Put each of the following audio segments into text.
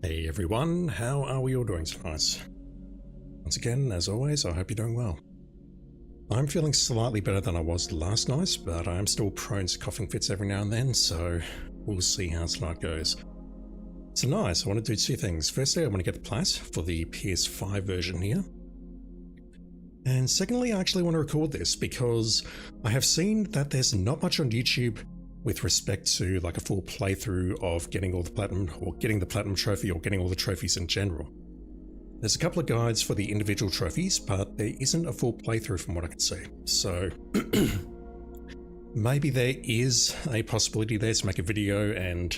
Hey everyone, how are we all doing tonight? Once again, as always, I hope you're doing well. I'm feeling slightly better than I was last night, but I am still prone to coughing fits every now and then, so we'll see how tonight goes. Tonight, I want to do two things. Firstly, I want to get the plat for the PS5 version here. And secondly, I actually want to record this because I have seen that there's not much on YouTube with respect to like a full playthrough of getting all the platinum, or getting the platinum trophy, or getting all the trophies in general. There's a couple of guides for the individual trophies, but there isn't a full playthrough from what I can see. So maybe there is a possibility there to make a video and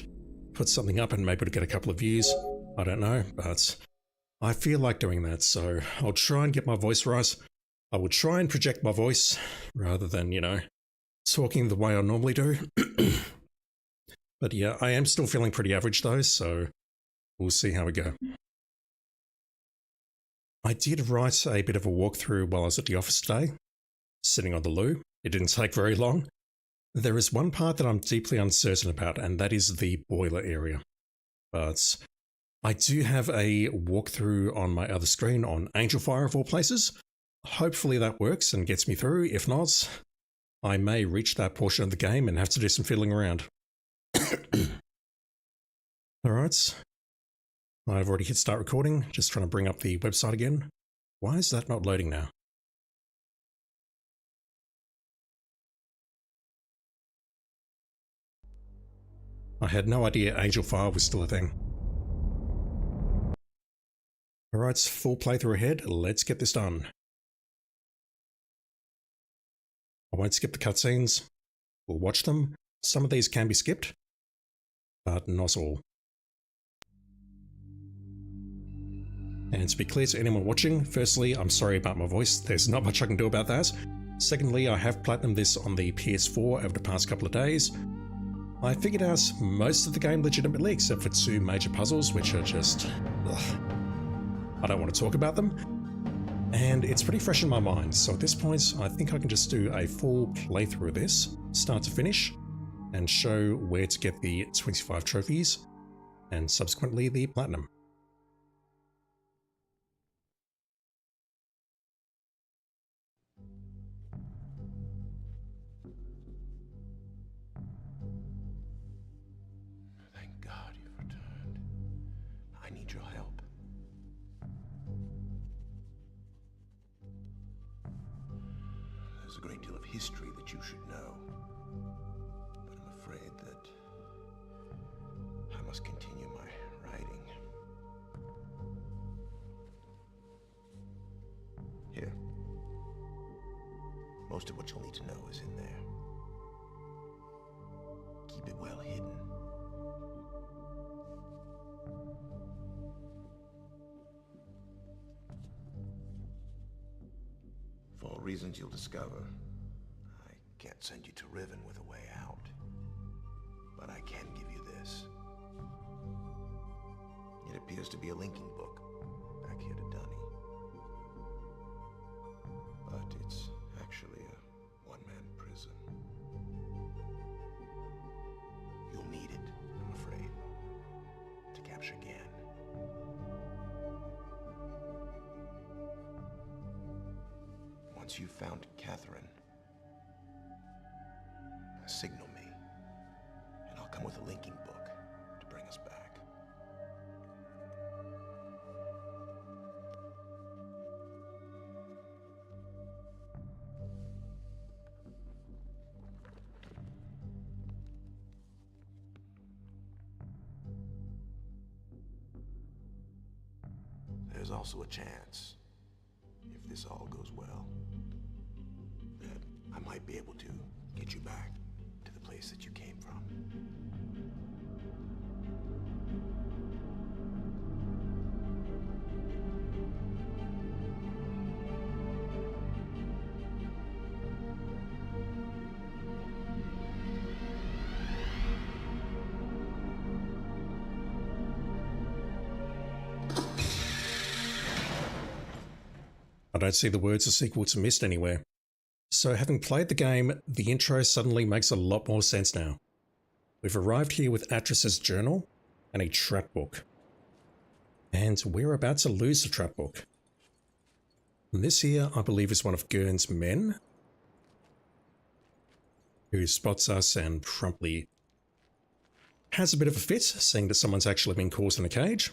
put something up and maybe to get a couple of views. I don't know, but I feel like doing that, so I'll try and get my voice right. I will try and project my voice rather than, talking the way I normally do. But yeah, I am still feeling pretty average though, so we'll see how we go. I did write a bit of a walkthrough while I was at the office today, sitting on the loo. It didn't take very long. There is one part that I'm deeply uncertain about, and that is the boiler area. But I do have a walkthrough on my other screen on Angel Fire of all places. Hopefully that works and gets me through. If not, I may reach that portion of the game and have to do some fiddling around. Alright. I've already hit start recording, just trying to bring up the website again. Why is that not loading now? I had no idea Angel Fire was still a thing. Alright, full playthrough ahead, let's get this done. I won't skip the cutscenes. We'll watch them. Some of these can be skipped, but not all. And to be clear to anyone watching, firstly, I'm sorry about my voice. There's not much I can do about that. Secondly, I have platinumed this on the PS4 over the past couple of days. I figured out most of the game legitimately, except for two major puzzles, which are just... I don't want to talk about them. And it's pretty fresh in my mind, so at this point, I think I can just do a full playthrough of this, start to finish, and show where to get the 25 trophies, and subsequently the platinum. Thank God you've returned. I need your help. There's a great deal of history that you should know, but I'm afraid that I must continue my writing. Here. Most of what you'll need to know is in there. Keep it well hidden. For reasons you'll discover, I can't send you to Riven with a way out. But I can give you this. It appears to be a linking book, back here to Dunny. But it's actually a one-man prison. You'll need it, I'm afraid, to capture Gan. Once you've found Catherine, signal me, and I'll come with a linking book to bring us back. There's also a chance, if this all goes well, that I might be able to get you back to the place that you came from. I don't see the words a sequel to Myst anywhere. So having played the game, the intro suddenly makes a lot more sense now. We've arrived here with Atris's journal and a trap book. And we're about to lose the trap book. And this here, I believe, is one of Gurn's men, who spots us and promptly has a bit of a fit, seeing that someone's actually been caught in a cage.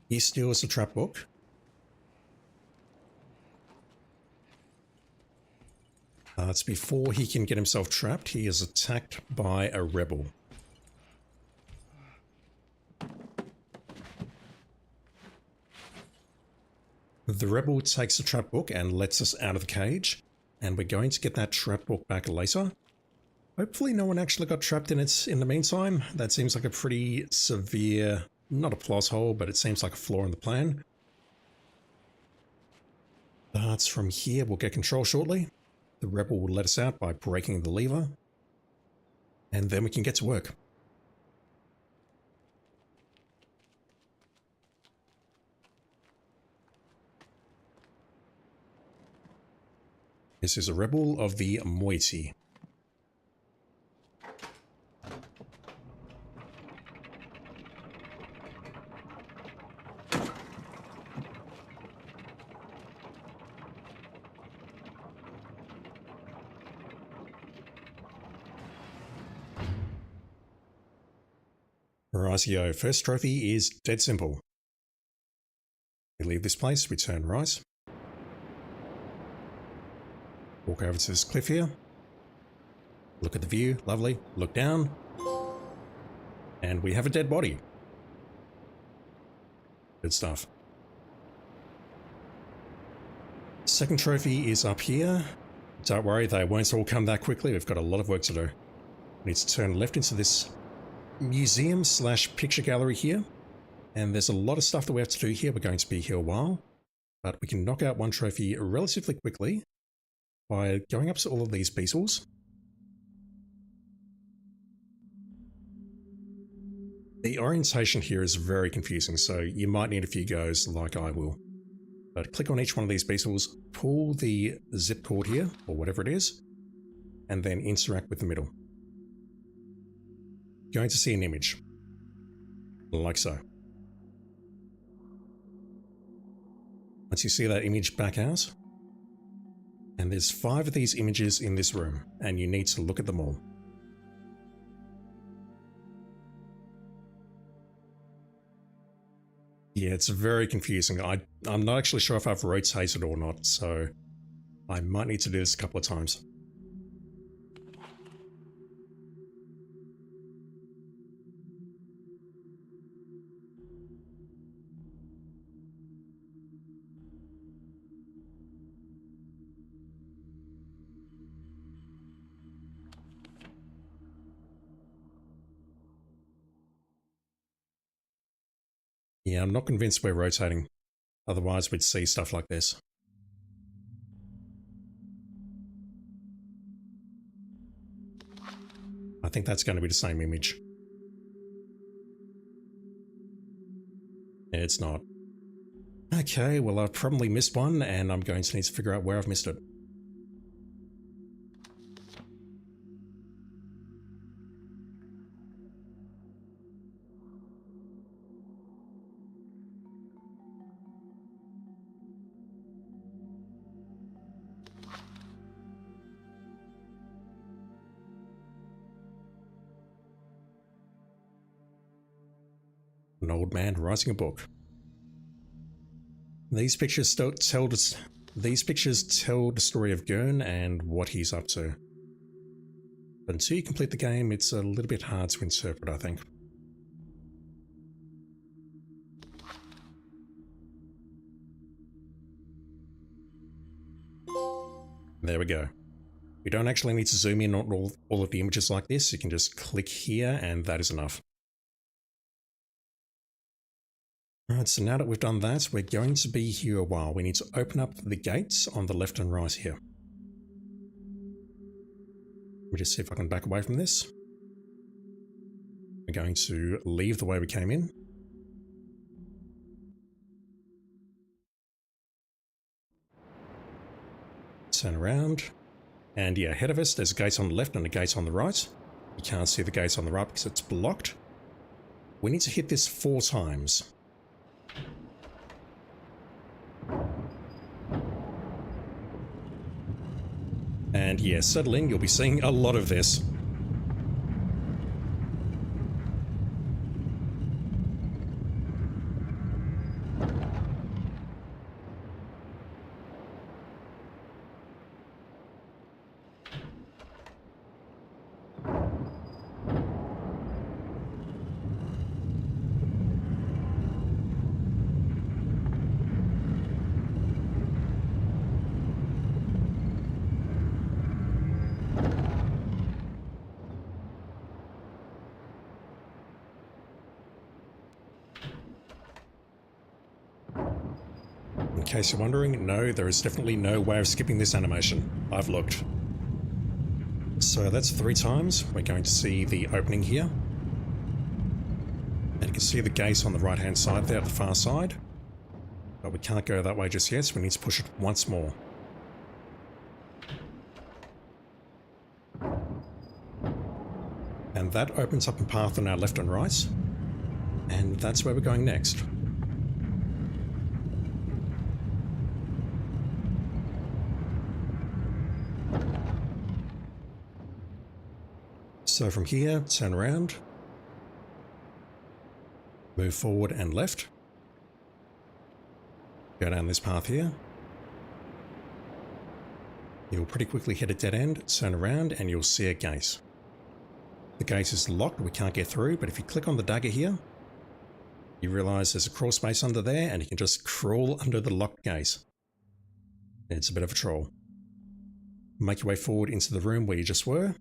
He steals the trap book. It's before he can get himself trapped. He is attacked by a rebel. The rebel takes the trap book and lets us out of the cage, and we're going to get that trap book back later. Hopefully no one actually got trapped in it in the meantime. That seems like a pretty severe, not a plot hole, but it seems like a flaw in the plan. But from here we'll get control shortly. The rebel will let us out by breaking the lever, and then we can get to work. This is a rebel of the Moiety. Rightio, first trophy is dead simple. We leave this place, we turn right. Walk over to this cliff here. Look at the view, lovely. Look down. And we have a dead body. Good stuff. Second trophy is up here. Don't worry, they won't all come that quickly. We've got a lot of work to do. We need to turn left into this museum slash picture gallery here. And there's a lot of stuff that we have to do here. We're going to be here a while. But we can knock out one trophy relatively quickly by going up to all of these beetles. The orientation here is very confusing, so you might need a few goes like I will. But click on each one of these beetles, pull the zip cord here, or whatever it is, and then interact with the middle. You're going to see an image, like so. Once you see that image back out, and there's 5 of these images in this room, and you need to look at them all. Yeah, it's very confusing. I'm not actually sure if I've rotated or not, so I might need to do this a couple of times. Yeah, I'm not convinced we're rotating. Otherwise, we'd see stuff like this. I think that's going to be the same image. It's not. Okay, well, I've probably missed one, and I'm going to need to figure out where I've missed it. An old man writing a book. These pictures tell the story of Gurn and what he's up to. But until you complete the game, it's a little bit hard to interpret, I think. There we go. You don't actually need to zoom in on all of the images like this. You can just click here and that is enough. Alright, so now that we've done that, we're going to be here a while. We need to open up the gates on the left and right here. Let me just see if I can back away from this. We're going to leave the way we came in. Turn around. And yeah, ahead of us, there's a gate on the left and a gate on the right. You can't see the gate on the right because it's blocked. We need to hit this 4 times. And yeah, settle in, you'll be seeing a lot of this. In case you're wondering, no, there is definitely no way of skipping this animation. I've looked. So that's 3 times. We're going to see the opening here. And you can see the gate on the right hand side there at the far side. But we can't go that way just yet, so we need to push it once more. And that opens up a path on our left and right. And that's where we're going next. So from here, turn around, move forward and left, go down this path here. You'll pretty quickly hit a dead end, turn around and you'll see a gate. The gate is locked, we can't get through, but if you click on the dagger here, you realise there's a crawl space under there and you can just crawl under the locked gate. It's a bit of a troll. Make your way forward into the room where you just were.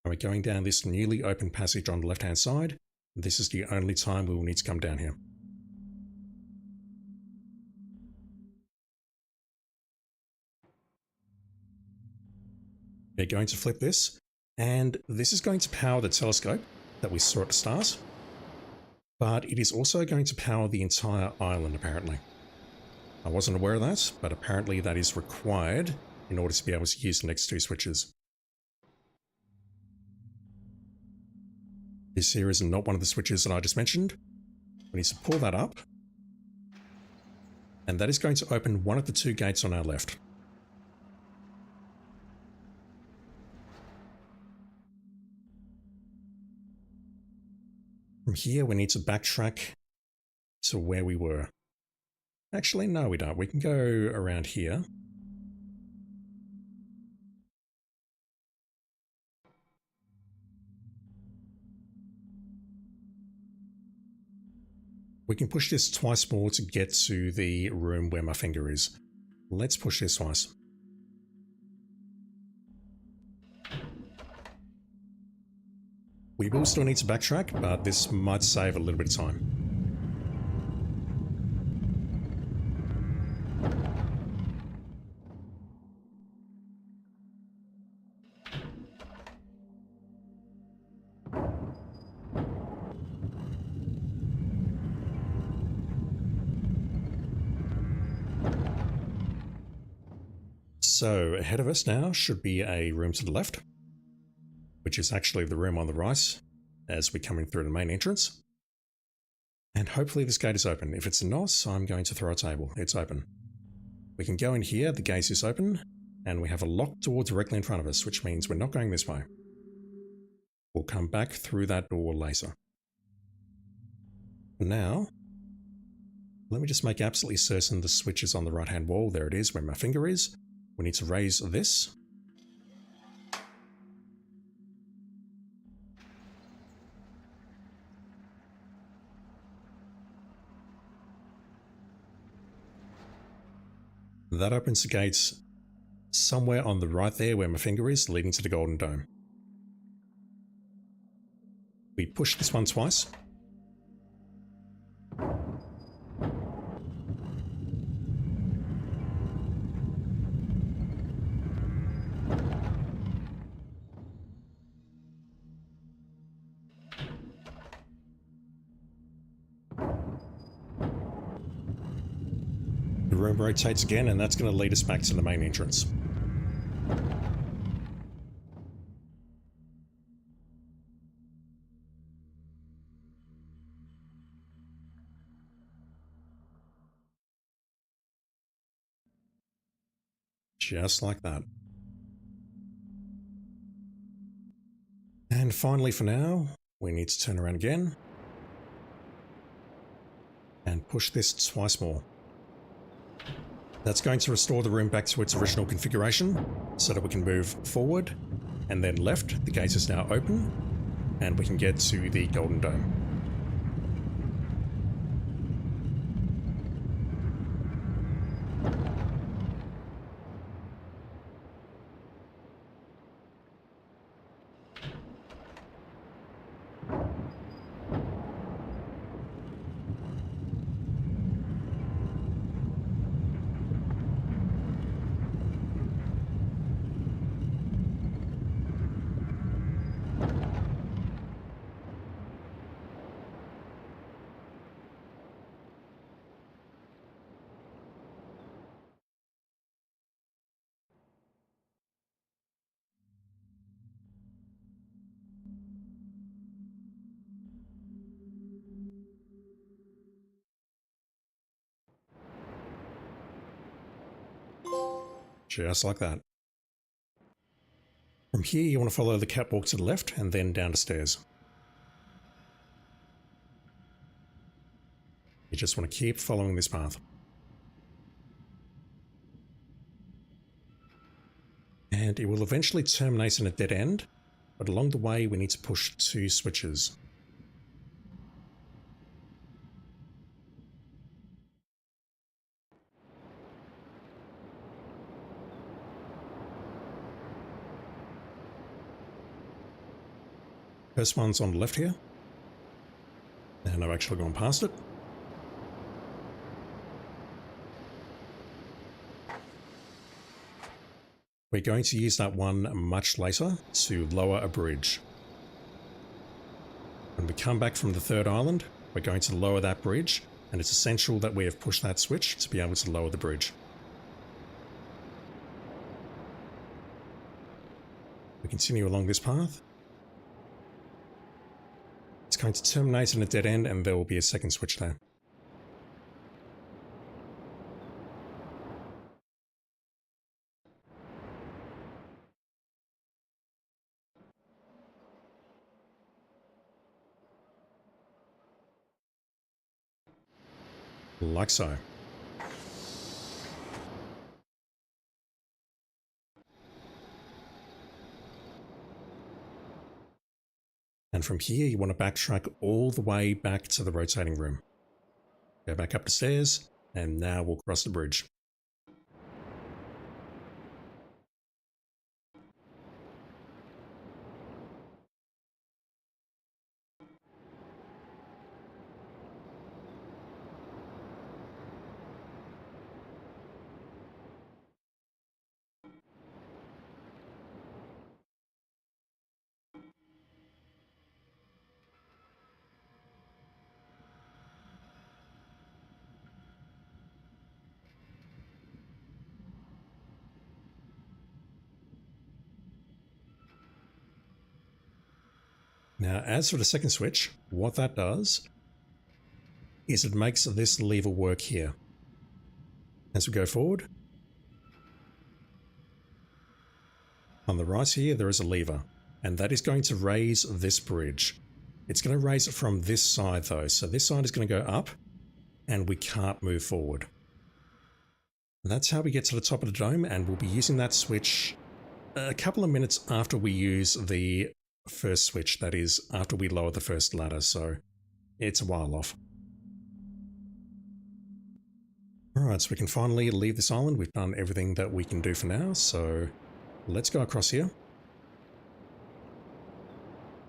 And we're going down this newly opened passage on the left hand side. This is the only time we will need to come down here. We're going to flip this, and this is going to power the telescope that we saw at the start, but it is also going to power the entire island apparently. I wasn't aware of that, but apparently that is required in order to be able to use the next 2 switches. This here is not one of the switches that I just mentioned. We need to pull that up. And that is going to open one of the 2 gates on our left. From here, we need to backtrack to where we were. Actually, no, we don't. We can go around here. We can push this twice more to get to the room where my finger is. Let's push this twice. We will still need to backtrack, but this might save a little bit of time. So ahead of us now should be a room to the left, which is actually the room on the right as we're coming through the main entrance. And hopefully this gate is open. If it's not, I'm going to throw a table. It's open. We can go in here, the gate is open, and we have a locked door directly in front of us, which means we're not going this way. We'll come back through that door later. Now, let me just make absolutely certain the switch is on the right-hand wall. There it is, where my finger is. We need to raise this. That opens the gates somewhere on the right there where my finger is, leading to the Golden Dome. We push this one twice. The room rotates again, and that's going to lead us back to the main entrance. Just like that. And finally for now, we need to turn around again and push this twice more. That's going to restore the room back to its original configuration so that we can move forward and then left. The gate is now open and we can get to the Golden Dome. Just like that. From here, you want to follow the catwalk to the left and then down the stairs. You just want to keep following this path. And it will eventually terminate in a dead end, but along the way we need to push 2 switches. First one's on the left here, and I've actually gone past it. We're going to use that one much later to lower a bridge. When we come back from the 3rd island, we're going to lower that bridge, and it's essential that we have pushed that switch to be able to lower the bridge. We continue along this path. It's going to terminate in a dead end, and there will be a 2nd switch there. Like so. And from here, you want to backtrack all the way back to the rotating room. Go back up the stairs, and now we'll cross the bridge. Now, as for the 2nd switch, what that does is it makes this lever work here. As we go forward, on the right here, there is a lever, and that is going to raise this bridge. It's going to raise it from this side though, so this side is going to go up, and we can't move forward. That's how we get to the top of the dome, and we'll be using that switch a couple of minutes after we use the 1st switch, that is, after we lower the 1st ladder, so it's a while off. Alright, so we can finally leave this island. We've done everything that we can do for now, so let's go across here.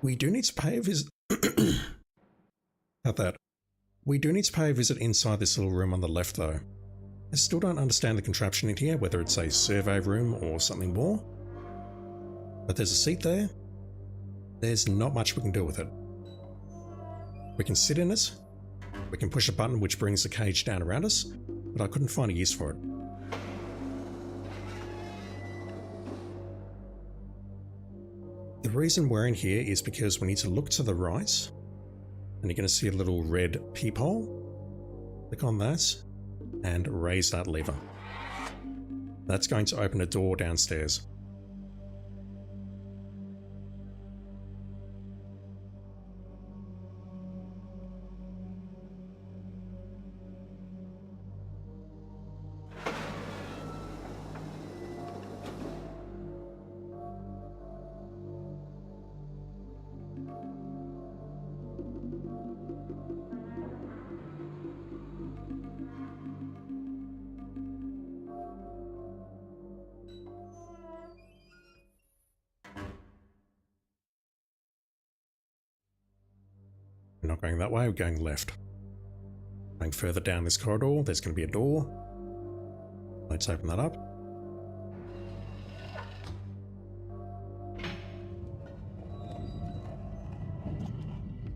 We do need to pay a visit. About that. We do need to pay a visit inside this little room on the left though. I still don't understand the contraption in here, whether it's a survey room or something more. But there's a seat there. There's not much we can do with it. We can sit in it. We can push a button which brings the cage down around us, but I couldn't find a use for it. The reason we're in here is because we need to look to the right, and you're going to see a little red peephole. Click on that, and raise that lever. That's going to open a door downstairs. We're not going that way, we're going left. Going further down this corridor, there's going to be a door. Let's open that up.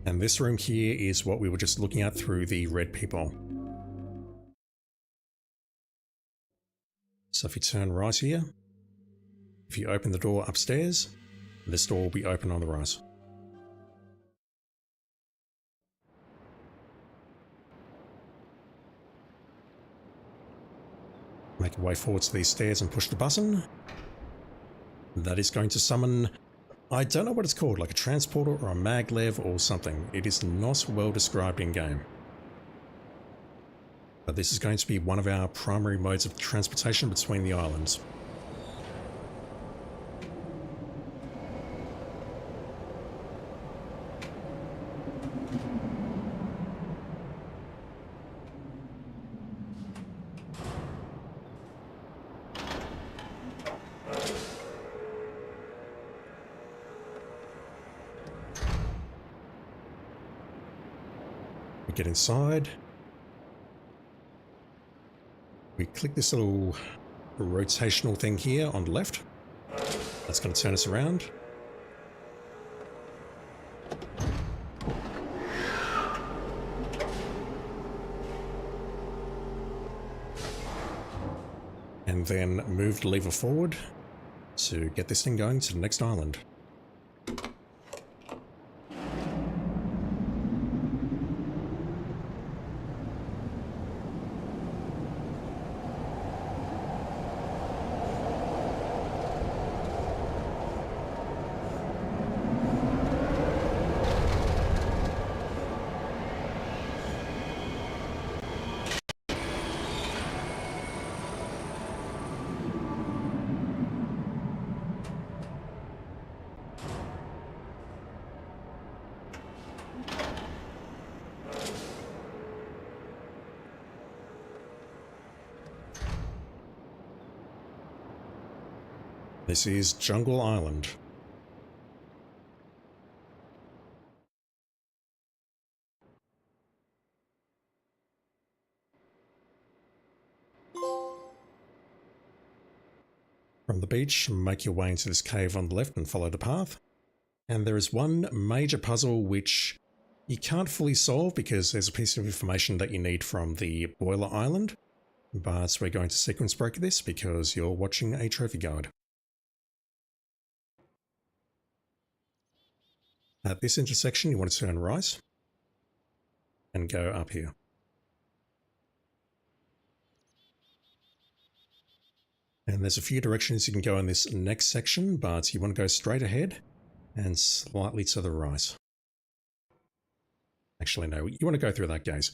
And this room here is what we were just looking at through the red peephole. So if you turn right here, if you open the door upstairs, this door will be open on the right. Make your way forward to these stairs and push the button. That is going to summon, I don't know what it's called, like a transporter or a maglev or something. It is not well described in game. But this is going to be one of our primary modes of transportation between the islands. We get inside. We click this little rotational thing here on the left. That's going to turn us around. And then move the lever forward to get this thing going to the next island. This is Jungle Island. From the beach, make your way into this cave on the left and follow the path. And there is one major puzzle which you can't fully solve because there's a piece of information that you need from the Boiler Island. But we're going to sequence break this because you're watching a trophy guide. At this intersection, you want to turn right and go up here. And there's a few directions you can go in this next section, but you want to go straight ahead and slightly to the right. Actually, no, you want to go through that gate.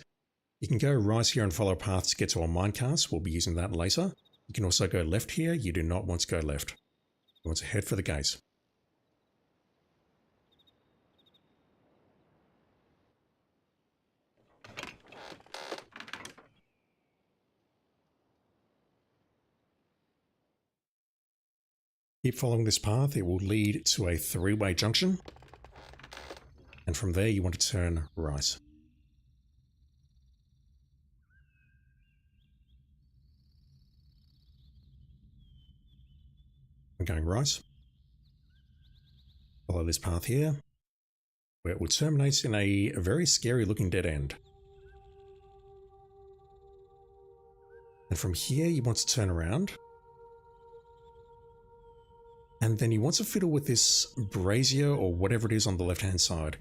You can go right here and follow a path to get to our minecart. We'll be using that later. You can also go left here. You do not want to go left. You want to head for the gate. Keep following this path, it will lead to a three-way junction. And from there you want to turn right. I'm going right. Follow this path here, where it will terminate in a very scary looking dead end. And from here you want to turn around. And then you want to fiddle with this brazier or whatever it is on the left hand side.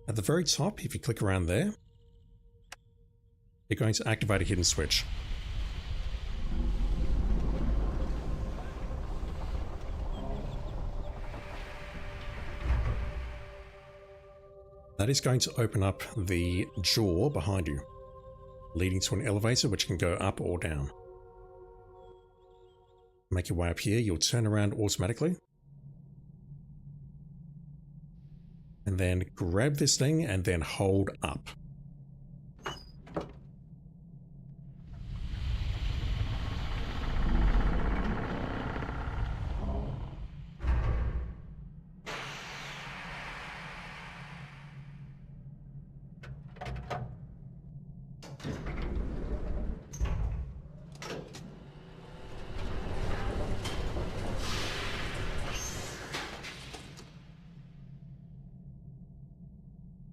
At the very top, if you click around there, you're going to activate a hidden switch. That is going to open up the jaw behind you, leading to an elevator which can go up or down. Make your way up here, you'll turn around automatically. And then grab this thing and then hold up.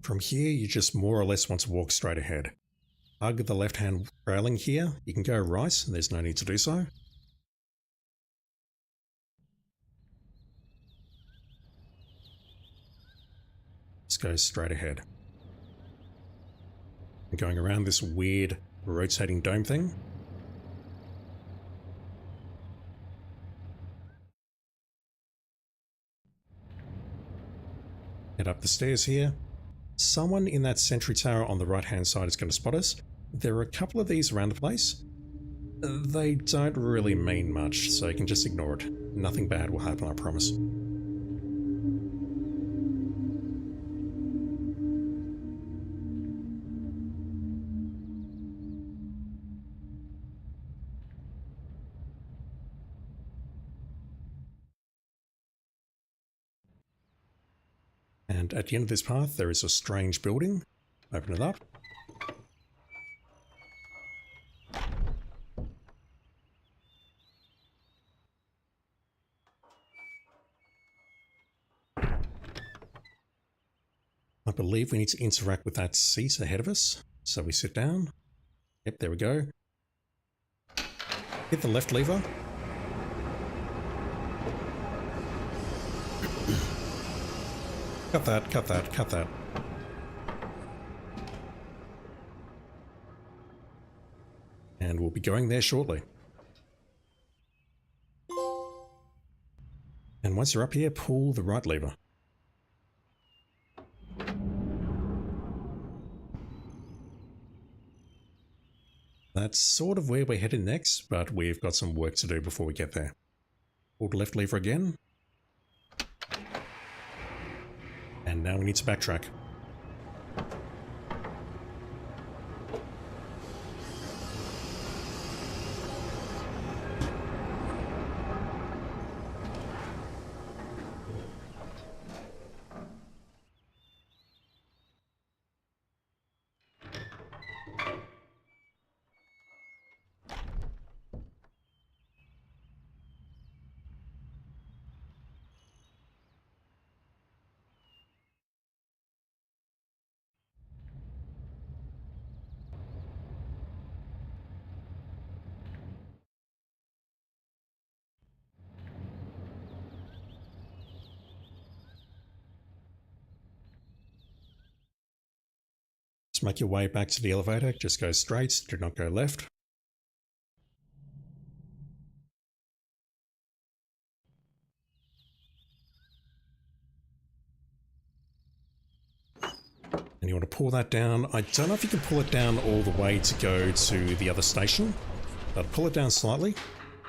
From here, you just more or less want to walk straight ahead. Hug the left-hand railing here. You can go right, there's no need to do so. Just go straight ahead. And going around this weird rotating dome thing. Head up the stairs here. Someone in that sentry tower on the right hand side is going to spot us. There are a couple of these around the place. They don't really mean much, so you can just ignore it. Nothing bad will happen, I promise. And at the end of this path, there is a strange building. Open it up. I believe we need to interact with that seat ahead of us. So we sit down. Yep, there we go. Hit the left lever. Cut that, cut that, cut that. And we'll be going there shortly. And once you're up here, pull the right lever. That's sort of where we're headed next, but we've got some work to do before we get there. Pull the left lever again. And now we need to backtrack. Just make your way back to the elevator, just go straight, do not go left. And you want to pull that down. I don't know if you can pull it down all the way to go to the other station, but pull it down slightly,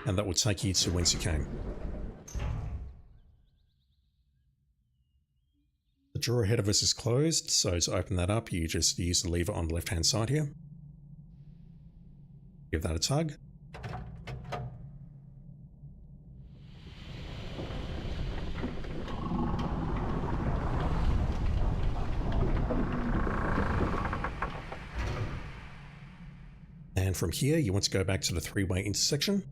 and that will take you to whence you came. The drawer ahead of us is closed, so to open that up, you just use the lever on the left-hand side here. Give that a tug. from here, you want to go back to the three-way intersection.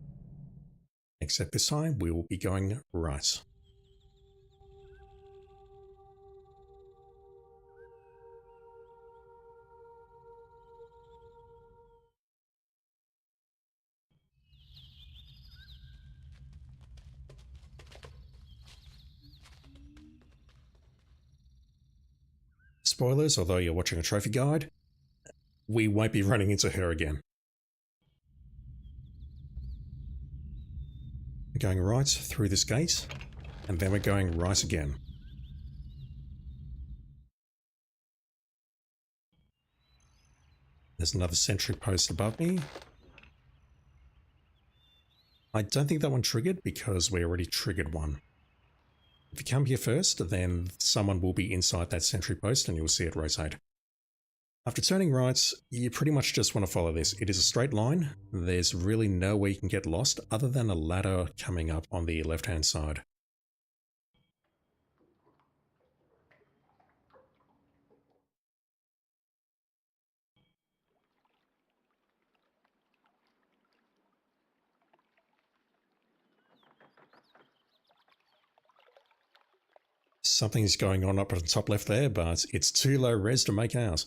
Except this time, we will be going right. Spoilers, although you're watching a trophy guide, we won't be running into her again. We're going right through this gate, and then we're going right again. There's another sentry post above me. I don't think that one triggered because we already triggered one. If you come here first, then someone will be inside that sentry post and you'll see it rotate. After turning right, you pretty much just want to follow this. It is a straight line. There's really no way you can get lost other than a ladder coming up on the left-hand side. Something's going on up at the top left there, but it's too low res to make out.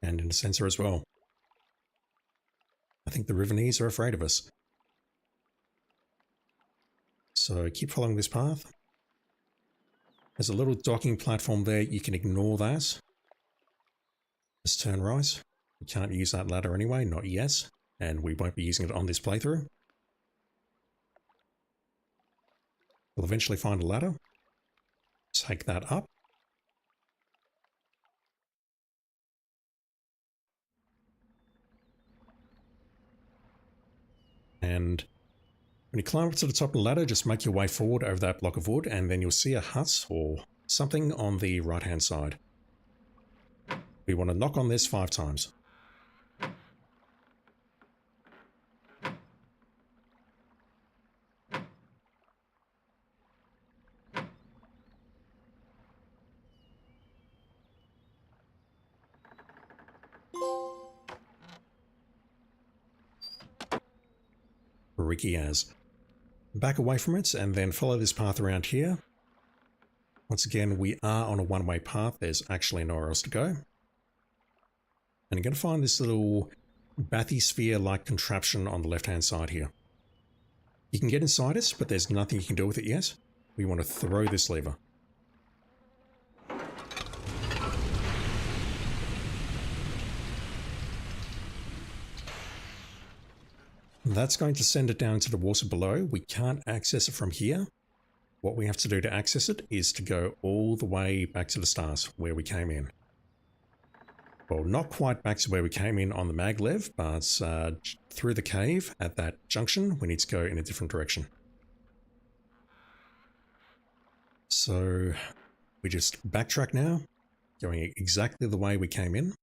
And in the center as well. I think the Rivenese are afraid of us. So keep following this path. There's a little docking platform there, you can ignore that. Just turn right. You can't use that ladder anyway, not yet. And we won't be using it on this playthrough. We'll eventually find a ladder. Take that up. And when you climb up to the top of the ladder, just make your way forward over that block of wood, and then you'll see a hut or something on the right-hand side. We want to knock on this 5 times. Ricky as. Back away from it and then follow this path around here. Once again, we are on a one-way path. There's actually nowhere else to go. And you're going to find this little bathysphere-like contraption on the left-hand side here. You can get inside it, but there's nothing you can do with it yet. We want to throw this lever. That's going to send it down to the water below. We can't access it from here. What we have to do to access it is to go all the way back to the start where we came in. Well, not quite back to where we came in on the maglev, but through the cave at that junction, we need to go in a different direction. So we just backtrack now, going exactly the way we came in.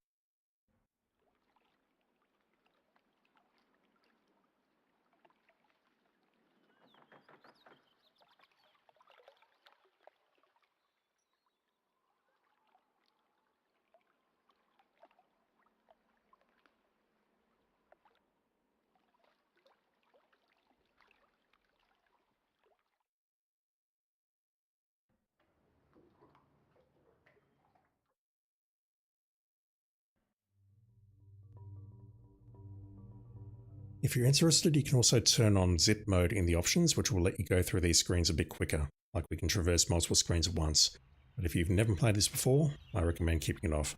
If you're interested, you can also turn on zip mode in the options, which will let you go through these screens a bit quicker, like we can traverse multiple screens at once. But if you've never played this before, I recommend keeping it off.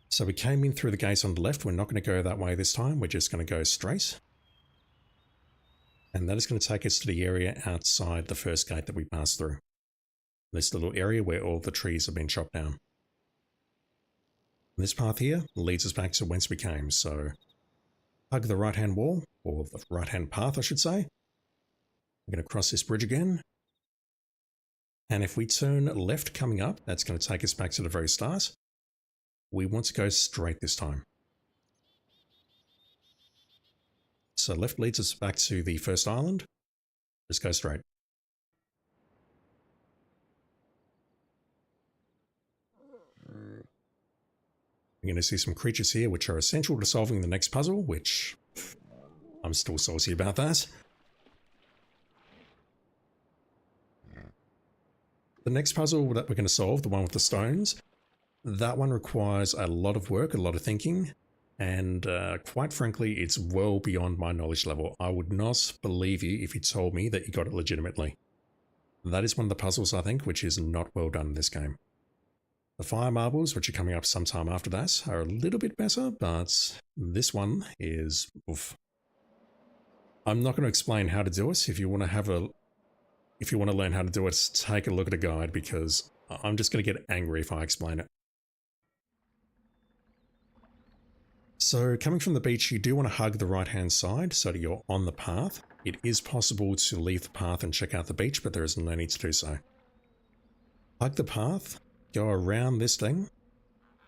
So we came in through the gates on the left. We're not going to go that way this time. We're just going to go straight. And that is going to take us to the area outside the first gate that we passed through. This little area where all the trees have been chopped down. This path here leads us back to whence we came, so hug the right-hand wall, or the right-hand path, I should say. We're going to cross this bridge again. And if we turn left coming up, that's going to take us back to the very start. We want to go straight this time. So left leads us back to the first island. Just go straight. We're going to see some creatures here which are essential to solving the next puzzle, which I'm still saucy about that. The next puzzle that we're going to solve, the one with the stones, that one requires a lot of work, a lot of thinking, and quite frankly, it's well beyond my knowledge level. I would not believe you if you told me that you got it legitimately. That is one of the puzzles, I think, which is not well done in this game. The fire marbles, which are coming up sometime after that, are a little bit better, but this one is oof. I'm not going to explain how to do it. If you want to learn how to do it, take a look at a guide, because I'm just going to get angry if I explain it. So coming from the beach, you do want to hug the right hand side so that you're on the path. It is possible to leave the path and check out the beach, but there is no need to do so. Hug the path, go around this thing,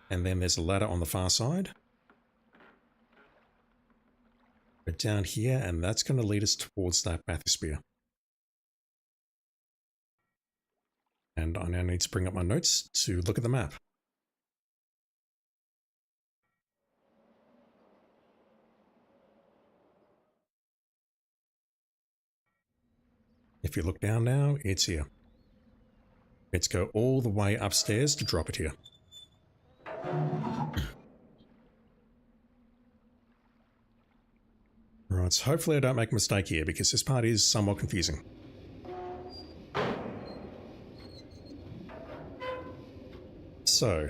and then there's a ladder on the far side. Go down here, and that's going to lead us towards that bathysphere. And I now need to bring up my notes to look at the map. If you look down now, it's here. Let's go all the way upstairs to drop it here. Right, so hopefully I don't make a mistake here, because this part is somewhat confusing. So,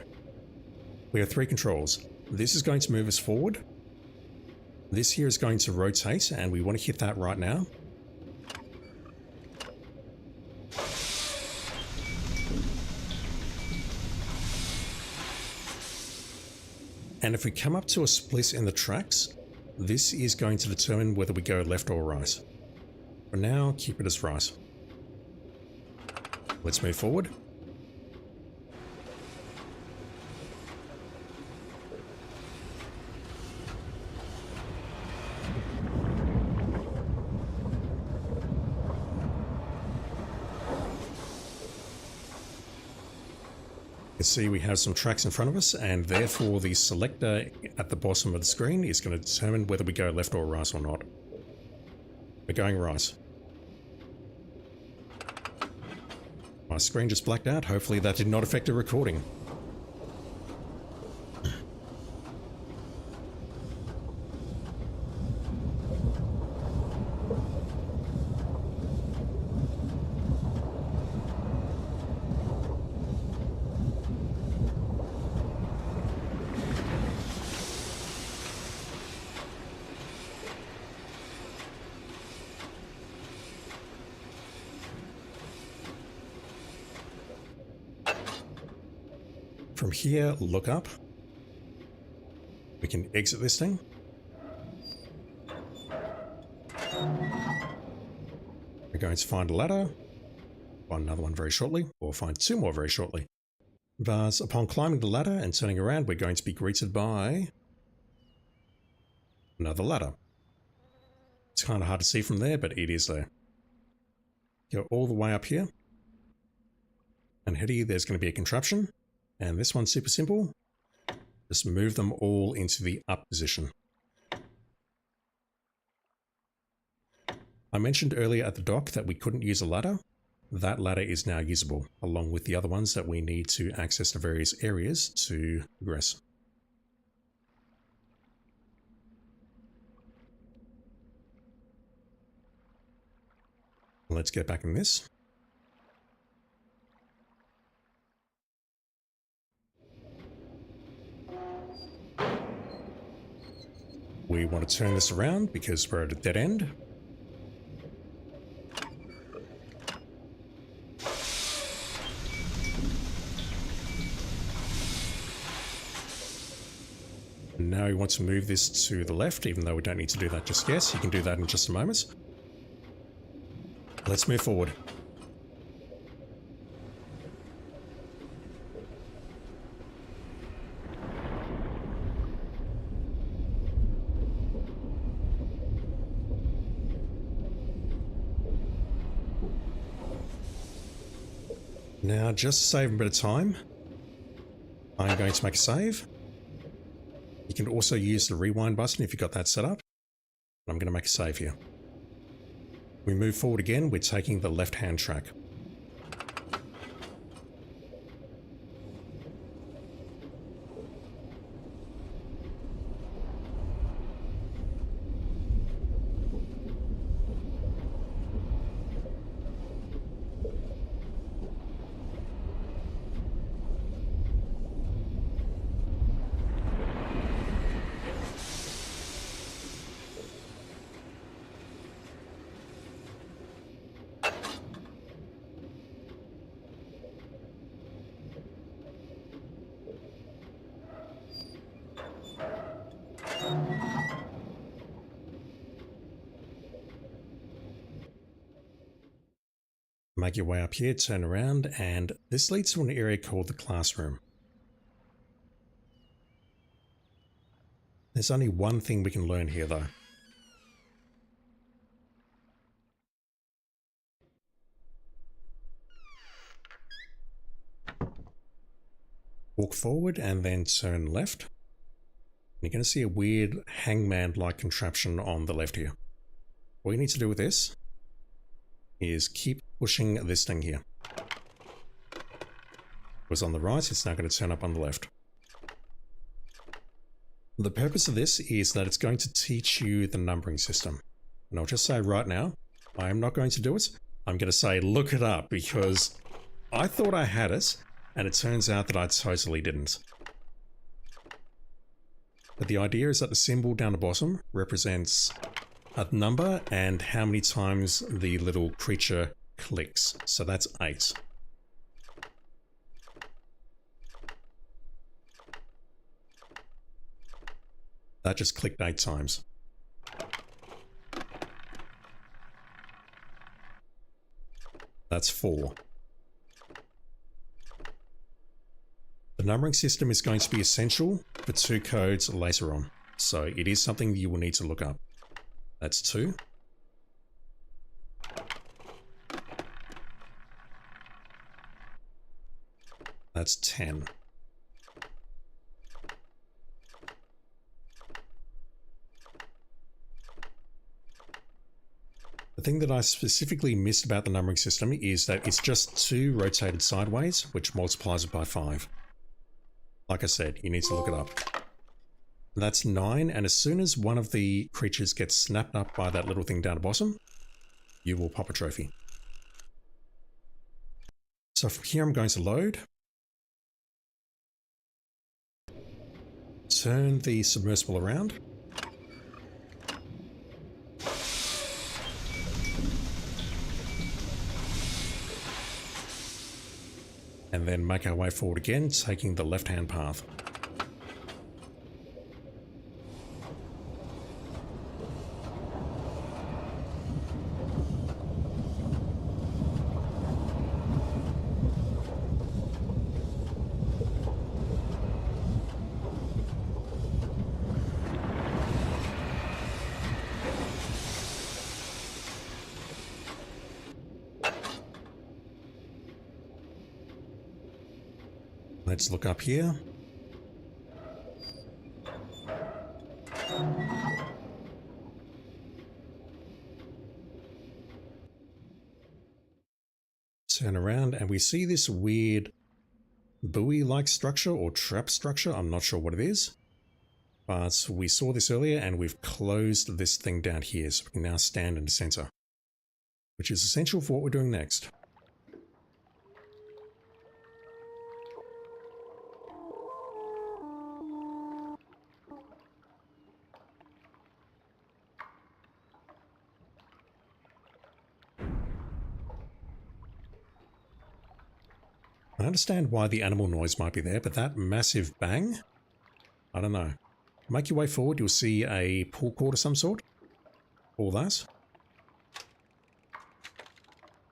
we have three controls. This is going to move us forward. This here is going to rotate, and we want to hit that right now. And if we come up to a split in the tracks, this is going to determine whether we go left or right. For now, keep it as right. Let's move forward. You can see we have some tracks in front of us, and therefore the selector at the bottom of the screen is going to determine whether we go left or right or not. We're going right. My screen just blacked out. Hopefully that did not affect the recording. From here, look up. We can exit this thing. We're going to find a ladder. Find another one very shortly, or find two more very shortly. But upon climbing the ladder and turning around, we're going to be greeted by another ladder. It's kind of hard to see from there, but it is there. Go all the way up here. And head here, there's going to be a contraption. And this one's super simple. Just move them all into the up position. I mentioned earlier at the dock that we couldn't use a ladder. That ladder is now usable, along with the other ones that we need to access the various areas to progress. Let's get back in this. We want to turn this around because we're at a dead end. Now we want to move this to the left, even though we don't need to do that just yet. You can do that in just a moment. Let's move forward. Now, just to save a bit of time, I'm going to make a save. You can also use the rewind button if you've got that set up. I'm going to make a save here. We move forward again, we're taking the left-hand track. Make your way up here, turn around, and this leads to an area called the classroom. There's only one thing we can learn here though. Walk forward and then turn left. You're going to see a weird hangman-like contraption on the left here. What you need to do with this is keep pushing this thing here. It was on the right, it's now going to turn up on the left. The purpose of this is that it's going to teach you the numbering system. And I'll just say right now, I am not going to do it. I'm going to say look it up because I thought I had it and it turns out that I totally didn't. But the idea is that the symbol down the bottom represents a number and how many times the little creature clicks. So that's 8. That just clicked 8 times. That's 4. The numbering system is going to be essential for 2 codes later on. So it is something you will need to look up. That's 2. That's 10. The thing that I specifically missed about the numbering system is that it's just 2 rotated sideways, which multiplies it by 5. Like I said, you need to look it up. That's 9, and as soon as one of the creatures gets snapped up by that little thing down the bottom, you will pop a trophy. So from here I'm going to load. Turn the submersible around. And then make our way forward again, taking the left-hand path. Let's look up here. Turn around and we see this weird buoy-like structure or trap structure. I'm not sure what it is. But we saw this earlier and we've closed this thing down here so we can now stand in the center. Which is essential for what we're doing next. I understand why the animal noise might be there, but that massive bang? I don't know. Make your way forward, you'll see a pull cord of some sort. All that.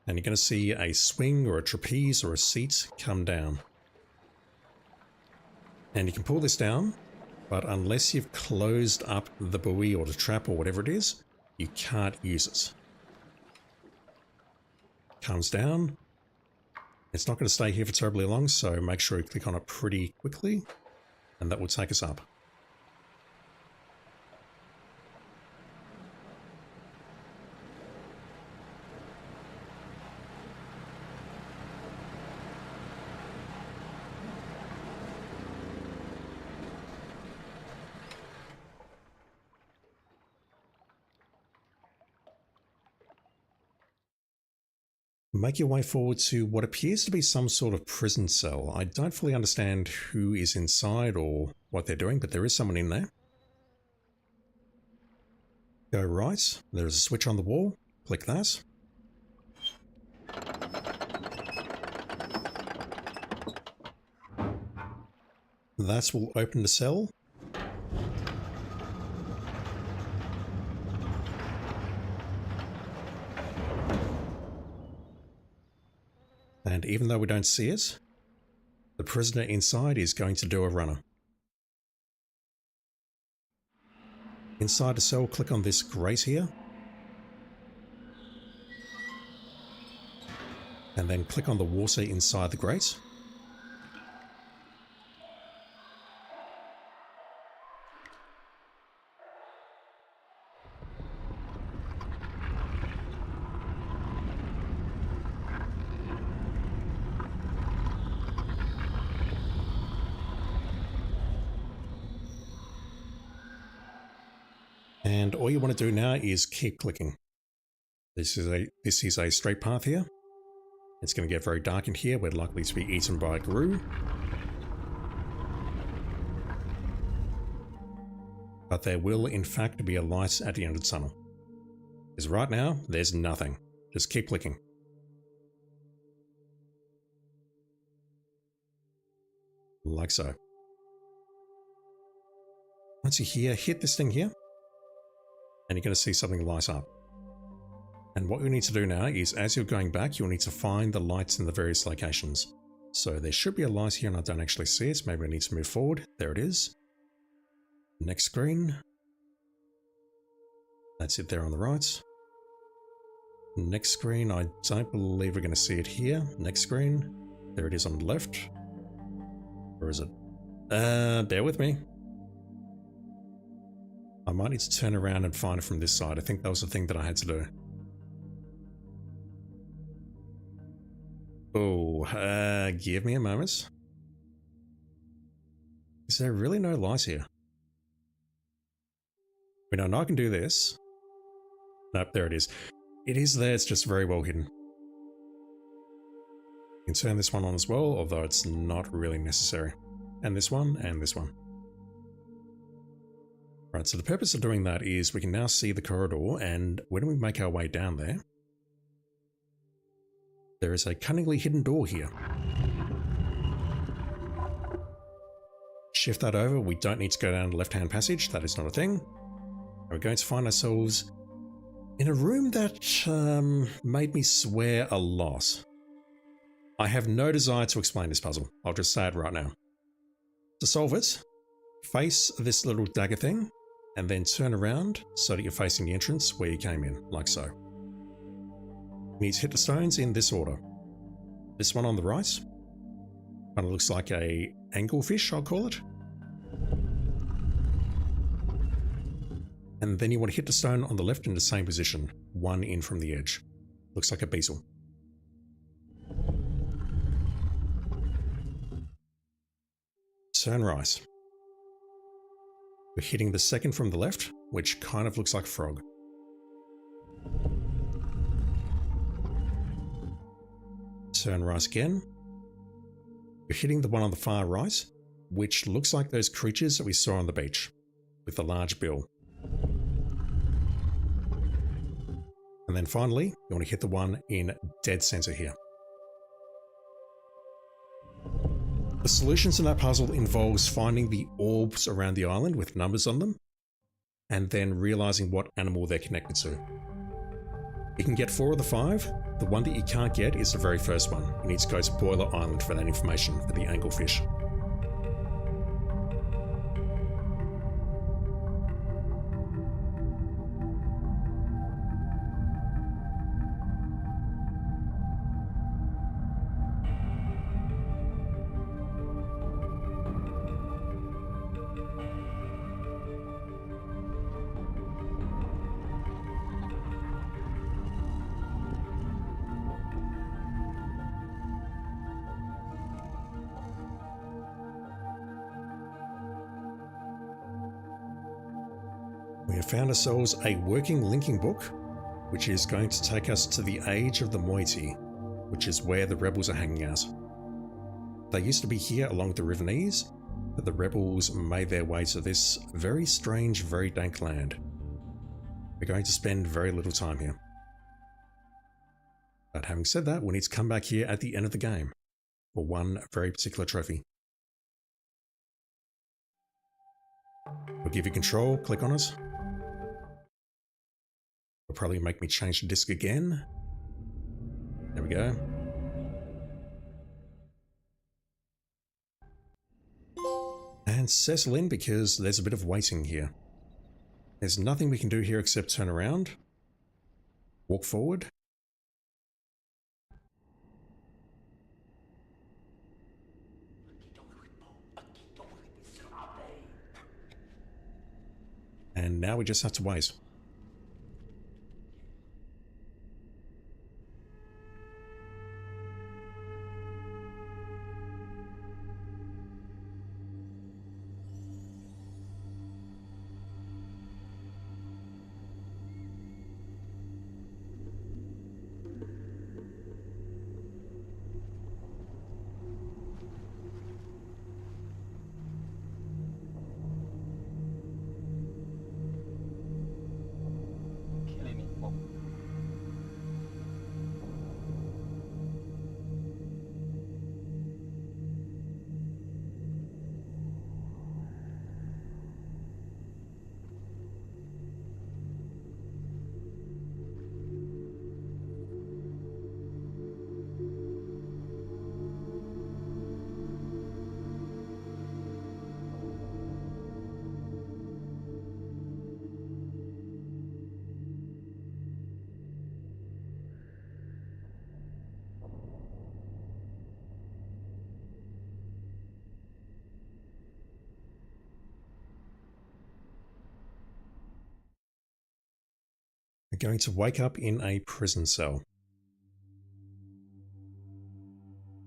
And you're going to see a swing or a trapeze or a seat come down. And you can pull this down, but unless you've closed up the buoy or the trap or whatever it is, you can't use it. Comes down. It's not going to stay here for terribly long, so make sure you click on it pretty quickly, and that will take us up. Make your way forward to what appears to be some sort of prison cell. I don't fully understand who is inside or what they're doing, but there is someone in there. Go right. There's a switch on the wall. Click that. That will open the cell. And even though we don't see it, the prisoner inside is going to do a runner. Inside the cell, click on this grate here. And then click on the water inside the grate. And all you want to do now is keep clicking. This is a straight path here. It's going to get very dark in here. We're likely to be eaten by a Gru. But there will in fact be a light at the end of the tunnel. Because right now, there's nothing. Just keep clicking. Like so. Once you're here, hit this thing here. And you're going to see something light up. And what you need to do now is, as you're going back, you'll need to find the lights in the various locations. So there should be a light here and I don't actually see it. Maybe I need to move forward. There it is. Next screen. That's it there on the right. Next screen, I don't believe we're going to see it here. Next screen. There it is on the left. Where is it? Bear with me. I might need to turn around and find it from this side. I think that was the thing that I had to do. Oh, give me a moment. Is there really no light here? Wait, no, I can do this. Nope, there it is. It is there, it's just very well hidden. You can turn this one on as well, although it's not really necessary. And this one, and this one. Right, so the purpose of doing that is we can now see the corridor, and when we make our way down there, there is a cunningly hidden door here. Shift that over. We don't need to go down the left-hand passage. That is not a thing. We're going to find ourselves in a room that made me swear a lot. I have no desire to explain this puzzle. I'll just say it right now. To solve it, face this little dagger thing, and then turn around so that you're facing the entrance where you came in, like so. You need to hit the stones in this order. This one on the right. Kind of looks like a anglefish, I'll call it. And then you want to hit the stone on the left in the same position, one in from the edge. Looks like a beetle. Turn right. We're hitting the second from the left, which kind of looks like a frog. Turn right again. We're hitting the one on the far right, which looks like those creatures that we saw on the beach, with the large bill. And then finally, you want to hit the one in dead center here. The solution to that puzzle involves finding the orbs around the island with numbers on them, and then realizing what animal they're connected to. You can get 4 of the 5. The one that you can't get is the very first one. You need to go to Boiler Island for that information for the anglefish. We have found ourselves a working linking book, which is going to take us to the age of the moiety. which is where the rebels are hanging out. They used to be here along with the Rivenese, but the rebels made their way to this very strange, very dank land. We're going to spend very little time here. But having said that, we need to come back here at the end of the game for one very particular trophy. We'll give you control, click on it. It'll probably make me change the disc again. There we go. And settle in because there's a bit of waiting here. There's nothing we can do here except turn around, walk forward. And now we just have to wait. We're going to wake up in a prison cell.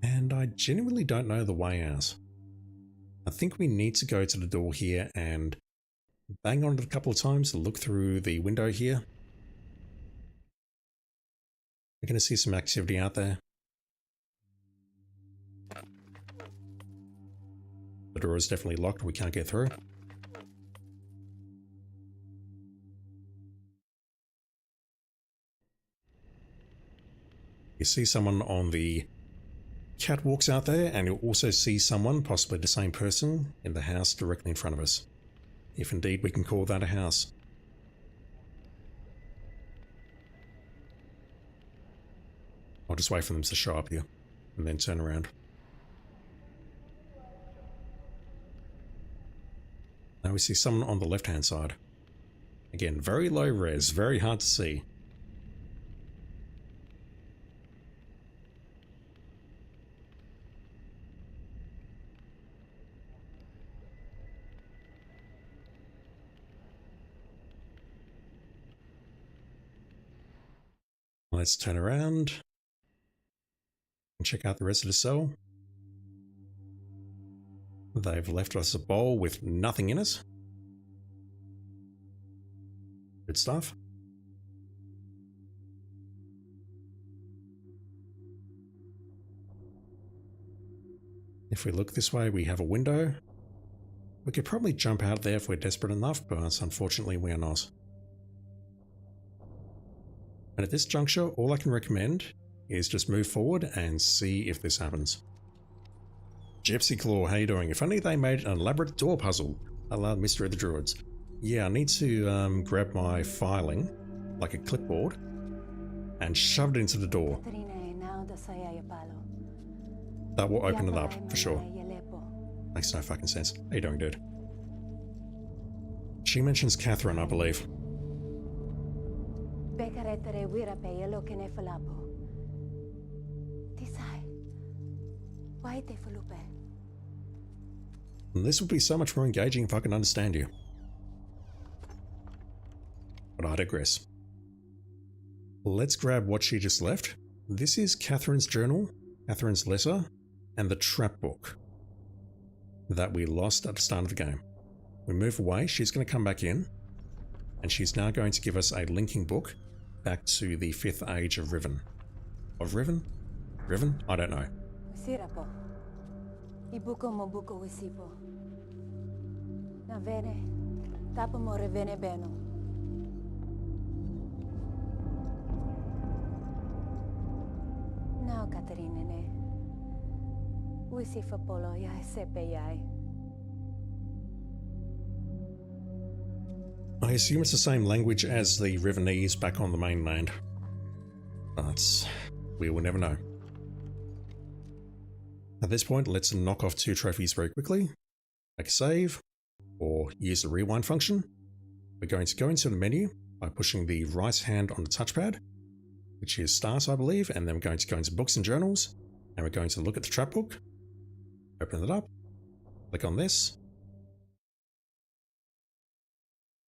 And I genuinely don't know the way out. I think we need to go to the door here and bang on it a couple of times to look through the window here. We're going to see some activity out there. The door is definitely locked, we can't get through. You see someone on the catwalks out there, and you'll also see someone, possibly the same person, in the house directly in front of us. If indeed we can call that a house. I'll just wait for them to show up here, and then turn around. Now we see someone on the left-hand side. Again, very low res, very hard to see. Let's turn around and check out the rest of the cell. They've left us a bowl with nothing in it. Good stuff. If we look this way, we have a window. We could probably jump out there if we're desperate enough, but unfortunately we are not. And at this juncture, all I can recommend is just move forward and see if this happens. Gypsy Claw, how you doing? If only they made an elaborate door puzzle, a la Mystery of the Druids. Yeah, I need to grab my filing, like a clipboard, and shove it into the door. That will open it up, for sure. Makes no fucking sense. How you doing, dude? She mentions Catherine, I believe. And this would be so much more engaging if I can understand you. But I digress. Let's grab what she just left. This is Catherine's journal, Catherine's letter, and the trap book that we lost at the start of the game. We move away, she's going to come back in, and she's now going to give us a linking book back to the 5th age of Riven. Of Riven? Riven? I don't know. Sira po. Ibuko mo buko wisipo. Na vene. Tapa mo revene beno. Now, Katerina ne. Wisifa polo ya sepe yai. I assume it's the same language as the Rivenese back on the mainland. But we will never know. At this point, let's knock off 2 trophies very quickly. Make a save, or use the rewind function. We're going to go into the menu by pushing the right hand on the touchpad, which is start, I believe, and then we're going to go into books and journals, and we're going to look at the trap book, open it up, click on this,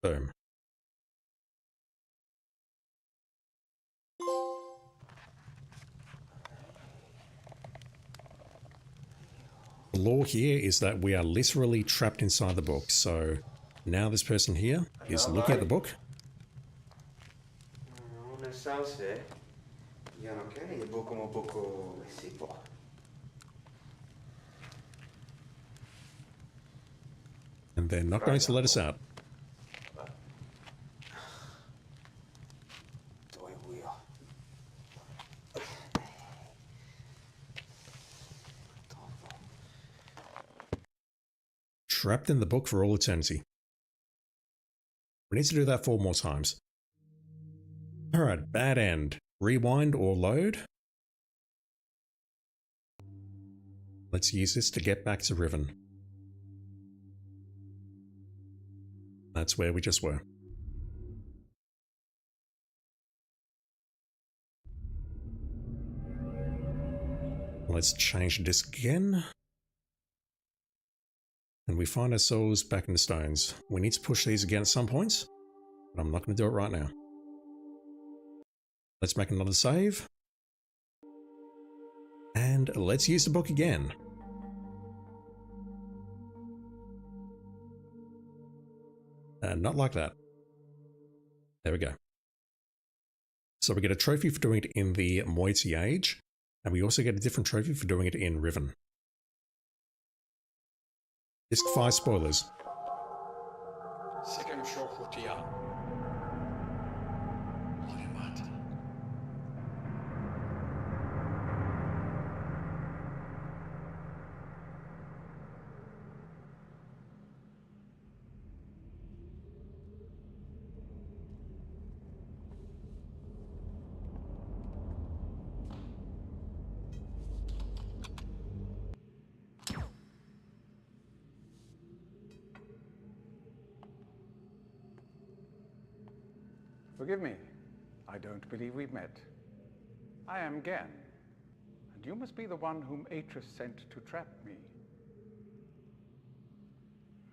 boom. The law here is that we are literally trapped inside the book, so now this person here is looking at the book. And they're not going to let us out. Trapped in the book for all eternity. We need to do that 4 more times. Alright, bad end. Rewind or load. Let's use this to get back to Riven. That's where we just were. Let's change the disc again. And we find ourselves back in the stones. We need to push these again at some point, but I'm not going to do it right now. Let's make another save. And let's use the book again. Not like that. There we go. So we get a trophy for doing it in the Moiety Age, and we also get a different trophy for doing it in Riven. Disc 5 spoilers. Forgive me, I don't believe we've met. I am Gan, and you must be the one whom Atris sent to trap me.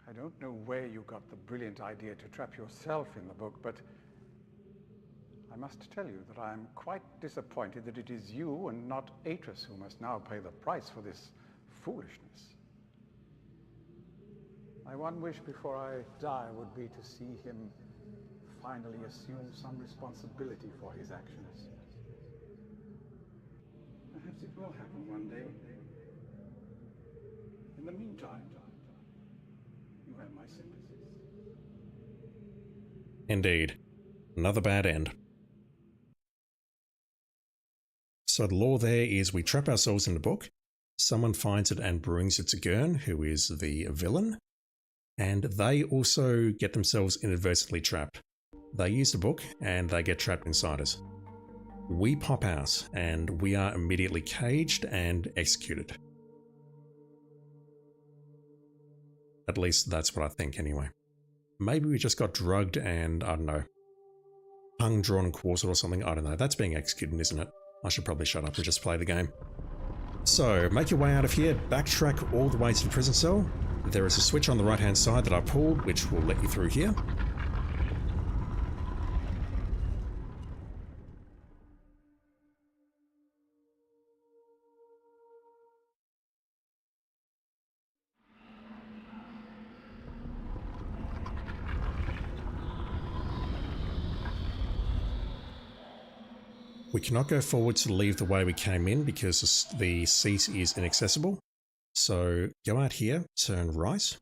I don't know where you got the brilliant idea to trap yourself in the book, but I must tell you that I am quite disappointed that it is you and not Atris who must now pay the price for this foolishness. My one wish before I die would be to see him finally assume some responsibility for his actions. Perhaps it will happen one day. In the meantime, you have my sympathies. Indeed. Another bad end. So the law there is we trap ourselves in the book, someone finds it and brings it to Gurn, who is the villain, and they also get themselves inadvertently trapped. They use the book and they get trapped inside us. We pop out and we are immediately caged and executed. At least that's what I think anyway. Maybe we just got drugged and, I don't know, hung, drawn and quartered or something. I don't know. That's being executed, isn't it? I should probably shut up and just play the game. So, make your way out of here, backtrack all the way to the prison cell. There is a switch on the right hand side that I pulled, which will let you through here. We We cannot go forward to leave the way we came in because the seat is inaccessible. So go out here, turn right,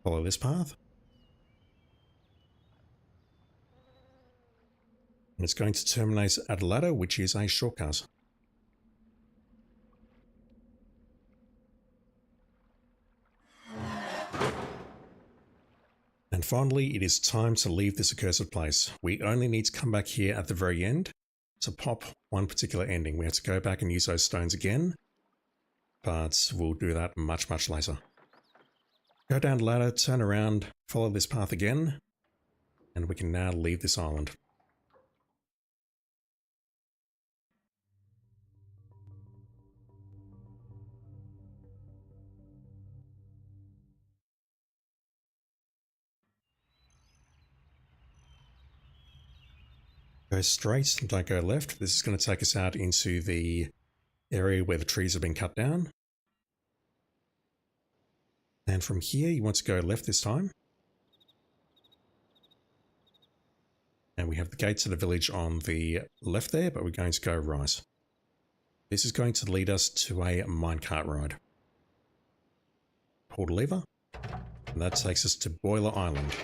follow this path. And it's going to terminate at a ladder, which is a shortcut. And finally, it is time to leave this accursed place. We only need to come back here at the very end to pop one particular ending. We have to go back and use those stones again, but we'll do that much, much later. Go down the ladder, turn around, follow this path again, and we can now leave this island. Go straight, don't go left. This is going to take us out into the area where the trees have been cut down. And from here, you want to go left this time. And we have the gate to the village on the left there, but we're going to go right. This is going to lead us to a minecart ride. Pull the lever, and that takes us to Boiler Island.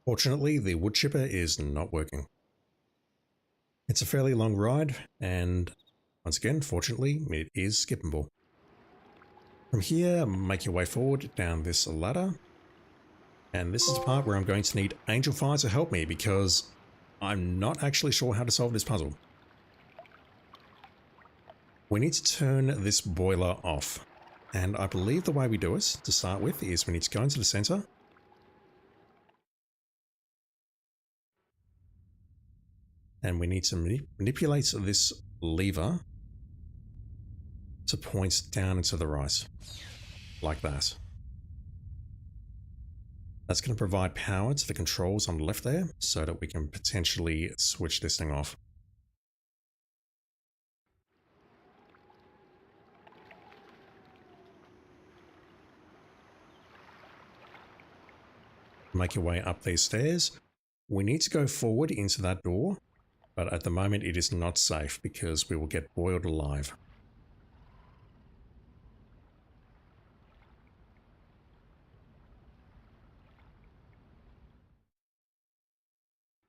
Fortunately, the wood chipper is not working. It's a fairly long ride, and once again, fortunately, it is skippable. From here, make your way forward down this ladder, and this is the part where I'm going to need Angel Fire to help me because I'm not actually sure how to solve this puzzle. We need to turn this boiler off, and I believe the way we do it, to start with, is we need to go into the center, and we need to manipulate this lever to point down and to the right, like that. That's going to provide power to the controls on the left there, so that we can potentially switch this thing off. Make your way up these stairs. We need to go forward into that door, but at the moment it is not safe because we will get boiled alive.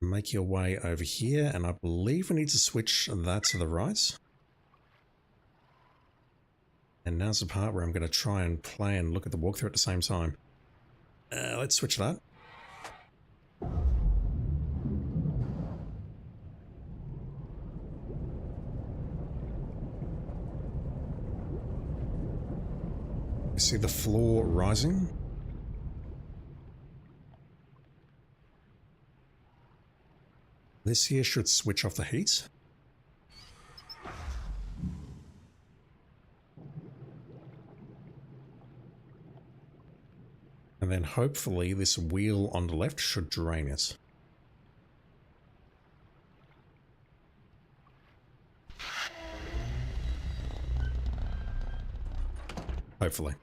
Make your way over here, and I believe we need to switch that to the right. And now's the part where I'm going to try and play and look at the walkthrough at the same time. Let's switch that. You see the floor rising? This here should switch off the heat. And then hopefully this wheel on the left should drain it. Hopefully.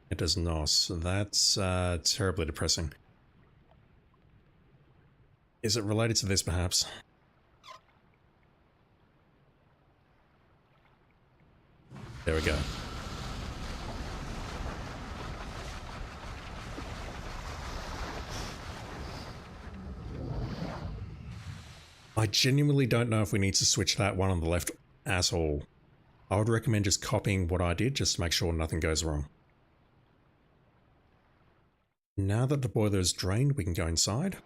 It does not. That's terribly depressing. Is it related to this, perhaps? There we go. I genuinely don't know if we need to switch that one on the left at all. I would recommend just copying what I did just to make sure nothing goes wrong. Now that the boiler is drained, we can go inside.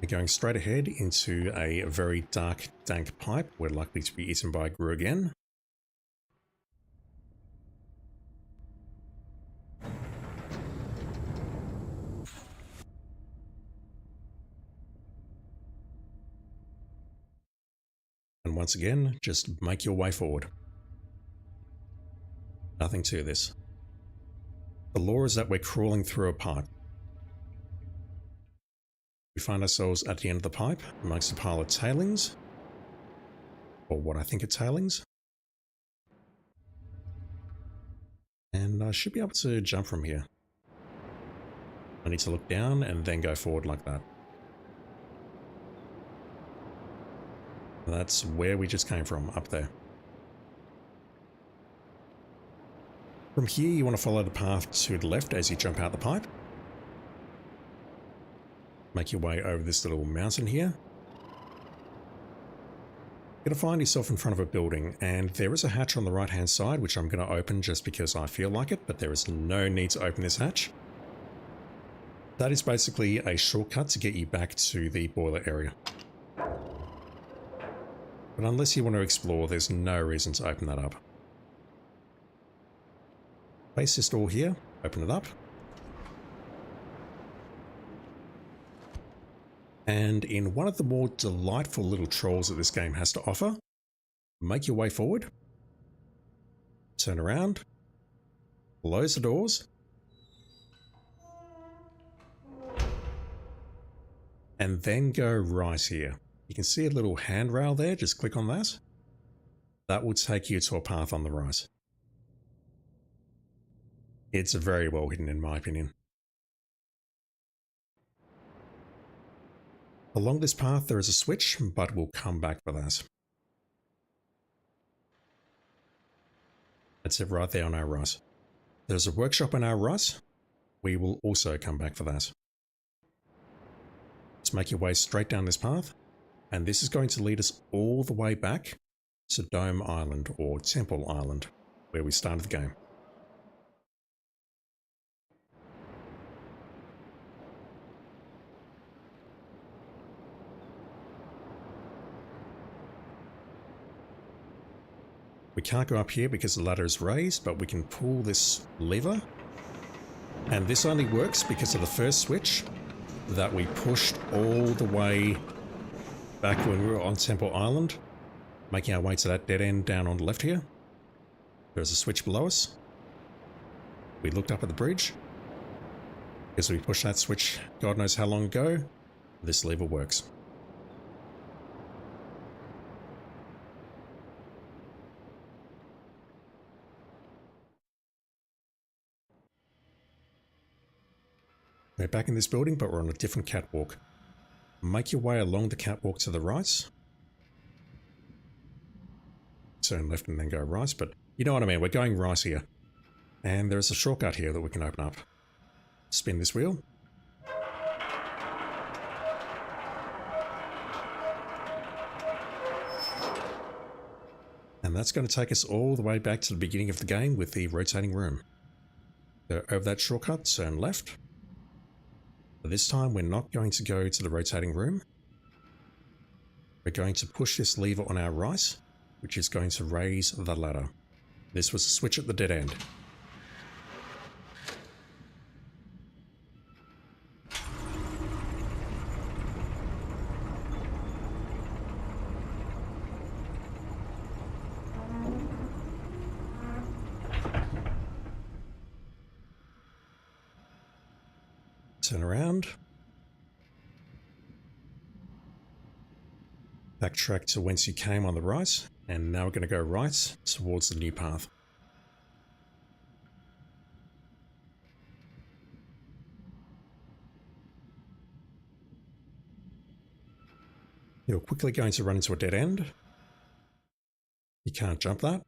We're going straight ahead into a very dark, dank pipe. We're likely to be eaten by Gru again. And once again, just make your way forward. Nothing to this. The law is that we're crawling through a pipe. We find ourselves at the end of the pipe, amongst a pile of tailings. Or what I think are tailings. And I should be able to jump from here. I need to look down and then go forward like that. That's where we just came from, up there. From here, you want to follow the path to the left as you jump out the pipe. Make your way over this little mountain here. You're going to find yourself in front of a building, and there is a hatch on the right-hand side, which I'm going to open just because I feel like it, but there is no need to open this hatch. That is basically a shortcut to get you back to the boiler area. But unless you want to explore, there's no reason to open that up. Place this door here, open it up. And in one of the more delightful little trolls that this game has to offer, make your way forward, turn around, close the doors, and then go right here. You can see a little handrail there, just click on that. That will take you to a path on the right. It's very well hidden in my opinion. Along this path there is a switch, but we'll come back for that. That's it right there on our right. There's a workshop on our right. We will also come back for that. Let's make your way straight down this path, and this is going to lead us all the way back to Dome Island, or Temple Island, where we started the game. We can't go up here because the ladder is raised, but we can pull this lever. And this only works because of the first switch that we pushed all the way back when we were on Temple Island, making our way to that dead end down on the left here. There's a switch below us. We looked up at the bridge. Because we pushed that switch God knows how long ago, this lever works. We're back in this building, but we're on a different catwalk. Make your way along the catwalk to the right. Turn left and then go right, but you know what I mean, we're going right here. And there's a shortcut here that we can open up. Spin this wheel. And that's going to take us all the way back to the beginning of the game with the rotating room. Go over that shortcut, turn left. This time we're not going to go to the rotating room. We're going to push this lever on our right, which is going to raise the ladder. This was a switch at the dead end. Turn around. Backtrack to whence you came on the right, and now we're going to go right towards the new path. You're quickly going to run into a dead end. You can't jump that.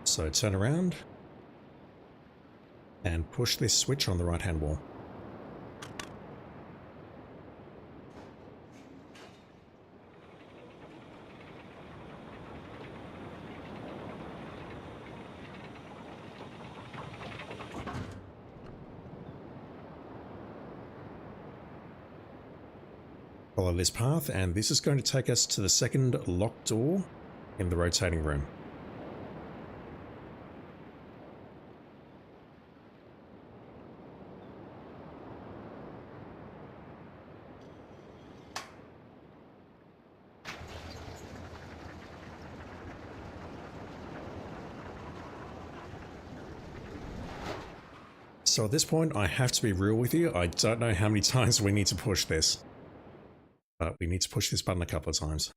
So turn around and push this switch on the right-hand wall. Follow this path, and this is going to take us to the second locked door in the rotating room. So at this point, I have to be real with you. I don't know how many times we need to push this. But we need to push this button a couple of times.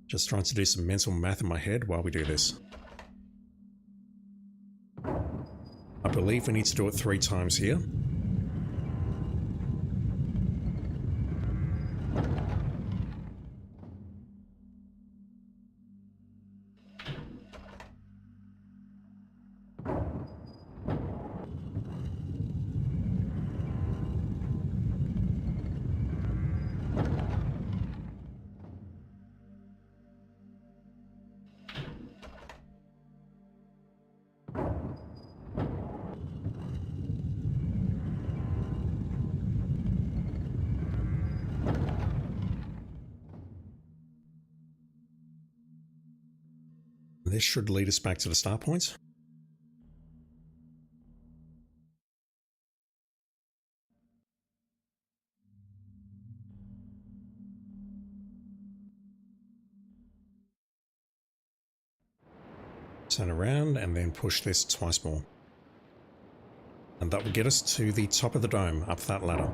Just trying to do some mental math in my head while we do this. I believe we need to do it 3 times here. This should lead us back to the start point. Turn around and then push this twice more. And that will get us to the top of the dome, up that ladder.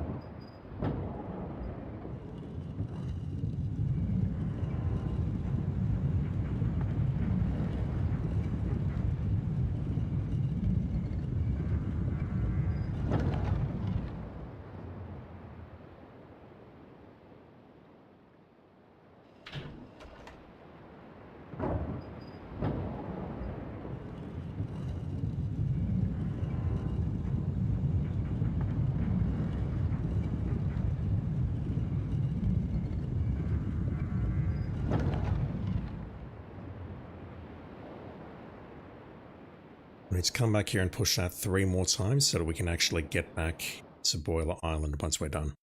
We need to come back here and push that 3 more times so that we can actually get back to Boiler Island once we're done.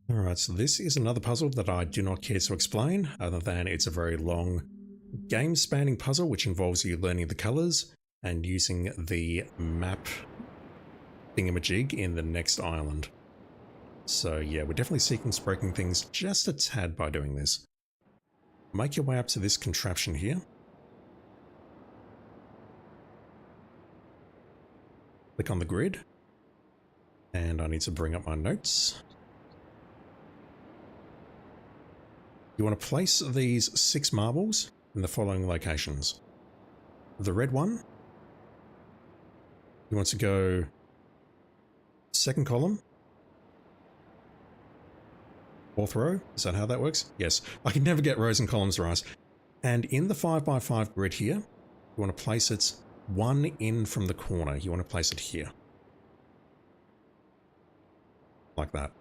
Alright, so this is another puzzle that I do not care to explain, other than it's a very long game-spanning puzzle which involves you learning the colours and using the map thingamajig in the next island. So yeah, we're definitely sequence breaking things just a tad by doing this. Make your way up to this contraption here. Click on the grid, and I need to bring up my notes. You want to place these 6 marbles in the following locations. The red one, you want to go 2nd column, 4th row, is that how that works? Yes, I can never get rows and columns right. And in the 5x5 grid here, you want to place it 1 in from the corner. You want to place it here. Like that.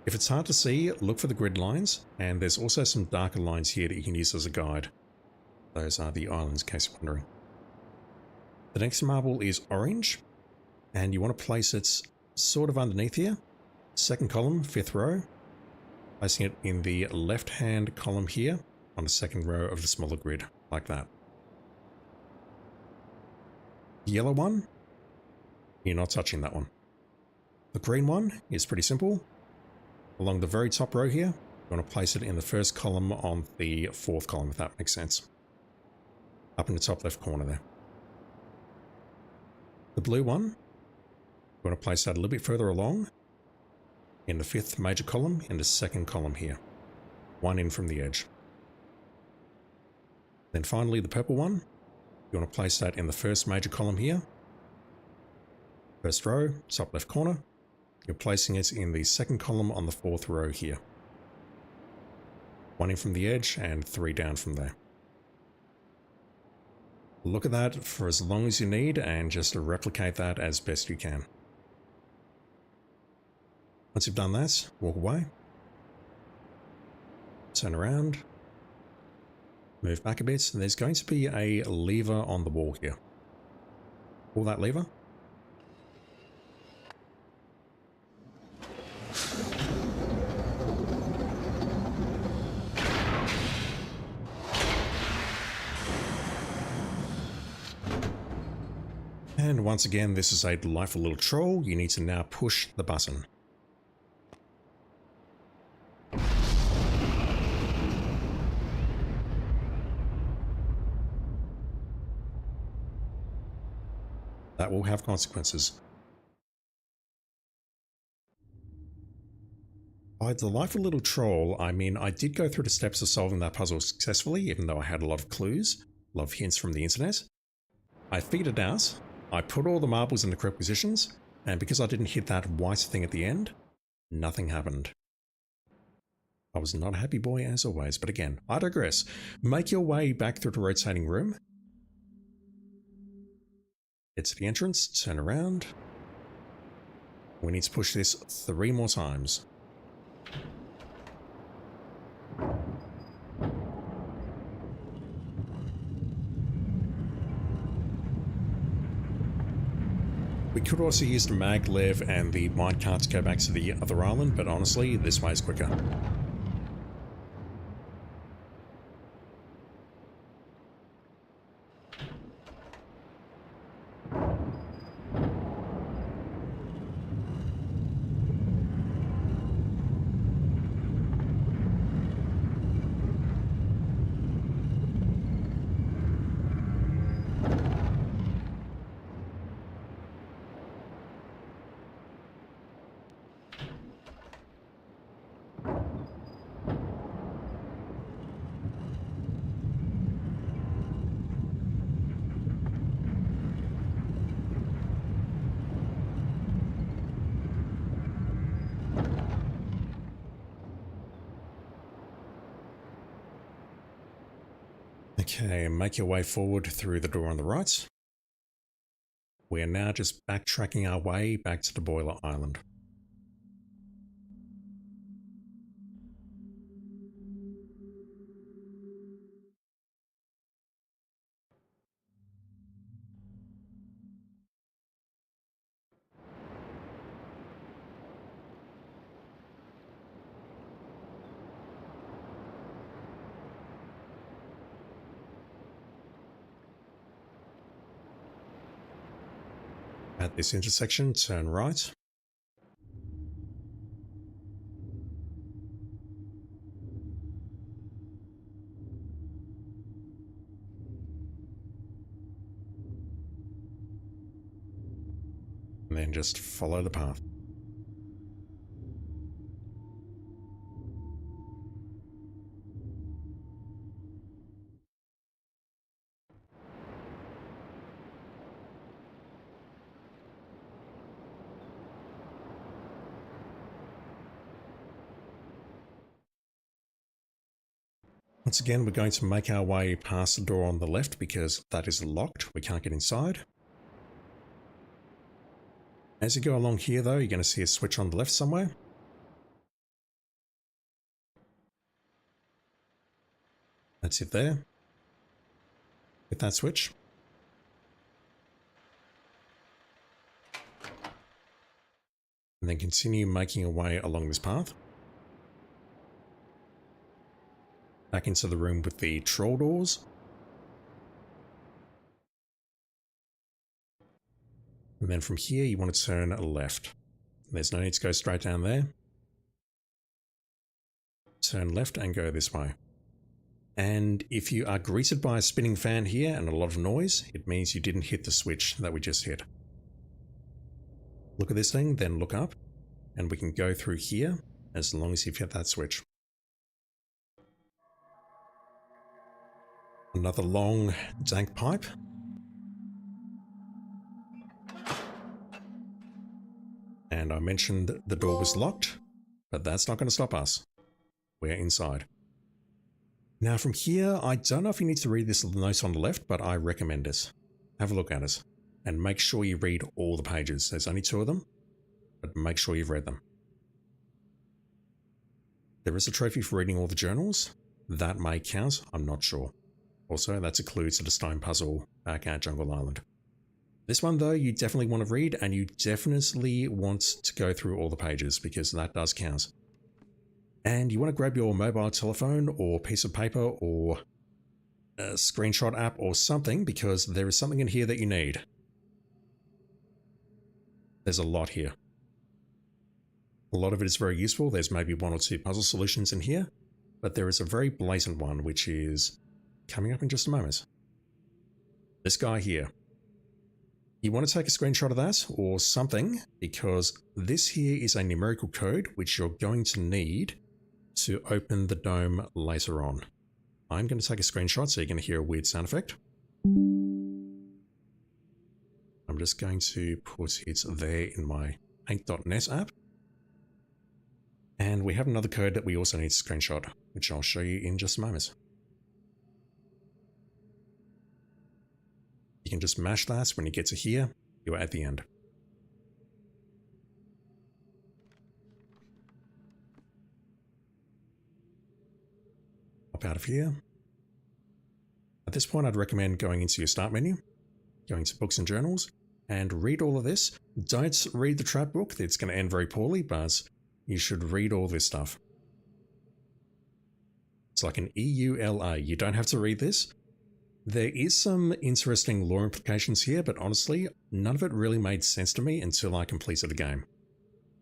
If it's hard to see, look for the grid lines, and there's also some darker lines here that you can use as a guide. Those are the islands, in case you're wondering. The next marble is orange, and you want to place it sort of underneath here. 2nd column, 5th row. Placing it in the left-hand column here on the 2nd row of the smaller grid, like that. The yellow one, you're not touching that one. The green one is pretty simple. Along the very top row here, you want to place it in the 1st column on the 4th column, if that makes sense. up in the top left corner there. The blue one, we want to place that a little bit further along in the 5th major column in the 2nd column here. One in from the edge. Then finally the purple one, you want to place that in the 1st major column here. 1st row, top left corner. You're placing it in the 2nd column on the 4th row here. One in from the edge and 3 down from there. Look at that for as long as you need and just replicate that as best you can. Once you've done that, walk away. Turn around. Move back a bit. There's going to be a lever on the wall here. Pull that lever. And once again, this is a delightful little troll. You need to now push the button. That will have consequences. By delightful little troll, I mean I did go through the steps of solving that puzzle successfully, even though I had a lot of clues, a lot of hints from the internet. I figured it out. I put all the marbles in the correct positions, and because I didn't hit that white thing at the end, nothing happened. I was not a happy boy as always, but again, I digress. Make your way back through the rotating room. Get to the entrance, turn around. We need to push this 3 more times. We could also use the maglev and the minecart to go back to the other island, but honestly, this way is quicker. Okay, make your way forward through the door on the right. We are now just backtracking our way back to the boiler island. At this intersection, turn right. And then just follow the path. Once again, we're going to make our way past the door on the left because that is locked. We can't get inside. As you go along here, though, you're going to see a switch on the left somewhere. That's it there. Hit that switch. And then continue making your way along this path. Back into the room with the troll doors. And then from here you want to turn left. There's no need to go straight down there. Turn left and go this way. And if you are greeted by a spinning fan here and a lot of noise, it means you didn't hit the switch that we just hit. Look at this thing, then look up, and we can go through here as long as you've hit that switch. Another long, dank pipe. And I mentioned the door was locked, but that's not going to stop us. We're inside. Now from here, I don't know if you need to read this note on the left, but I recommend it. Have a look at it, and make sure you read all the pages. There's only 2 of them, but make sure you've read them. There is a trophy for reading all the journals. That may count, I'm not sure. Also, that's a clue to the stone puzzle back at Jungle Island. This one though, you definitely want to read, and you definitely want to go through all the pages, because that does count. And you want to grab your mobile telephone or piece of paper or a screenshot app or something, because there is something in here that you need. There's a lot here. A lot of it is very useful. There's maybe 1 or 2 puzzle solutions in here, but there is a very blatant one which is coming up in just a moment. This guy here. You want to take a screenshot of that or something, because this here is a numerical code which you're going to need to open the dome later on. I'm going to take a screenshot so you're going to hear a weird sound effect. I'm just going to put it there in my paint.net app. And we have another code that we also need to screenshot, which I'll show you in just a moment. You can just mash that. When you get to here, you're at the end. Pop out of here. At this point, I'd recommend going into your start menu, going to books and journals, and read all of this. Don't read the trap book. It's going to end very poorly, but you should read all this stuff. It's like an EULA. You don't have to read this. There is some interesting lore implications here, but honestly, none of it really made sense to me until I completed the game.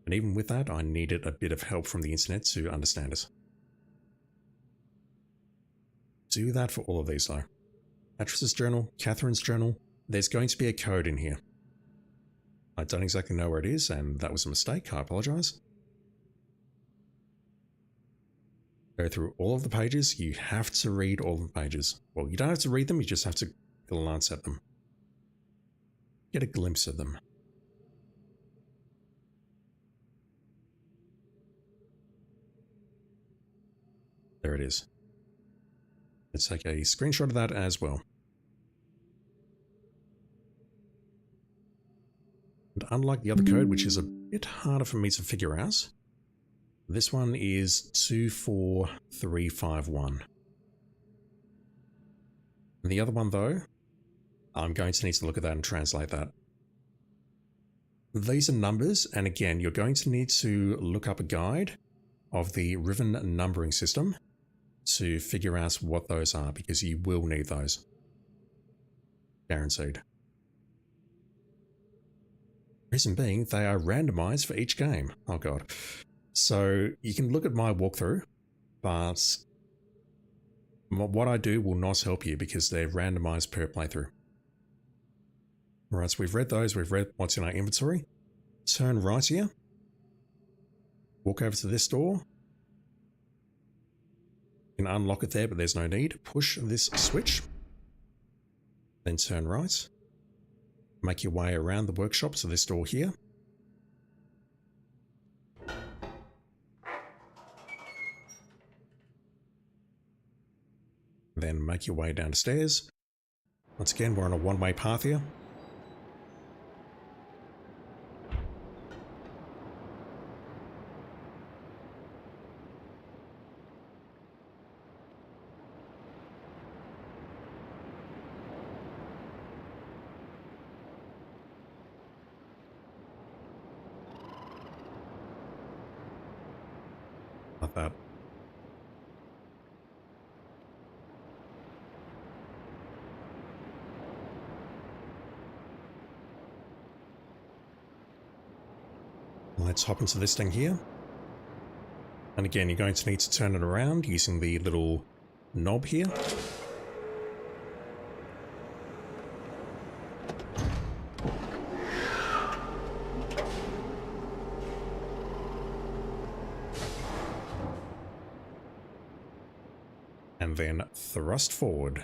And even with that, I needed a bit of help from the internet to understand it. Do that for all of these though. Actress's journal, Catherine's journal, there's going to be a code in here. I don't exactly know where it is, and that was a mistake, I apologize. Go through all of the pages. You have to read all the pages. Well, you don't have to read them, you just have to glance at them. Get a glimpse of them. There it is. Let's take a screenshot of that as well. And unlike the other code, which is a bit harder for me to figure out, this one is 24351. And the other one though, I'm going to need to look at that and translate that. These are numbers, and again, you're going to need to look up a guide of the Riven numbering system to figure out what those are, because you will need those. Guaranteed. Reason being, they are randomized for each game. Oh god. So you can look at my walkthrough, but what I do will not help you because they're randomized per playthrough. Alright, so we've read those, we've read what's in our inventory. Turn right here. Walk over to this door. You can unlock it there, but there's no need. Push this switch. Then turn right. Make your way around the workshop to this door here. Then make your way down the stairs. Once again, we're on a one-way path here. Like that. Let's hop into this thing here. And again, you're going to need to turn it around using the little knob here. And then thrust forward.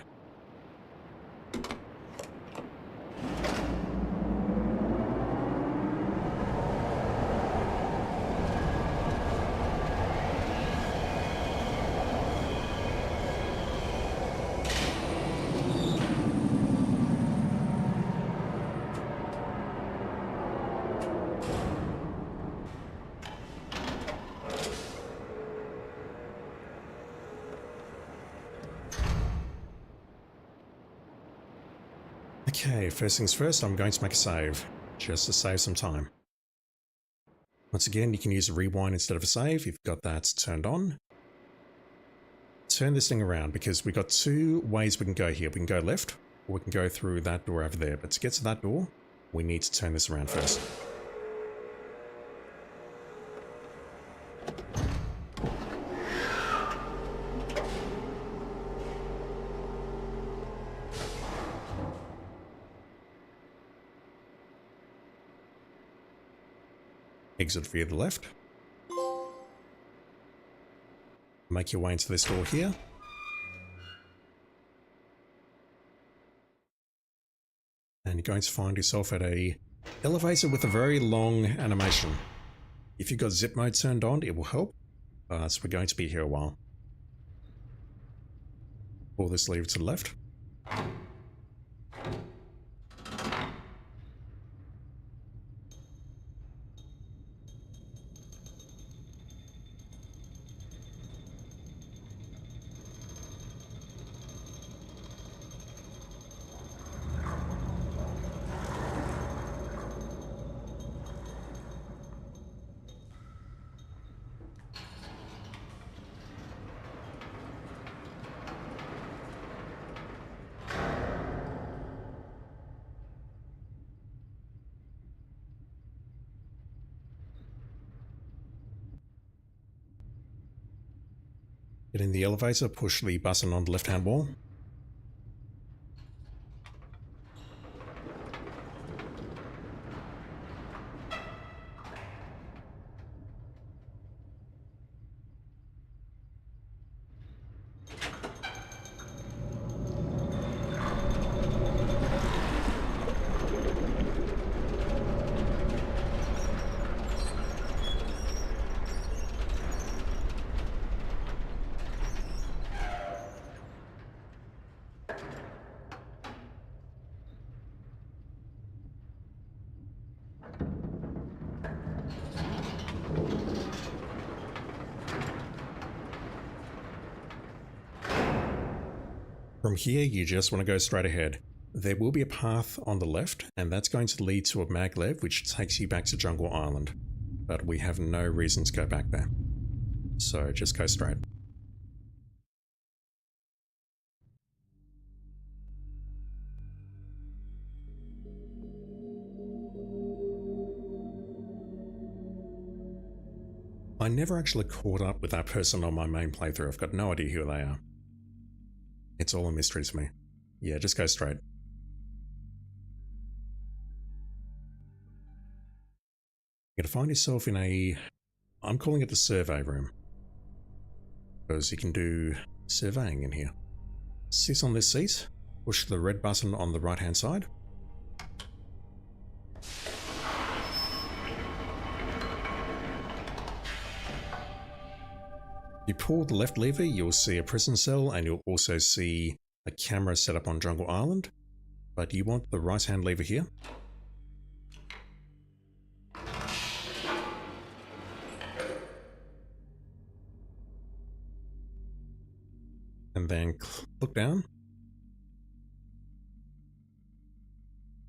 Okay, first things first, I'm going to make a save, just to save some time. Once again, you can use a rewind instead of a save if you've got that turned on. Turn this thing around, because we've got two ways we can go here. We can go left, or we can go through that door over there. But to get to that door, we need to turn this around first. Exit via the left. Make your way into this door here. And you're going to find yourself at a elevator with a very long animation. If you've got zip mode turned on, it will help. So we're going to be here a while. Pull this lever to the left. Get in the elevator, push the button on the left-hand wall. From here, you just want to go straight ahead. There will be a path on the left, and that's going to lead to a maglev, which takes you back to Jungle Island. But we have no reason to go back there. So just go straight. I never actually caught up with that person on my main playthrough. I've got no idea who they are. It's all a mystery to me. Yeah, just go straight. You're going to find yourself in a... I'm calling it the survey room. Because you can do surveying in here. Sit on this seat, push the red button on the right hand side. If you pull the left lever, you'll see a prison cell, and you'll also see a camera set up on Jungle Island. But you want the right hand lever here. And then look down.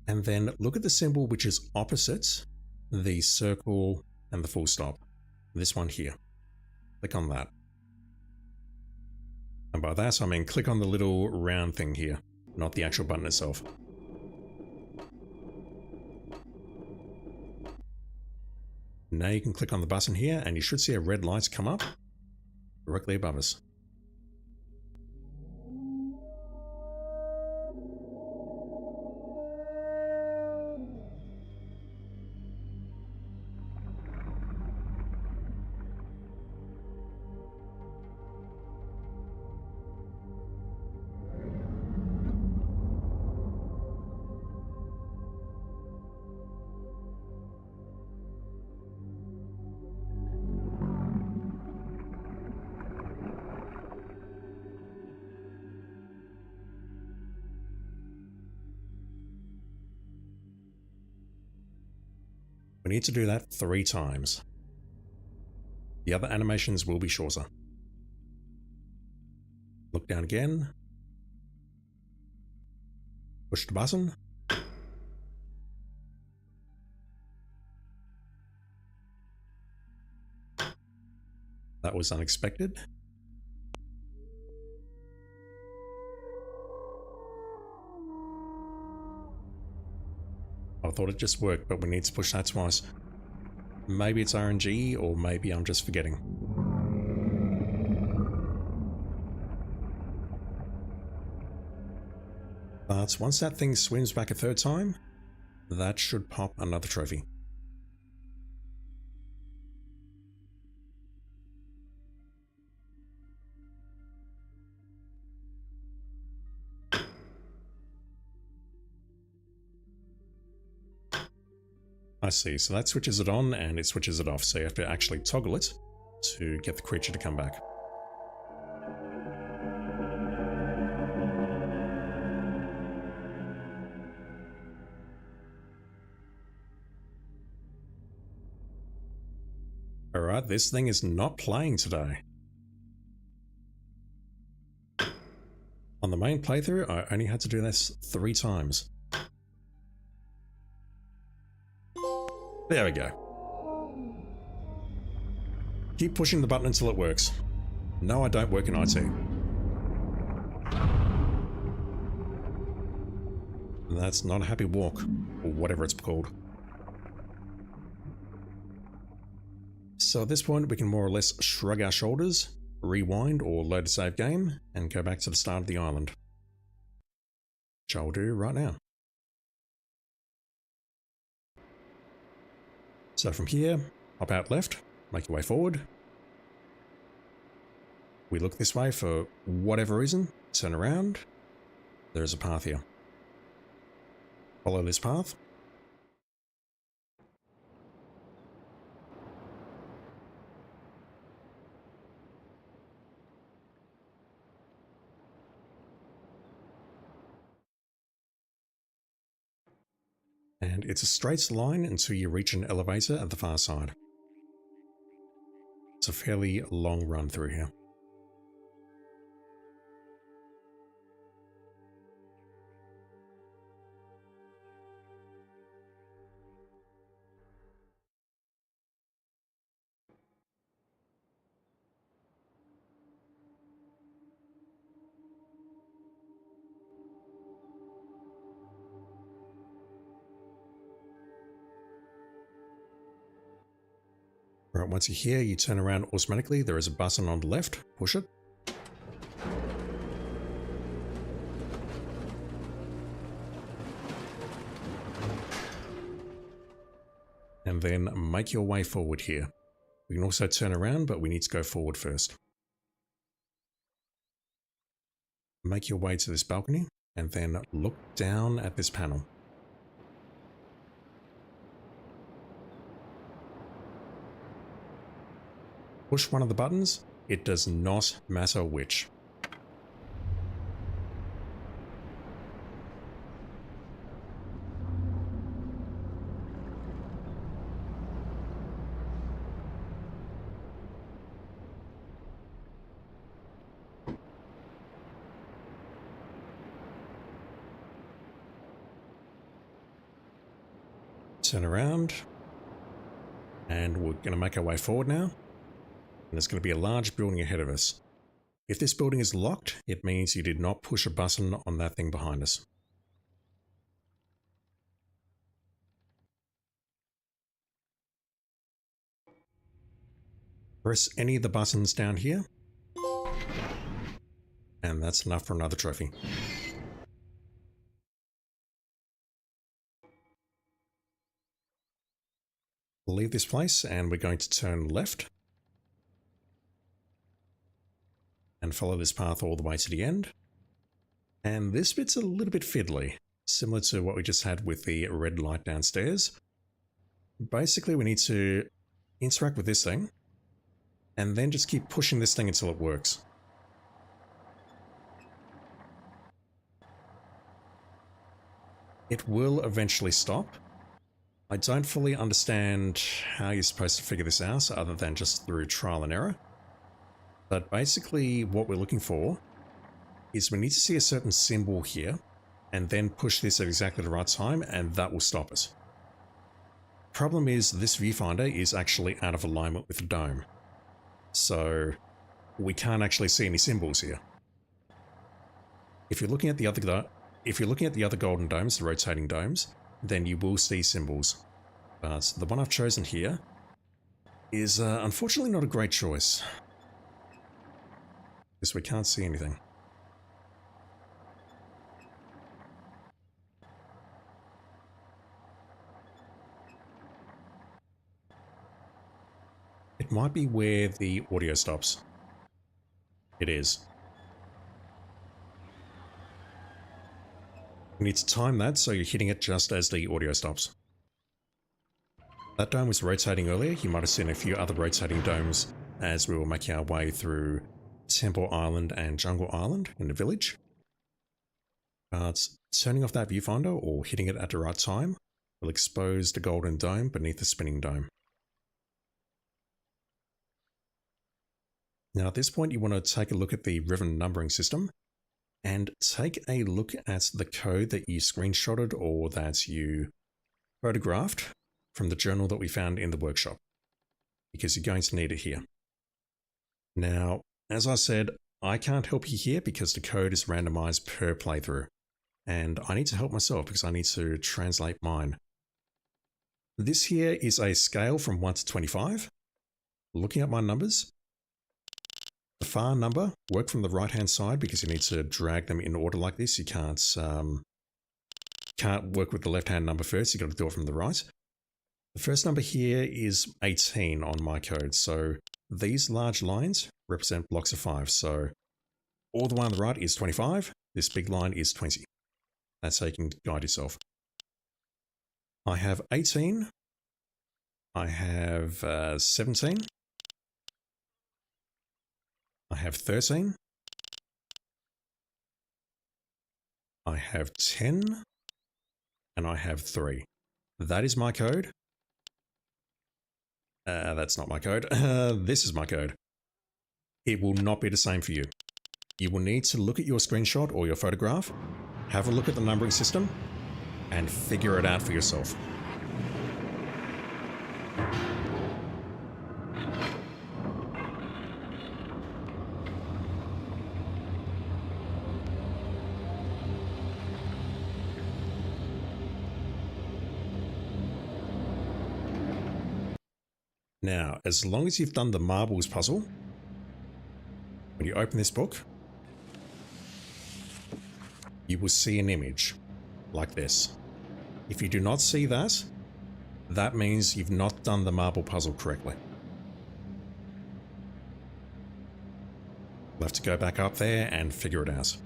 And then look at the symbol which is opposite the circle and the full stop. This one here. Click on that. And by that, I mean click on the little round thing here, not the actual button itself. Now you can click on the button here, and you should see a red light come up directly above us. We need to do that 3 times. The other animations will be shorter. Look down again. Push the button. That was unexpected. I thought it just worked, but we need to push that twice. Maybe it's RNG, or maybe I'm just forgetting. But once that thing swims back a 3rd time, that should pop another trophy. I see, so that switches it on and it switches it off, so you have to actually toggle it to get the creature to come back. Alright, this thing is not playing today. On the main playthrough, I only had to do this 3 times. There we go. Keep pushing the button until it works. No, I don't work in IT. That's not a happy walk, or whatever it's called. So at this point, we can more or less shrug our shoulders, rewind or load a save game, and go back to the start of the island. Which I'll do right now. So from here, hop out left, make your way forward. We look this way for whatever reason, turn around, there's a path here. Follow this path. And it's a straight line until you reach an elevator at the far side. It's a fairly long run through here. Right, once you're here, you turn around automatically. There is a button on the left. Push it. And then make your way forward here. We can also turn around, but we need to go forward first. Make your way to this balcony, and then look down at this panel. Push one of the buttons, it does not matter which. Turn around, and we're going to make our way forward now. And there's going to be a large building ahead of us. If this building is locked, it means you did not push a button on that thing behind us. Press any of the buttons down here, and that's enough for another trophy. We'll leave this place, and we're going to turn left. And follow this path all the way to the end. And this bit's a little bit fiddly, similar to what we just had with the red light downstairs. Basically, we need to interact with this thing, and then just keep pushing this thing until it works. It will eventually stop, I don't fully understand how you're supposed to figure this out other than just through trial and error. But basically what we're looking for is we need to see a certain symbol here and then push this at exactly the right time, and that will stop us. Problem is this viewfinder is actually out of alignment with the dome. So we can't actually see any symbols here. If you're looking at the other golden domes, the rotating domes, then you will see symbols. But the one I've chosen here is unfortunately not a great choice, because we can't see anything. It might be where the audio stops. It is. You need to time that so you're hitting it just as the audio stops. That dome was rotating earlier. You might have seen a few other rotating domes as we were making our way through Temple Island and Jungle Island in the village. But turning off that viewfinder or hitting it at the right time will expose the golden dome beneath the spinning dome. Now at this point you want to take a look at the Riven numbering system and take a look at the code that you screenshotted or that you photographed from the journal that we found in the workshop, because you're going to need it here. Now, as I said, I can't help you here because the code is randomized per playthrough, and I need to help myself because I need to translate mine. This here is a scale from 1 to 25. Looking at my numbers, the far number, work from the right hand side because you need to drag them in order like this. You can't work with the left hand number first, you've got to do it from the right. The first number here is 18 on my code, so these large lines represent blocks of 5. So all the one on the right is 25, this big line is 20. That's how you can guide yourself. I have 18, I have 17, I have 13, I have 10, and I have 3. That is my code. That's not my code. This is my code. It will not be the same for you. You will need to look at your screenshot or your photograph, have a look at the numbering system, and figure it out for yourself. Now, as long as you've done the marbles puzzle, when you open this book, you will see an image like this. If you do not see that, that means you've not done the marble puzzle correctly. You'll have to go back up there and figure it out.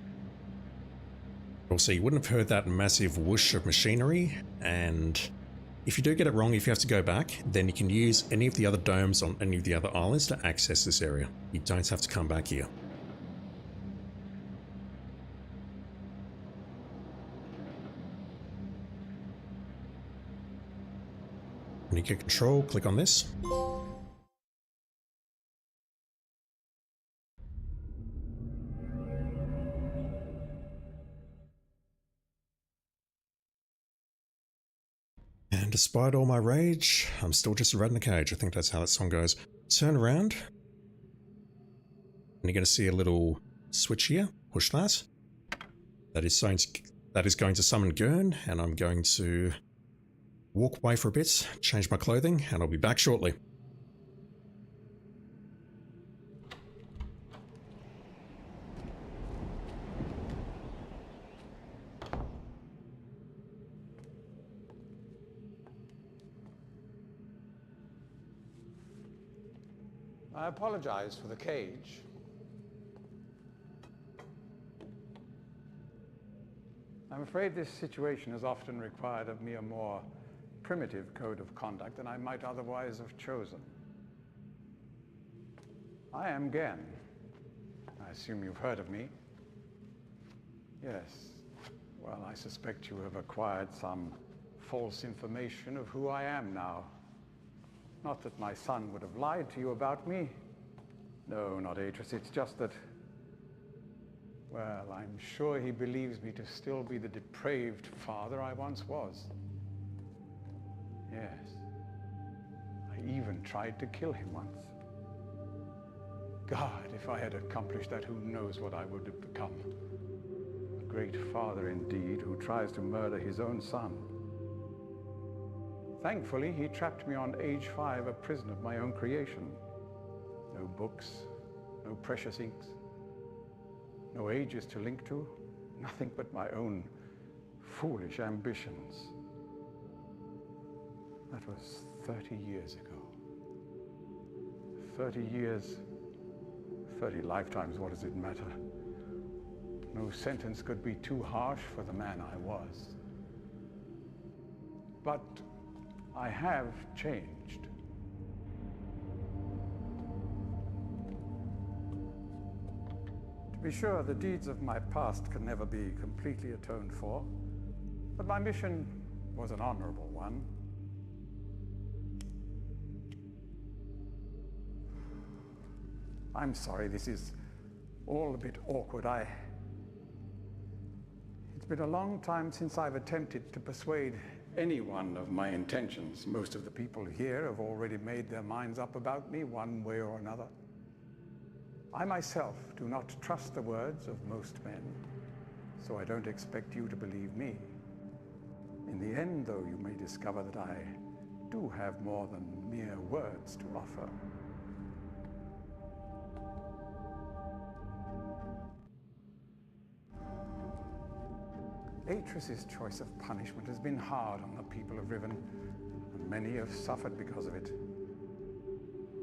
Also, you wouldn't have heard that massive whoosh of machinery, and if you do get it wrong, if you have to go back, then you can use any of the other domes on any of the other islands to access this area. You don't have to come back here. When you get control, click on this. And despite all my rage, I'm still just a rat in a cage. I think that's how that song goes. Turn around. And you're going to see a little switch here. Push that. That is going to summon Gurn, and I'm going to walk away for a bit, change my clothing, and I'll be back shortly. I apologize for the cage. I'm afraid this situation has often required of me a more primitive code of conduct than I might otherwise have chosen. I am Gen. I assume you've heard of me. Yes. Well, I suspect you have acquired some false information of who I am now. Not that my son would have lied to you about me. No, not Atreus. It's just that, well, I'm sure he believes me to still be the depraved father I once was. Yes. I even tried to kill him once. God, if I had accomplished that, who knows what I would have become. A great father indeed, who tries to murder his own son. Thankfully, he trapped me on age 5, a prison of my own creation. No books, no precious inks, no ages to link to, nothing but my own foolish ambitions. That was 30 years ago. 30 years, 30 lifetimes, what does it matter? No sentence could be too harsh for the man I was. But I have changed. To be sure, the deeds of my past can never be completely atoned for, but my mission was an honorable one. I'm sorry, this is all a bit awkward. It's been a long time since I've attempted to persuade anyone of my intentions. Most of the people here have already made their minds up about me one way or another. I myself do not trust the words of most men, so I don't expect you to believe me. In the end, though, you may discover that I do have more than mere words to offer. Atreus' choice of punishment has been hard on the people of Riven, and many have suffered because of it.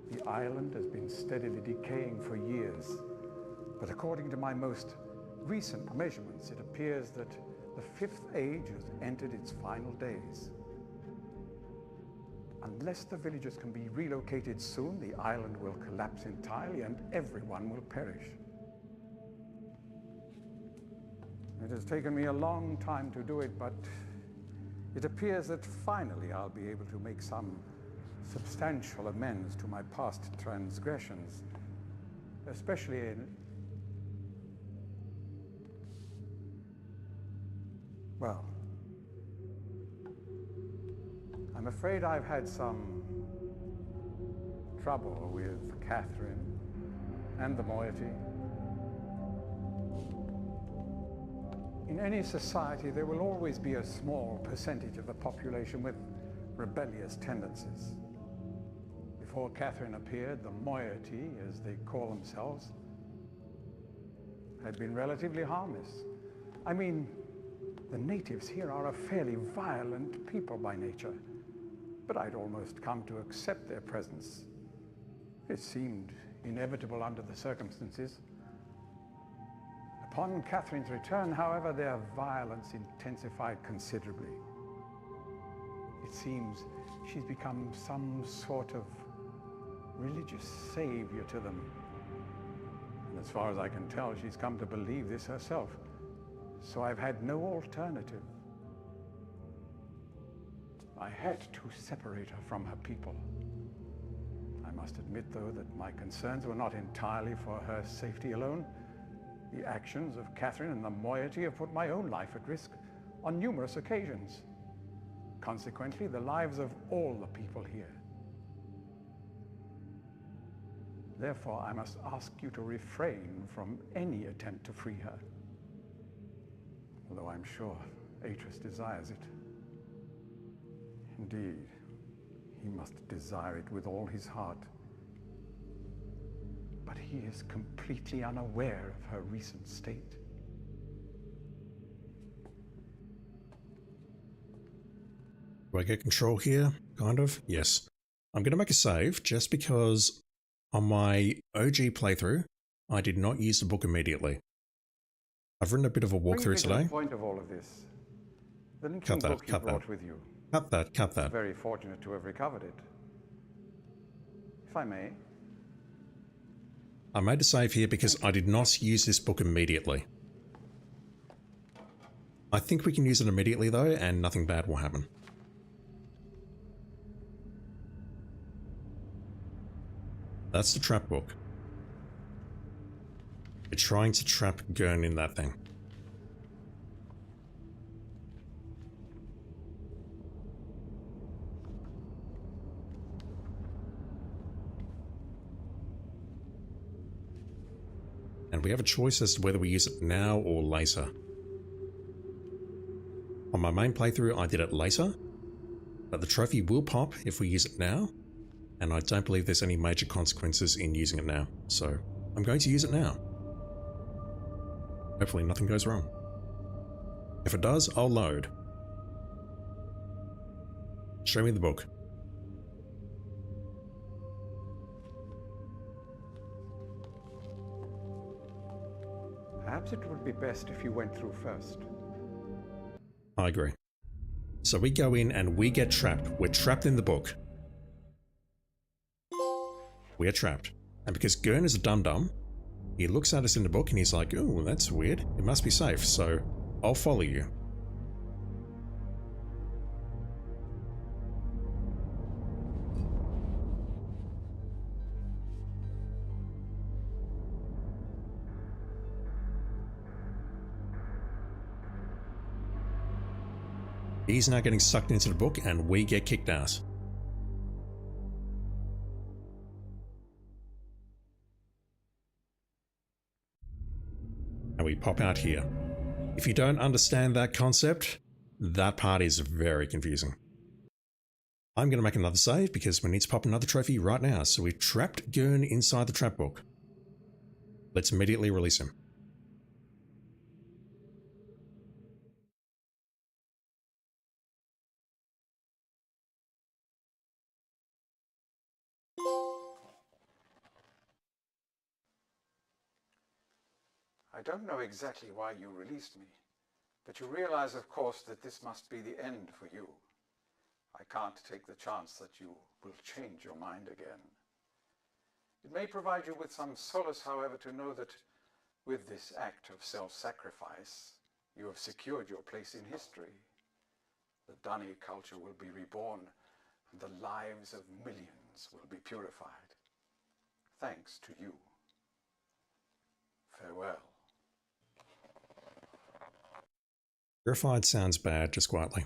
The island has been steadily decaying for years, but according to my most recent measurements, it appears that the 5th age has entered its final days. Unless the villagers can be relocated soon, the island will collapse entirely and everyone will perish. It has taken me a long time to do it, but it appears that finally I'll be able to make some substantial amends to my past transgressions, especially in... Well, I'm afraid I've had some trouble with Catherine and the moiety. In any society, there will always be a small percentage of the population with rebellious tendencies. Before Catherine appeared, the moiety, as they call themselves, had been relatively harmless. I mean, the natives here are a fairly violent people by nature, but I'd almost come to accept their presence. It seemed inevitable under the circumstances. Upon Catherine's return, however, their violence intensified considerably. It seems she's become some sort of religious savior to them. And as far as I can tell, she's come to believe this herself. So I've had no alternative. I had to separate her from her people. I must admit, though, that my concerns were not entirely for her safety alone. The actions of Catherine and the moiety have put my own life at risk on numerous occasions. Consequently, the lives of all the people here. Therefore, I must ask you to refrain from any attempt to free her. Although I'm sure Atreus desires it. Indeed, he must desire it with all his heart. But he is completely unaware of her recent state. Do I get control here? Kind of? Yes. I'm going to make a save just because on my OG playthrough, I did not use the book immediately. I've written a bit of a walkthrough today. The point of all of this. The linking book you brought with you. Cut that. Very fortunate to have recovered it. If I may. I made a save here because I did not use this book immediately. I think we can use it immediately though, and nothing bad will happen. That's the trap book. You're trying to trap Gurn in that thing. And we have a choice as to whether we use it now or later. On my main playthrough, I did it later, but the trophy will pop if we use it now, and I don't believe there's any major consequences in using it now, so I'm going to use it now. Hopefully nothing goes wrong. If it does, I'll load. Show me the book. Perhaps it would be best if you went through first. I agree. So we go in and we get trapped. We're trapped in the book. We are trapped. And because Gurn is a dum-dum, he looks at us in the book and he's like, "Ooh, that's weird. It must be safe, so I'll follow you." He's now getting sucked into the book and we get kicked out. And we pop out here. If you don't understand that concept, that part is very confusing. I'm going to make another save because we need to pop another trophy right now. So we've trapped Gurn inside the trap book. Let's immediately release him. I don't know exactly why you released me, but you realize, of course, that this must be the end for you. I can't take the chance that you will change your mind again. It may provide you with some solace, however, to know that with this act of self-sacrifice, you have secured your place in history. The Dunny culture will be reborn, and the lives of millions will be purified. Thanks to you. Farewell. Purified sounds bad, just quietly.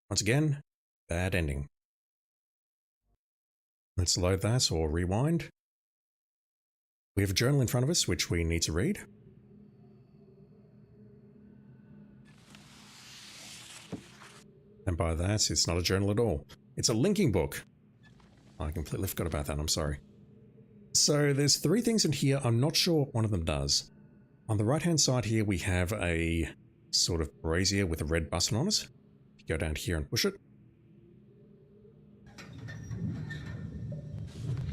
Once again, bad ending. Let's load that or rewind. We have a journal in front of us, which we need to read. And by that, it's not a journal at all. It's a linking book. I completely forgot about that, I'm sorry. So there's 3 things in here. I'm not sure what one of them does. On the right-hand side here, we have a sort of brazier with a red button on it. You go down here and push it.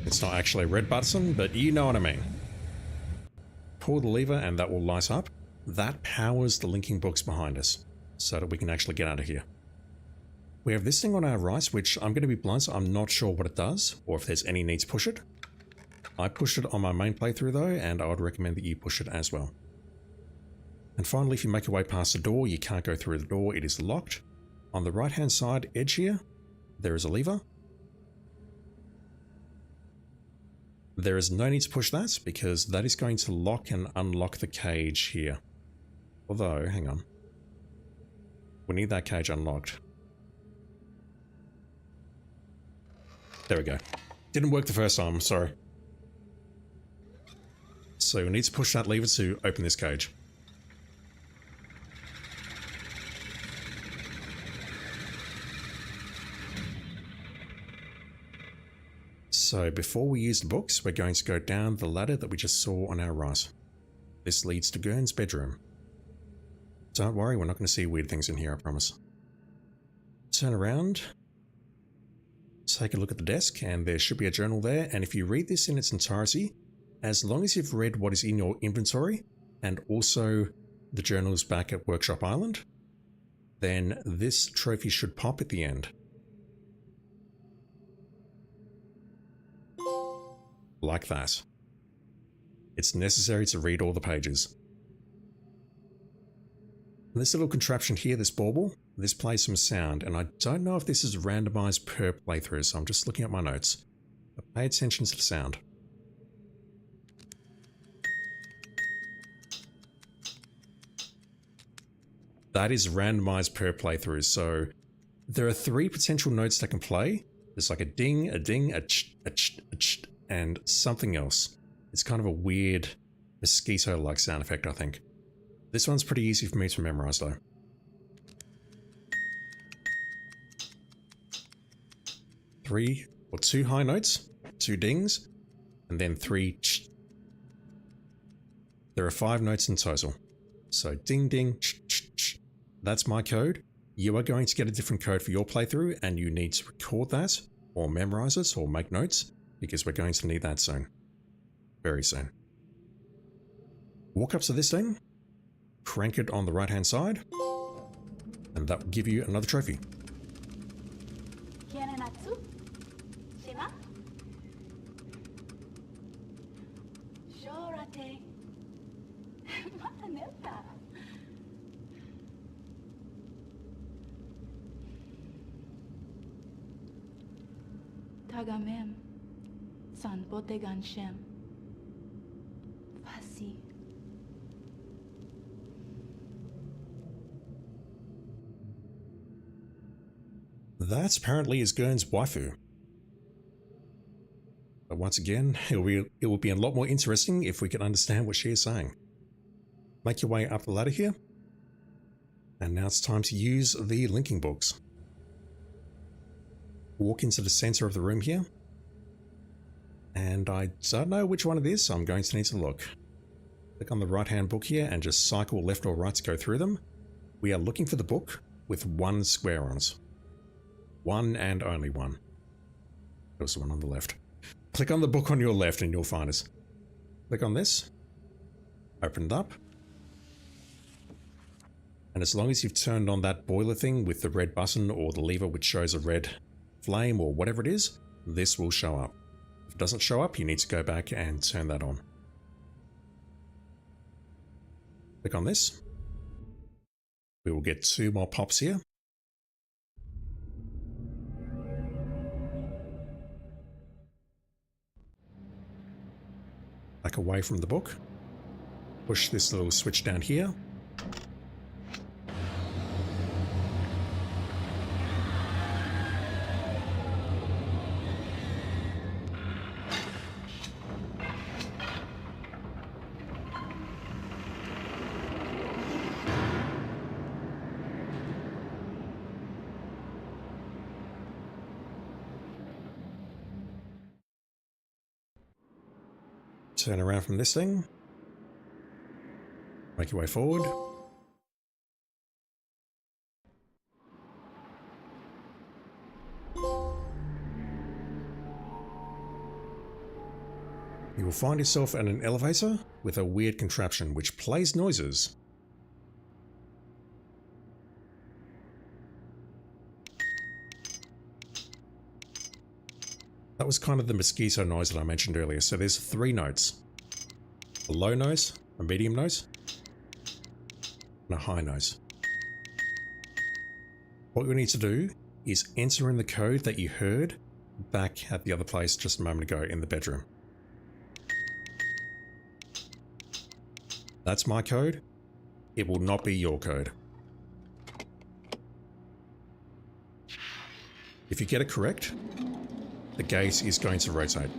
It's not actually a red button, but you know what I mean. Pull the lever and that will light up. That powers the linking books behind us, so that we can actually get out of here. We have this thing on our right, which I'm going to be blunt, I'm not sure what it does, or if there's any need to push it. I pushed it on my main playthrough though, and I would recommend that you push it as well. And finally, if you make your way past the door, you can't go through the door, it is locked. On the right hand side edge here, there is a lever. There is no need to push that, because that is going to lock and unlock the cage here. Although, hang on. We need that cage unlocked. There we go. Didn't work the first time, sorry. So we need to push that lever to open this cage. So before we use the books, we're going to go down the ladder that we just saw on our right. This leads to Gurn's bedroom. Don't worry, we're not going to see weird things in here, I promise. Turn around. Take a look at the desk, and there should be a journal there, and if you read this in its entirety, as long as you've read what is in your inventory, and also the journals back at Workshop Island, then this trophy should pop at the end. Like that. It's necessary to read all the pages. This little contraption here, this bauble, this plays some sound, and I don't know if this is randomized per playthrough, so I'm just looking at my notes. But pay attention to the sound. That is randomized per playthrough. So there are 3 potential notes that can play. There's like a ding, a ch, a ch, and something else. It's kind of a weird mosquito-like sound effect, I think. This one's pretty easy for me to memorize though. 3 or 2 high notes, 2 dings, and then 3 ch. There are 5 notes in total. So ding ding ch ch ch. That's my code. You are going to get a different code for your playthrough, and you need to record that or memorize it or make notes because we're going to need that soon. Very soon. Walk up to this thing, crank it on the right hand side, and that will give you another trophy. Tagamem, san botegan shem. Fasi. That apparently is Gurn's waifu. But once again, it will be a lot more interesting if we can understand what she is saying. Make your way up the ladder here. And now it's time to use the linking books. Walk into the center of the room here. And I don't know which one it is, so I'm going to need to look. Click on the right hand book here and just cycle left or right to go through them. We are looking for the book with 1 square on it. 1 and only 1. There was the one on the left. Click on the book on your left and you'll find it. Click on this. Open it up. And as long as you've turned on that boiler thing with the red button or the lever which shows a red flame or whatever it is, this will show up. If it doesn't show up, you need to go back and turn that on. Click on this. We will get 2 more pops here. Back away from the book. Push this little switch down here. Turn around from this thing. Make your way forward. You will find yourself in an elevator with a weird contraption which plays noises. That was kind of the mosquito noise that I mentioned earlier. So there's 3 notes. A low note, a medium note, and a high note. What we need to do is enter in the code that you heard back at the other place just a moment ago in the bedroom. That's my code. It will not be your code. If you get it correct, the gate is going to rotate.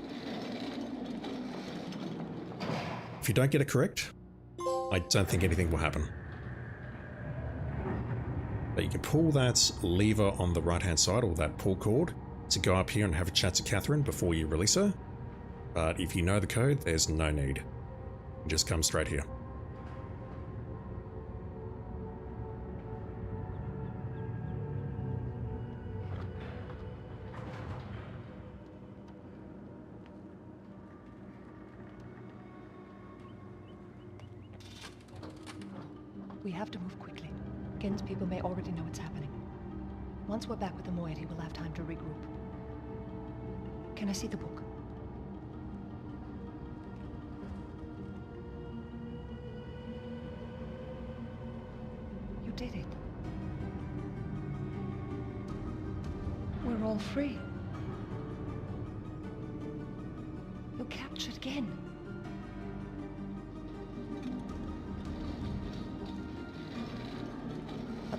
If you don't get it correct, I don't think anything will happen. But you can pull that lever on the right hand side, or that pull cord, to go up here and have a chat to Catherine before you release her. But if you know the code, there's no need. You just come straight here. We have to move quickly. Gen's people may already know what's happening. Once we're back with the moiety, we'll have time to regroup. Can I see the book? You did it. We're all free. You captured Gen.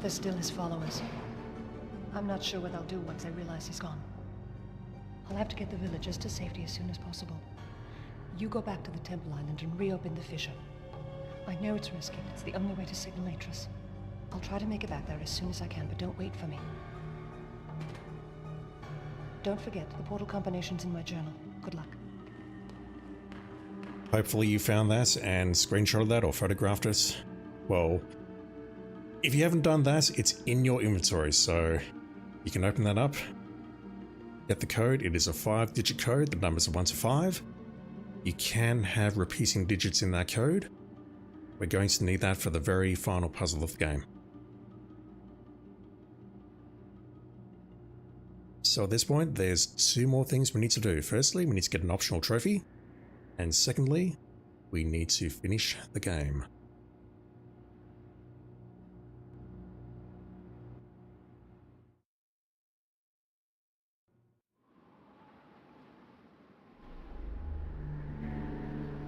They're still his followers. I'm not sure what they'll do once they realize he's gone. I'll have to get the villagers to safety as soon as possible. You go back to the Temple Island and reopen the fissure. I know it's risky, but it's the only way to signal Atris. I'll try to make it back there as soon as I can, but don't wait for me. Don't forget, the portal combination's in my journal. Good luck. Hopefully you found that and screenshotted that or photographed it. Well, if you haven't done that, it's in your inventory, so you can open that up. Get the code. It is a 5-digit code. The numbers are 1 to 5. You can have repeating digits in that code. We're going to need that for the very final puzzle of the game. So at this point, there's 2 more things we need to do. Firstly, we need to get an optional trophy. And secondly, we need to finish the game.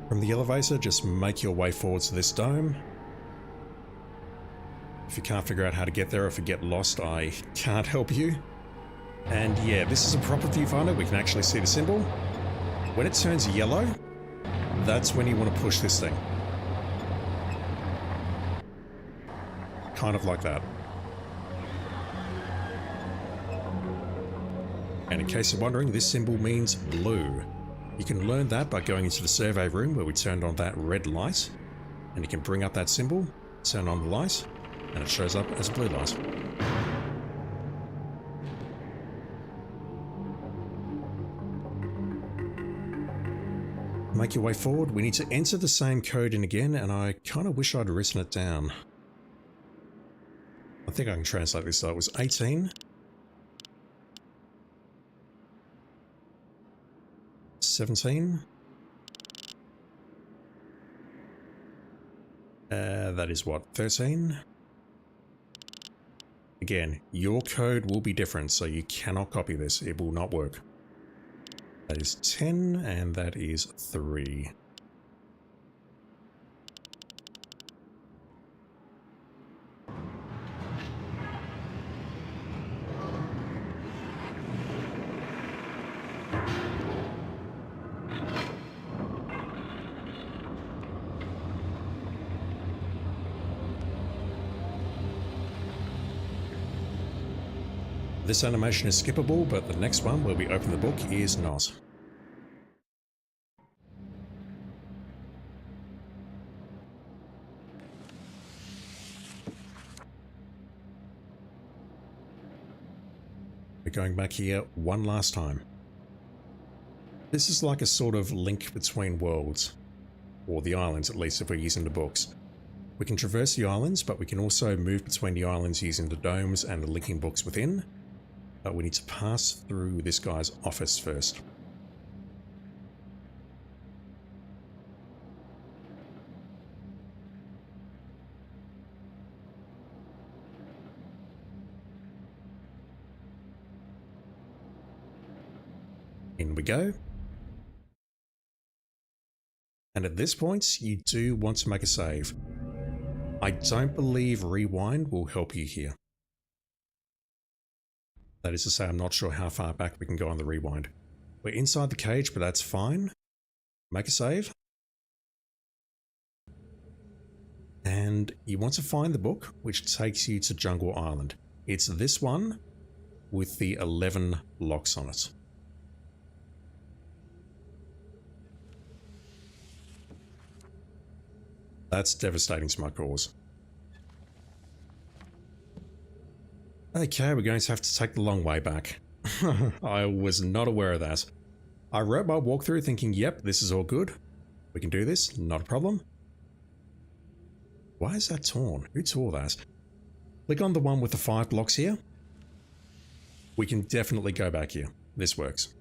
From the elevator, just make your way forward to this dome. If you can't figure out how to get there, or if you get lost, I can't help you. And yeah, this is a proper viewfinder. We can actually see the symbol. When it turns yellow, that's when you want to push this thing. Kind of like that. And in case you're wondering, this symbol means blue. You can learn that by going into the survey room where we turned on that red light, and you can bring up that symbol, turn on the light, and it shows up as a blue light. Make your way forward. We need to enter the same code in again, and I kind of wish I'd written it down. I think I can translate this though. It was 18. 17. That is what, 13? Again, your code will be different, so you cannot copy this. It will not work. That is 10, and that is 3. This animation is skippable, but the next one where we open the book is not. We're going back here one last time. This is like a sort of link between worlds, or the islands at least if we're using the books. We can traverse the islands, but we can also move between the islands using the domes and the linking books within. But we need to pass through this guy's office first. In we go. And at this point, you do want to make a save. I don't believe rewind will help you here. That is to say, I'm not sure how far back we can go on the rewind. We're inside the cage, but that's fine. Make a save. And you want to find the book, which takes you to Jungle Island. It's this one with the 11 locks on it. That's devastating to my cause. Okay, we're going to have to take the long way back. I was not aware of that. I wrote my walkthrough thinking, yep, this is all good. We can do this, not a problem. Why is that torn? Who tore that? Click on the one with the 5 blocks here. We can definitely go back here. This works.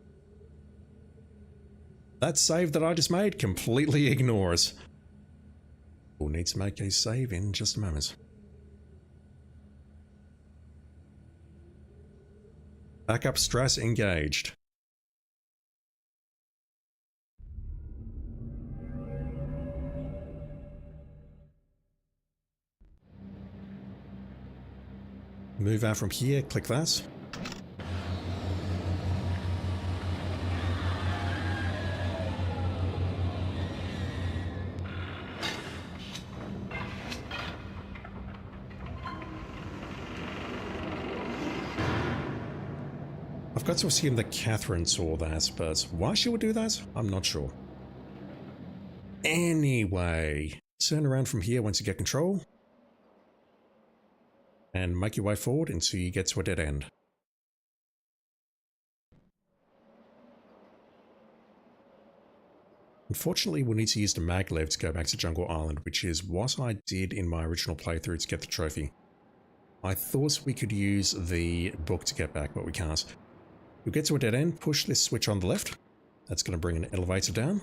That save that I just made, completely ignores. We'll need to make a save in just a moment. Backup stress engaged. Move out from here, click that. I've got to assume that Catherine saw that, but why she would do that, I'm not sure. Anyway, turn around from here once you get control. And make your way forward until you get to a dead end. Unfortunately, we'll need to use the maglev to go back to Jungle Island, which is what I did in my original playthrough to get the trophy. I thought we could use the book to get back, but we can't. You'll get to a dead end, push this switch on the left. That's going to bring an elevator down.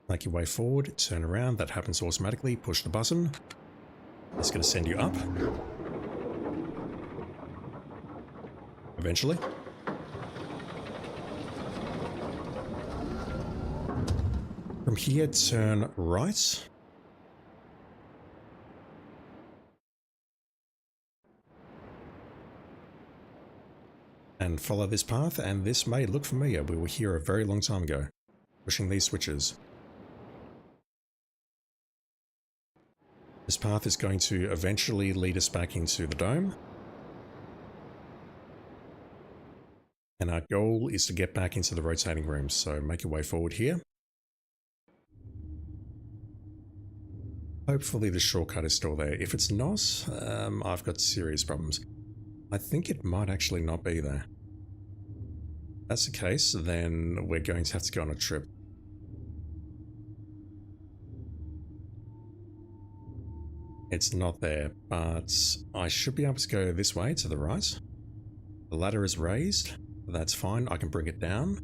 Make your way forward, turn around, that happens automatically, push the button. It's going to send you up. Eventually. From here, turn right. And follow this path, and this may look familiar. We were here a very long time ago, pushing these switches. This path is going to eventually lead us back into the dome. And our goal is to get back into the rotating rooms, so make your way forward here. Hopefully the shortcut is still there. If it's not, I've got serious problems. I think it might actually not be there. If that's the case, then we're going to have to go on a trip. It's not there, but I should be able to go this way to the right. The ladder is raised. That's fine. I can bring it down.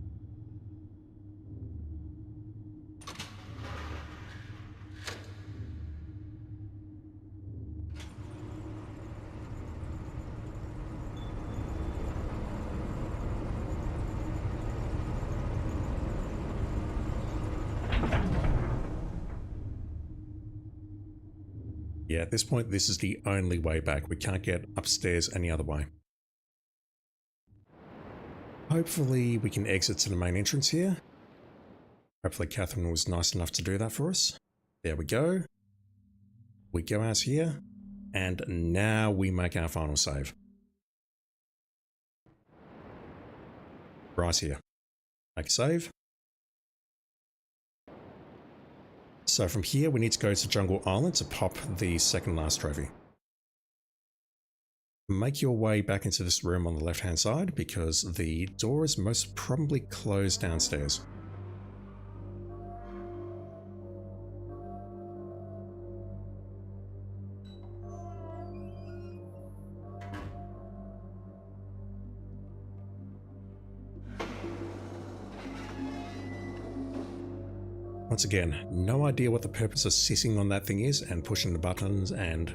Yeah, at this point, this is the only way back. We can't get upstairs any other way. Hopefully, we can exit to the main entrance here. Hopefully, Catherine was nice enough to do that for us. There we go. We go out here, and now we make our final save. Right here. Make a save. So from here, we need to go to Jungle Island to pop the second last trophy. Make your way back into this room on the left-hand side because the door is most probably closed downstairs. Once again, no idea what the purpose of sitting on that thing is and pushing the buttons and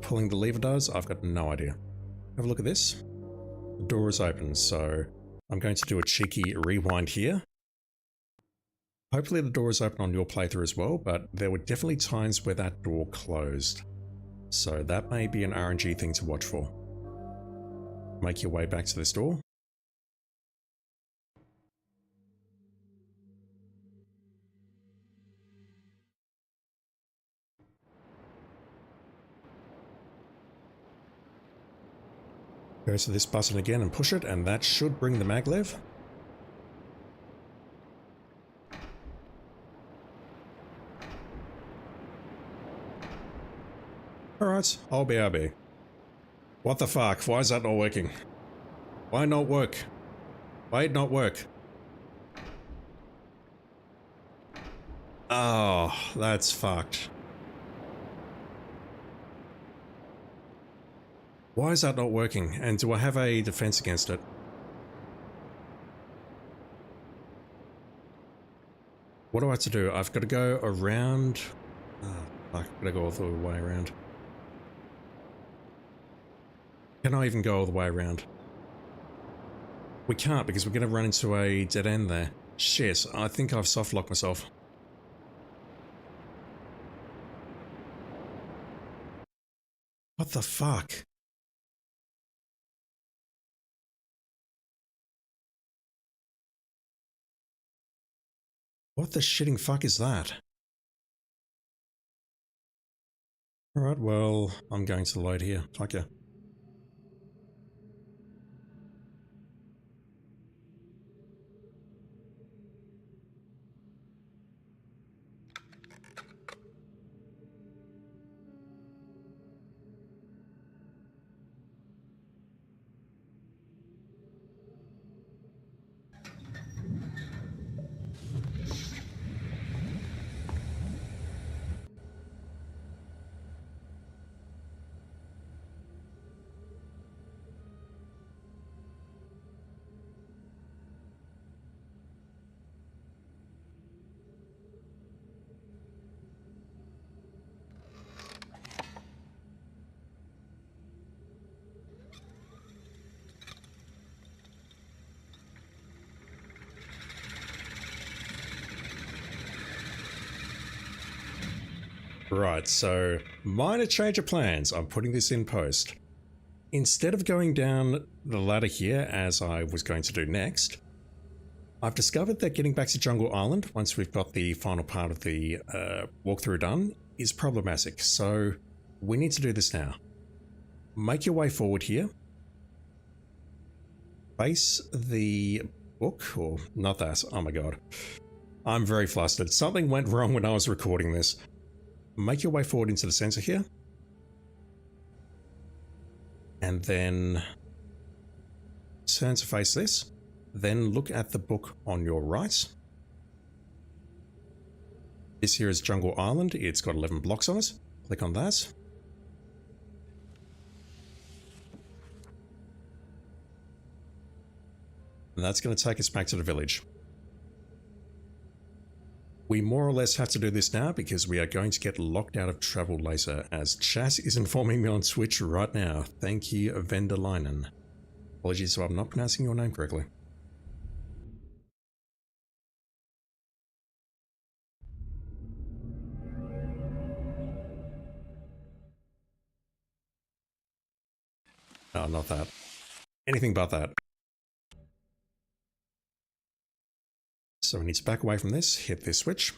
pulling the lever does. I've got no idea. Have a look at this. The door is open, so I'm going to do a cheeky rewind here. Hopefully the door is open on your playthrough as well, but there were definitely times where that door closed. So that may be an RNG thing to watch for. Make your way back to this door. Go to this button again and push it, and that should bring the maglev. Alright, I'll be RB. What the fuck? Why is that not working? Why not work? Why not work? Oh, that's fucked. Why is that not working? And do I have a defense against it? What do I have to do? I've got to go around... Oh, fuck, I've got to go all the way around. Can I even go all the way around? We can't because we're going to run into a dead end there. Shit, I think I've soft-locked myself. What the fuck? What the shitting fuck is that? Alright, well, I'm going to load here. Fuck yeah. Right, so minor change of plans. I'm putting this in post. Instead of going down the ladder here as I was going to do next, I've discovered that getting back to Jungle Island once we've got the final part of the walkthrough done is problematic. So we need to do this now. Make your way forward here. Face the book, or not that, oh my god. I'm very flustered. Something went wrong when I was recording this. Make your way forward into the center here. And then turn to face this. Then look at the book on your right. This here is Jungle Island. It's got 11 blocks on it. Click on that. And that's going to take us back to the village. We more or less have to do this now because we are going to get locked out of travel later, as chat is informing me on Twitch right now. Thank you, Vendelainen. Apologies if I'm not pronouncing your name correctly. No, not that. Anything but that. So we need to back away from this, hit this switch.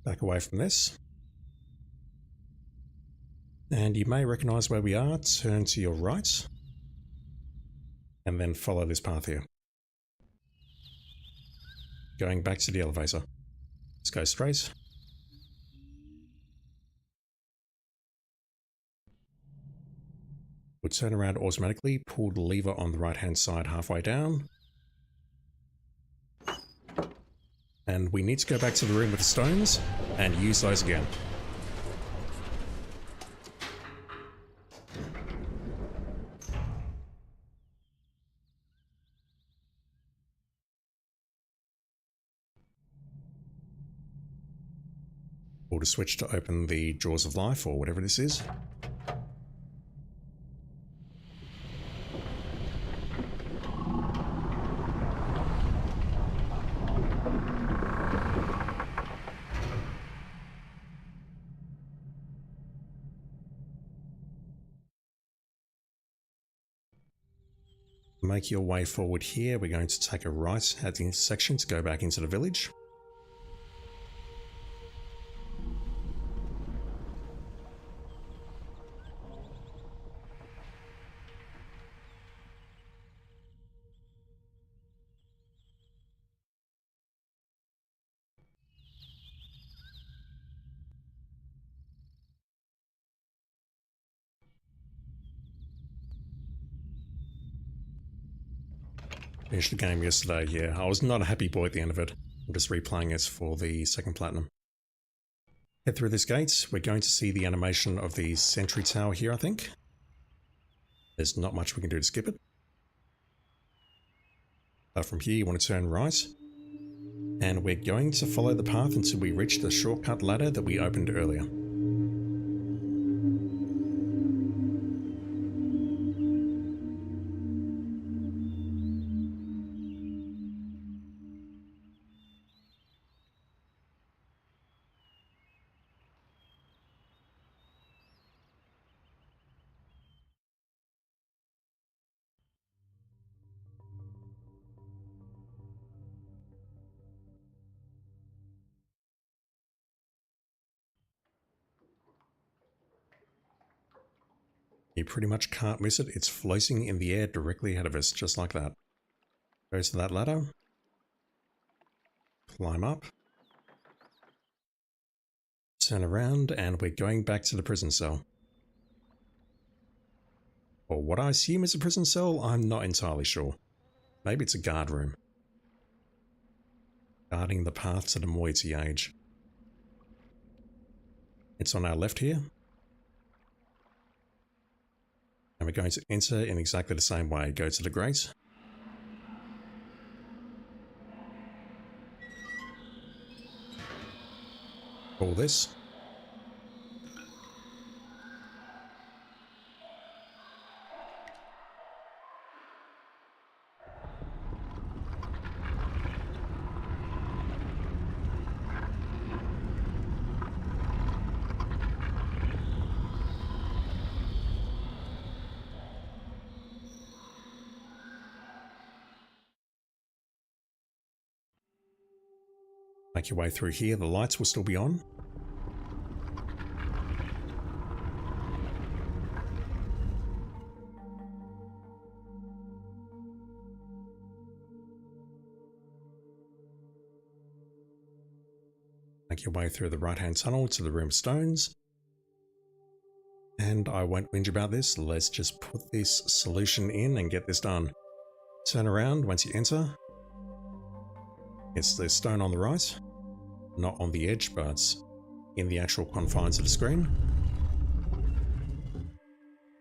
Back away from this. And you may recognize where we are. Turn to your right. And then follow this path here. Going back to the elevator. Let's go straight. We'll turn around automatically, pull the lever on the right hand side halfway down. And we need to go back to the room with the stones and use those again. Pull the switch to open the Jaws of Life or whatever this is. Make your way forward here. We're going to take a right at the intersection to go back into the village. Finished the game yesterday, yeah. I was not a happy boy at the end of it. I'm just replaying it for the second platinum. Head through this gate. We're going to see the animation of the sentry tower here, I think. There's not much we can do to skip it. But from here, you want to turn right. And we're going to follow the path until we reach the shortcut ladder that we opened earlier. You pretty much can't miss it. It's floating in the air directly ahead of us, just like that. Goes to that ladder. Climb up. Turn around, and we're going back to the prison cell. Or what I assume is a prison cell, I'm not entirely sure. Maybe it's a guard room. Guarding the path to the moiety age. It's on our left here. And we're going to enter in exactly the same way. Go to the grate. All this. Make your way through here. The lights will still be on. Make your way through the right-hand tunnel to the room of stones. And I won't whinge about this. Let's just put this solution in and get this done. Turn around once you enter. It's the stone on the right. Not on the edge, but in the actual confines of the screen.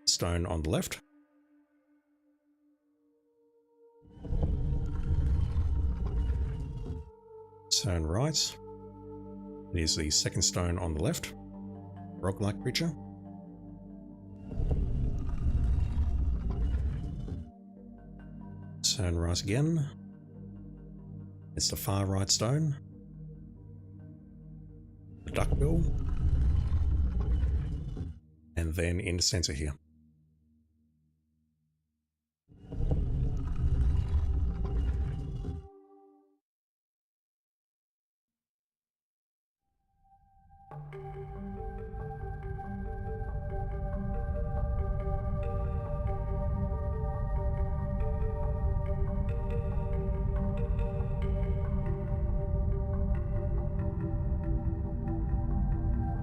Stone on the left. Turn right. It is the second stone on the left. Roguelike creature. Turn right again. It's the far right stone. The duckbill. And then in the center here.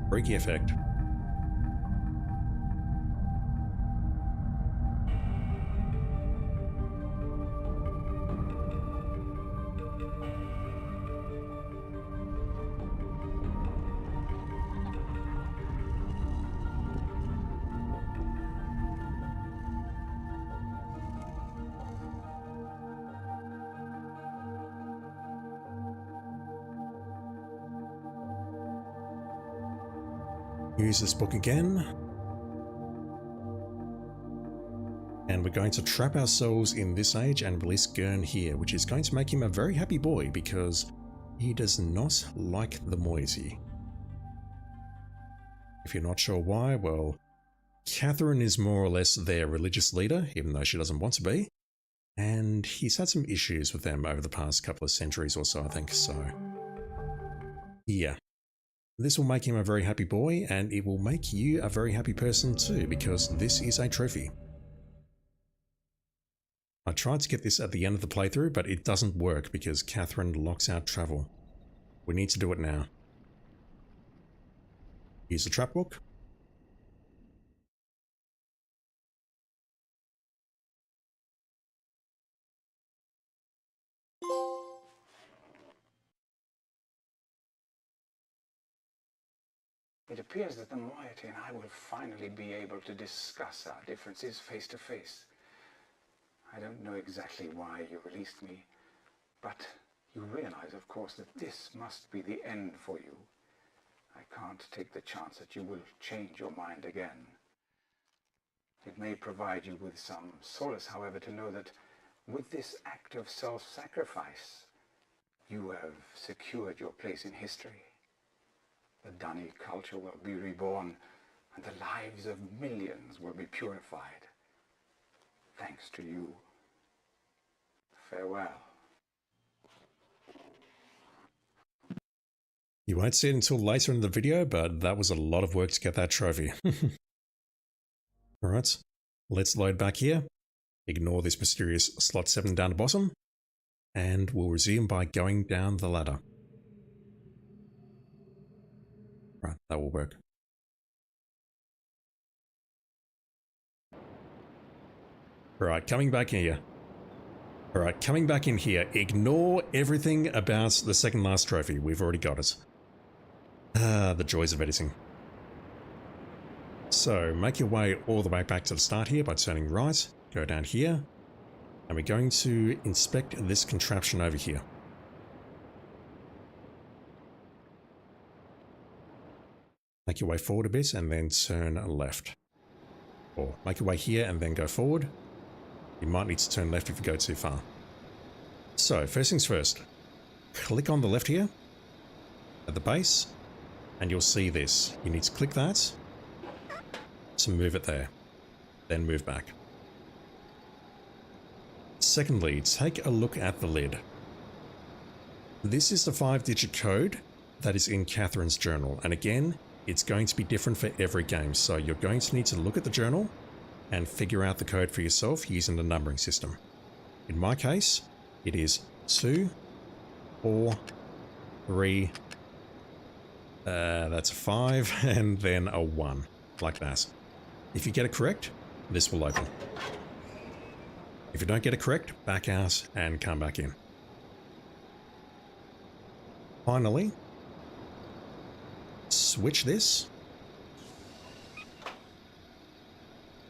Freaky effect. Use this book again. And we're going to trap ourselves in this age and release Gurn here, which is going to make him a very happy boy because he does not like the moiety. If you're not sure why, well, Catherine is more or less their religious leader, even though she doesn't want to be. And he's had some issues with them over the past couple of centuries or so, I think, so yeah. This will make him a very happy boy, and it will make you a very happy person too, because this is a trophy. I tried to get this at the end of the playthrough, but it doesn't work because Catherine locks out travel. We need to do it now. Use the trap book. It appears that the moiety and I will finally be able to discuss our differences face to face. I don't know exactly why you released me, but you realize, of course, that this must be the end for you. I can't take the chance that you will change your mind again. It may provide you with some solace, however, to know that with this act of self-sacrifice, you have secured your place in history. The Dunny culture will be reborn, and the lives of millions will be purified. Thanks to you. Farewell. You won't see it until later in the video, but that was a lot of work to get that trophy. Alright, let's load back here. Ignore this mysterious slot 7 down the bottom, and we'll resume by going down the ladder. Right, that will work. Alright, coming back in here. Alright, coming back in here. Ignore everything about the second last trophy. We've already got it. Ah, the joys of editing. So, make your way all the way back to the start here by turning right. Go down here. And we're going to inspect this contraption over here. Make your way forward a bit and then turn left. Or make your way here and then go forward. You might need to turn left if you go too far. So, first things first. Click on the left here at the base and you'll see this. You need to click that to move it there. Then move back. Secondly, take a look at the lid. This is the 5-digit code that is in Catherine's journal, and again, it's going to be different for every game, so you're going to need to look at the journal and figure out the code for yourself using the numbering system. In my case, it is 2, 4, 3, that's a 5, and then a 1, like that. If you get it correct, this will open. If you don't get it correct, back out and come back in. Finally, switch this.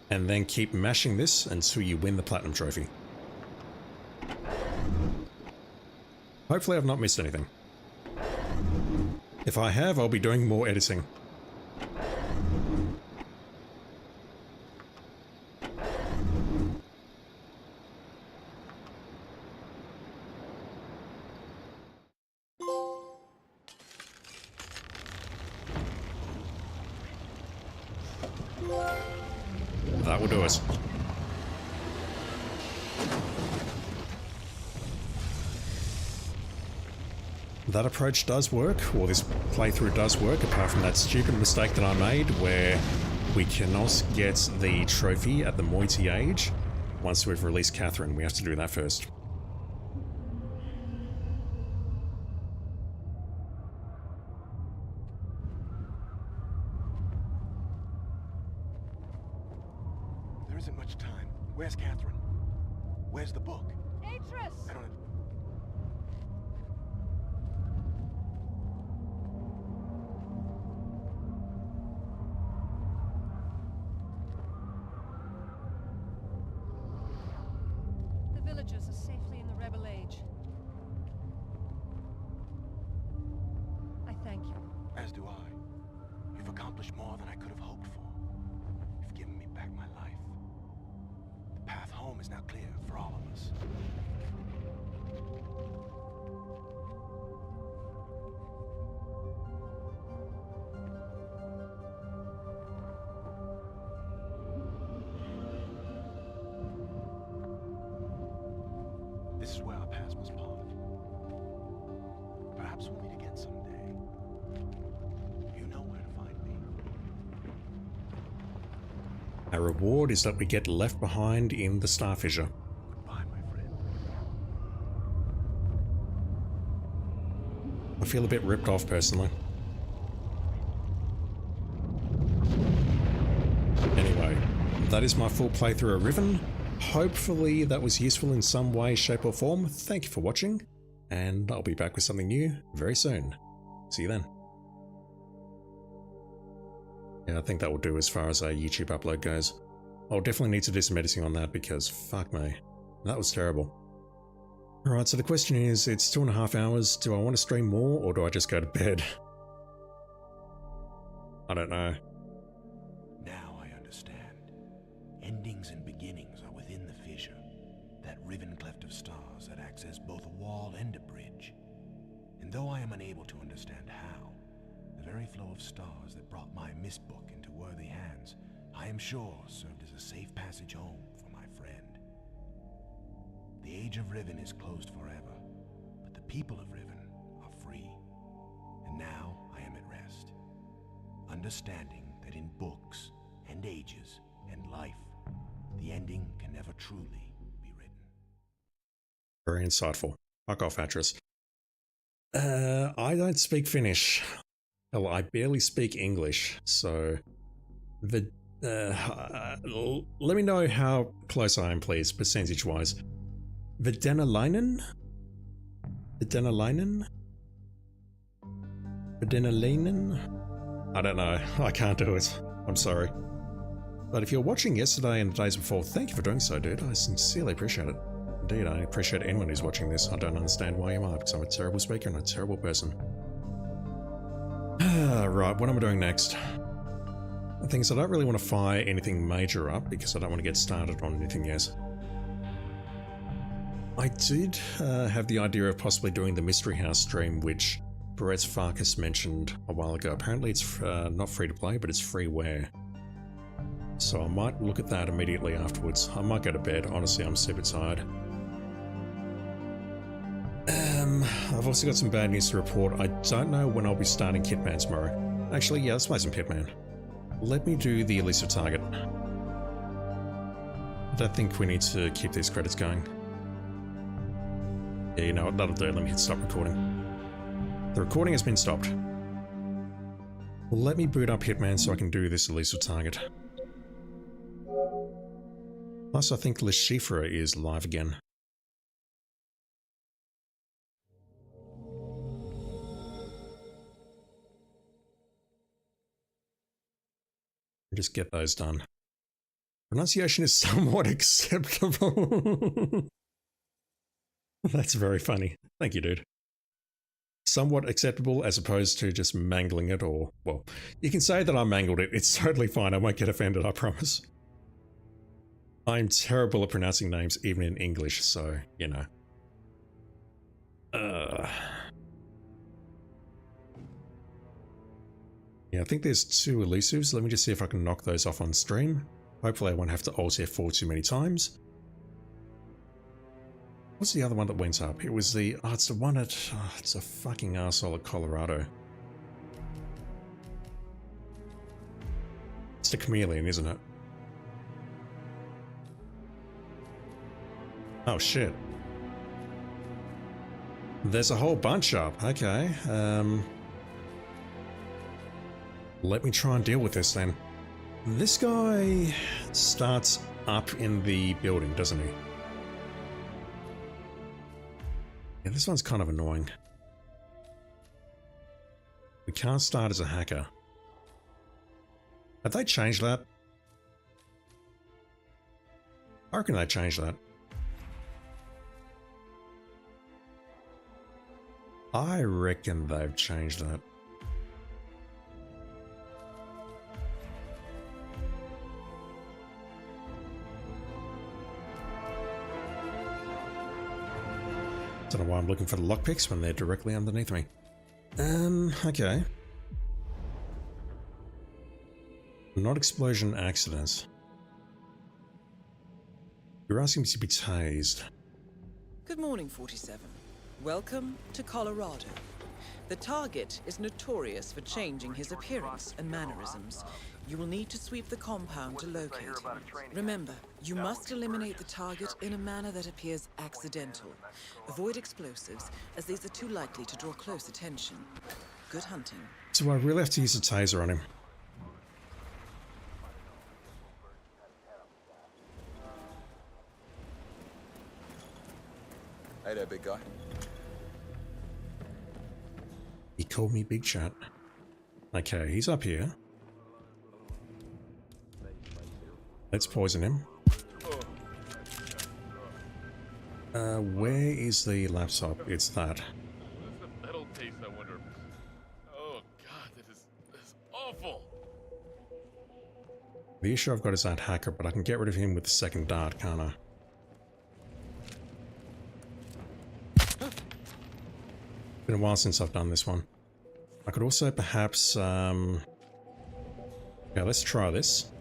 And then keep mashing this until you win the platinum trophy. Hopefully I've not missed anything. If I have, I'll be doing more editing. That will do it. That approach does work, or this playthrough does work, apart from that stupid mistake that I made where we cannot get the trophy at the moiety age once we've released Catherine. We have to do that first. There isn't much time. Where's Catherine? Where's the book? Atris! I don't... The villagers are safely in the Rebel Age. I thank you. As do I. You've accomplished more than I could have hoped for. You've given me back my life. The path home is now clear for all of us. This is where our paths must part. Perhaps we'll meet again someday. You know where to find me. Our reward is that we get left behind in the Star Fissure. Goodbye, my friend. I feel a bit ripped off personally. Anyway, that is my full playthrough of Riven. Hopefully that was useful in some way, shape or form. Thank you for watching, and I'll be back with something new very soon. See you then. Yeah, I think that will do as far as a YouTube upload goes. I'll definitely need to do some editing on that because fuck me. That was terrible. Alright, so the question is, it's 2.5 hours. Do I want to stream more or do I just go to bed? I don't know. Now I understand. Endings and beginnings are within the fissure. That riven cleft of stars that acts as both a wall and a bridge. And though I am unable to understand how, the very flow of stars that brought my Myst book into worthy hands, I am sure served as a safe passage home for my friend. The age of Riven is closed forever, but the people of Riven are free. And now I am at rest, understanding that in books and ages and life, the ending can never truly be written. Very insightful. Fuck off, actress. I don't speak Finnish. Hell, I barely speak English, so the let me know how close I am, please, percentage-wise. Videnalainen? Videnalainen? Videnalainen? I don't know. I can't do it. I'm sorry. But if you're watching yesterday and the days before, thank you for doing so, dude. I sincerely appreciate it. Indeed, I appreciate anyone who's watching this. I don't understand why you are, because I'm a terrible speaker and a terrible person. Right, what am I doing next? The thing is, I don't really want to fire anything major up, because I don't want to get started on anything yet. I did have the idea of possibly doing the Mystery House stream, which Brett Farkas mentioned a while ago. Apparently it's not free to play, but it's freeware. So I might look at that immediately afterwards. I might go to bed. Honestly, I'm super tired. I've also got some bad news to report. I don't know when I'll be starting Kitman tomorrow. Actually, yeah, let's play some Hitman. Let me do the elusive target. I don't think we need to keep these credits going. Yeah, you know what? That'll do. Let me hit stop recording. The recording has been stopped. Let me boot up Hitman so I can do this elusive target. Plus, I think Le Chiffre is live again. Just get those done. Pronunciation is somewhat acceptable. That's very funny. Thank you, dude. Somewhat acceptable as opposed to just mangling it, or, well, you can say that I mangled it. It's totally fine. I won't get offended, I promise. I'm terrible at pronouncing names, even in English, so, you know. Yeah, I think there's 2 elusives. Let me just see if I can knock those off on stream. Hopefully I won't have to Alt F4 too many times. What's the other one that went up? It was the... Oh, it's the one at... Oh, it's a fucking arsehole at Colorado. It's the chameleon, isn't it? Oh, shit. There's a whole bunch up. Okay. Let me try and deal with this then. This guy starts up in the building, doesn't he? Yeah, this one's kind of annoying. We can't start as a hacker. Have they changed that? I reckon they changed that. I reckon they've changed that. Don't know why I'm looking for the lockpicks when they're directly underneath me. Okay. Not explosion accidents. You're asking me to be tased. Good morning, 47. Welcome to Colorado. The target is notorious for changing his appearance and mannerisms. You will need to sweep the compound to locate him. Remember, you must eliminate the target in a manner that appears accidental. Avoid explosives, as these are too likely to draw close attention. Good hunting. Do I really have to use a taser on him? Hey there, big guy. He called me Big Chat. Okay, he's up here. Let's poison him. Where is the laptop? It's that. What's the metal taste, I wonder? Oh god, this is awful. The issue I've got is that hacker, but I can get rid of him with the second dart, can't I? Been a while since I've done this one. I could also perhaps, yeah, let's try this.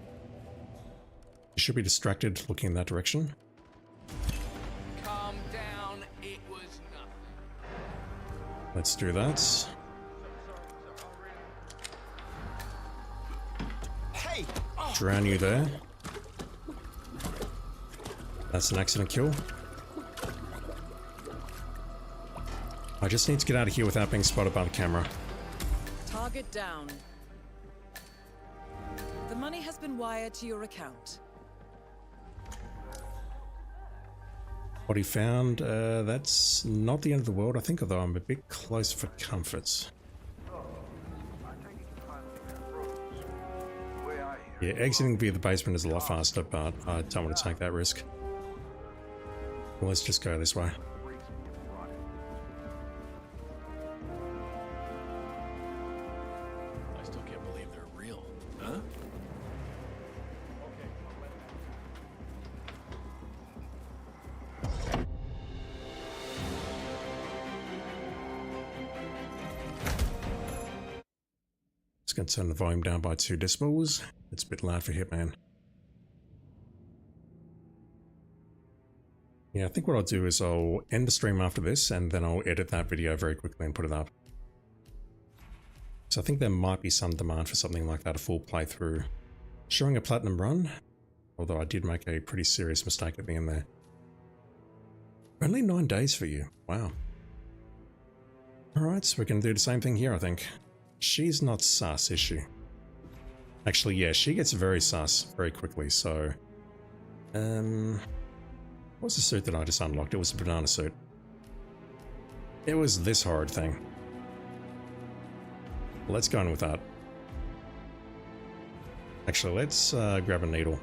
You should be distracted looking in that direction. Calm down, it was nothing. Let's do that. Hey! Drown you there. That's an accident kill. I just need to get out of here without being spotted by the camera. Target down. The money has been wired to your account. What he found, that's not the end of the world, I think, although I'm a bit close for comfort. Yeah, exiting via the basement is a lot faster, but I don't want to take that risk. Well, let's just go this way. I still can't believe they're real. Huh? Just going to turn the volume down by 2 decibels. It's a bit loud for Hitman. Yeah, I think what I'll do is I'll end the stream after this, and then I'll edit that video very quickly and put it up. So I think there might be some demand for something like that, a full playthrough. Showing a platinum run, although I did make a pretty serious mistake at the end there. Only 9 days for you, wow. Alright, so we're going to do the same thing here, I think. She's not sus, is she? Actually, yeah, she gets very sus very quickly, so... what's the suit that I just unlocked? It was a banana suit. It was this horrid thing. Let's go in with that. Actually, let's grab a needle.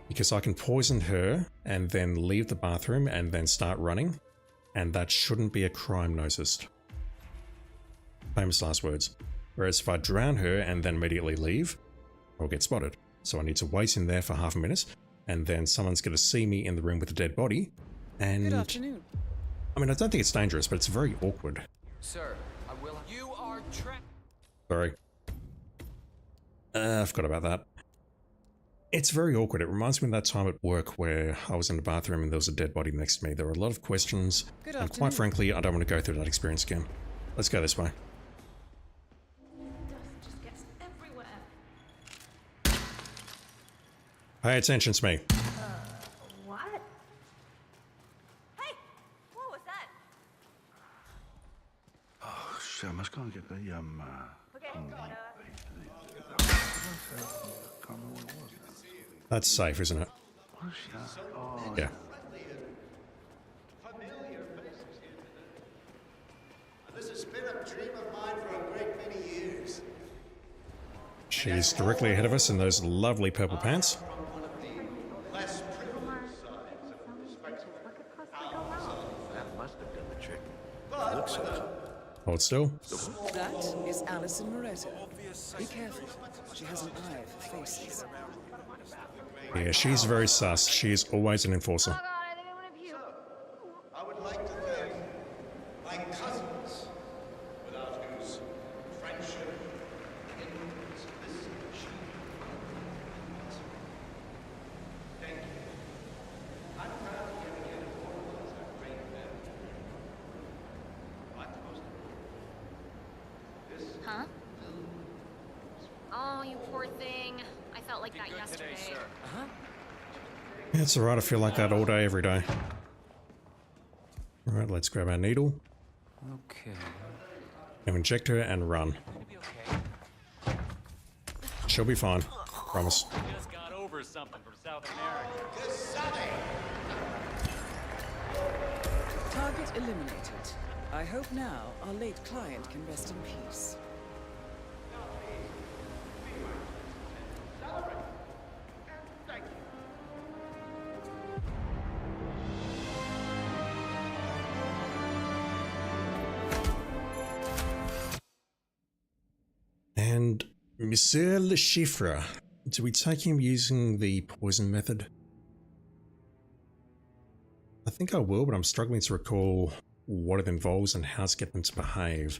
Because I can poison her and then leave the bathroom and then start running, and that shouldn't be a crime noticed. Famous last words. Whereas if I drown her and then immediately leave, I'll get spotted. So I need to wait in there for half a minute, and then someone's going to see me in the room with a dead body, and... Good afternoon. I mean, I don't think it's dangerous, but it's very awkward. Sir, I will... You are trapped. Sorry. I forgot about that. It's very awkward. It reminds me of that time at work where I was in the bathroom and there was a dead body next to me. There were a lot of questions, and quite frankly, I don't want to go through that experience again. Let's go this way. Dust just gets everywhere. Pay attention to me. What? Hey! What was that? Oh, shit, I must go and get the, Okay, That's safe, isn't it? what is that? Oh, Yeah. This has been a dream of mine for a great many years. She's directly ahead of us in those lovely purple pants. From one of the less privileged sides of the spectrum. That must have done the trick. Looks so. Hold still. That is Alison Moretta. Be careful. She has an eye for faces. Yeah, she's very sus. She is always an enforcer. God, I think I'm gonna puke. I would like to thank my cousins, without whose friendship and influence this achievement would not possible. Thank you. I'm proud of giving you the as a great family. But most important, this Huh? Oh, you poor thing. I felt like that yesterday. It's alright, I feel like that all day, every day. Alright, let's grab our needle. Okay. Now inject her and run. She'll be fine. Promise. Just got over something from South America. Target eliminated. I hope now our late client can rest in peace. And Monsieur Le Chiffre, do we take him using the poison method? I think I will, but I'm struggling to recall what it involves and how to get them to behave.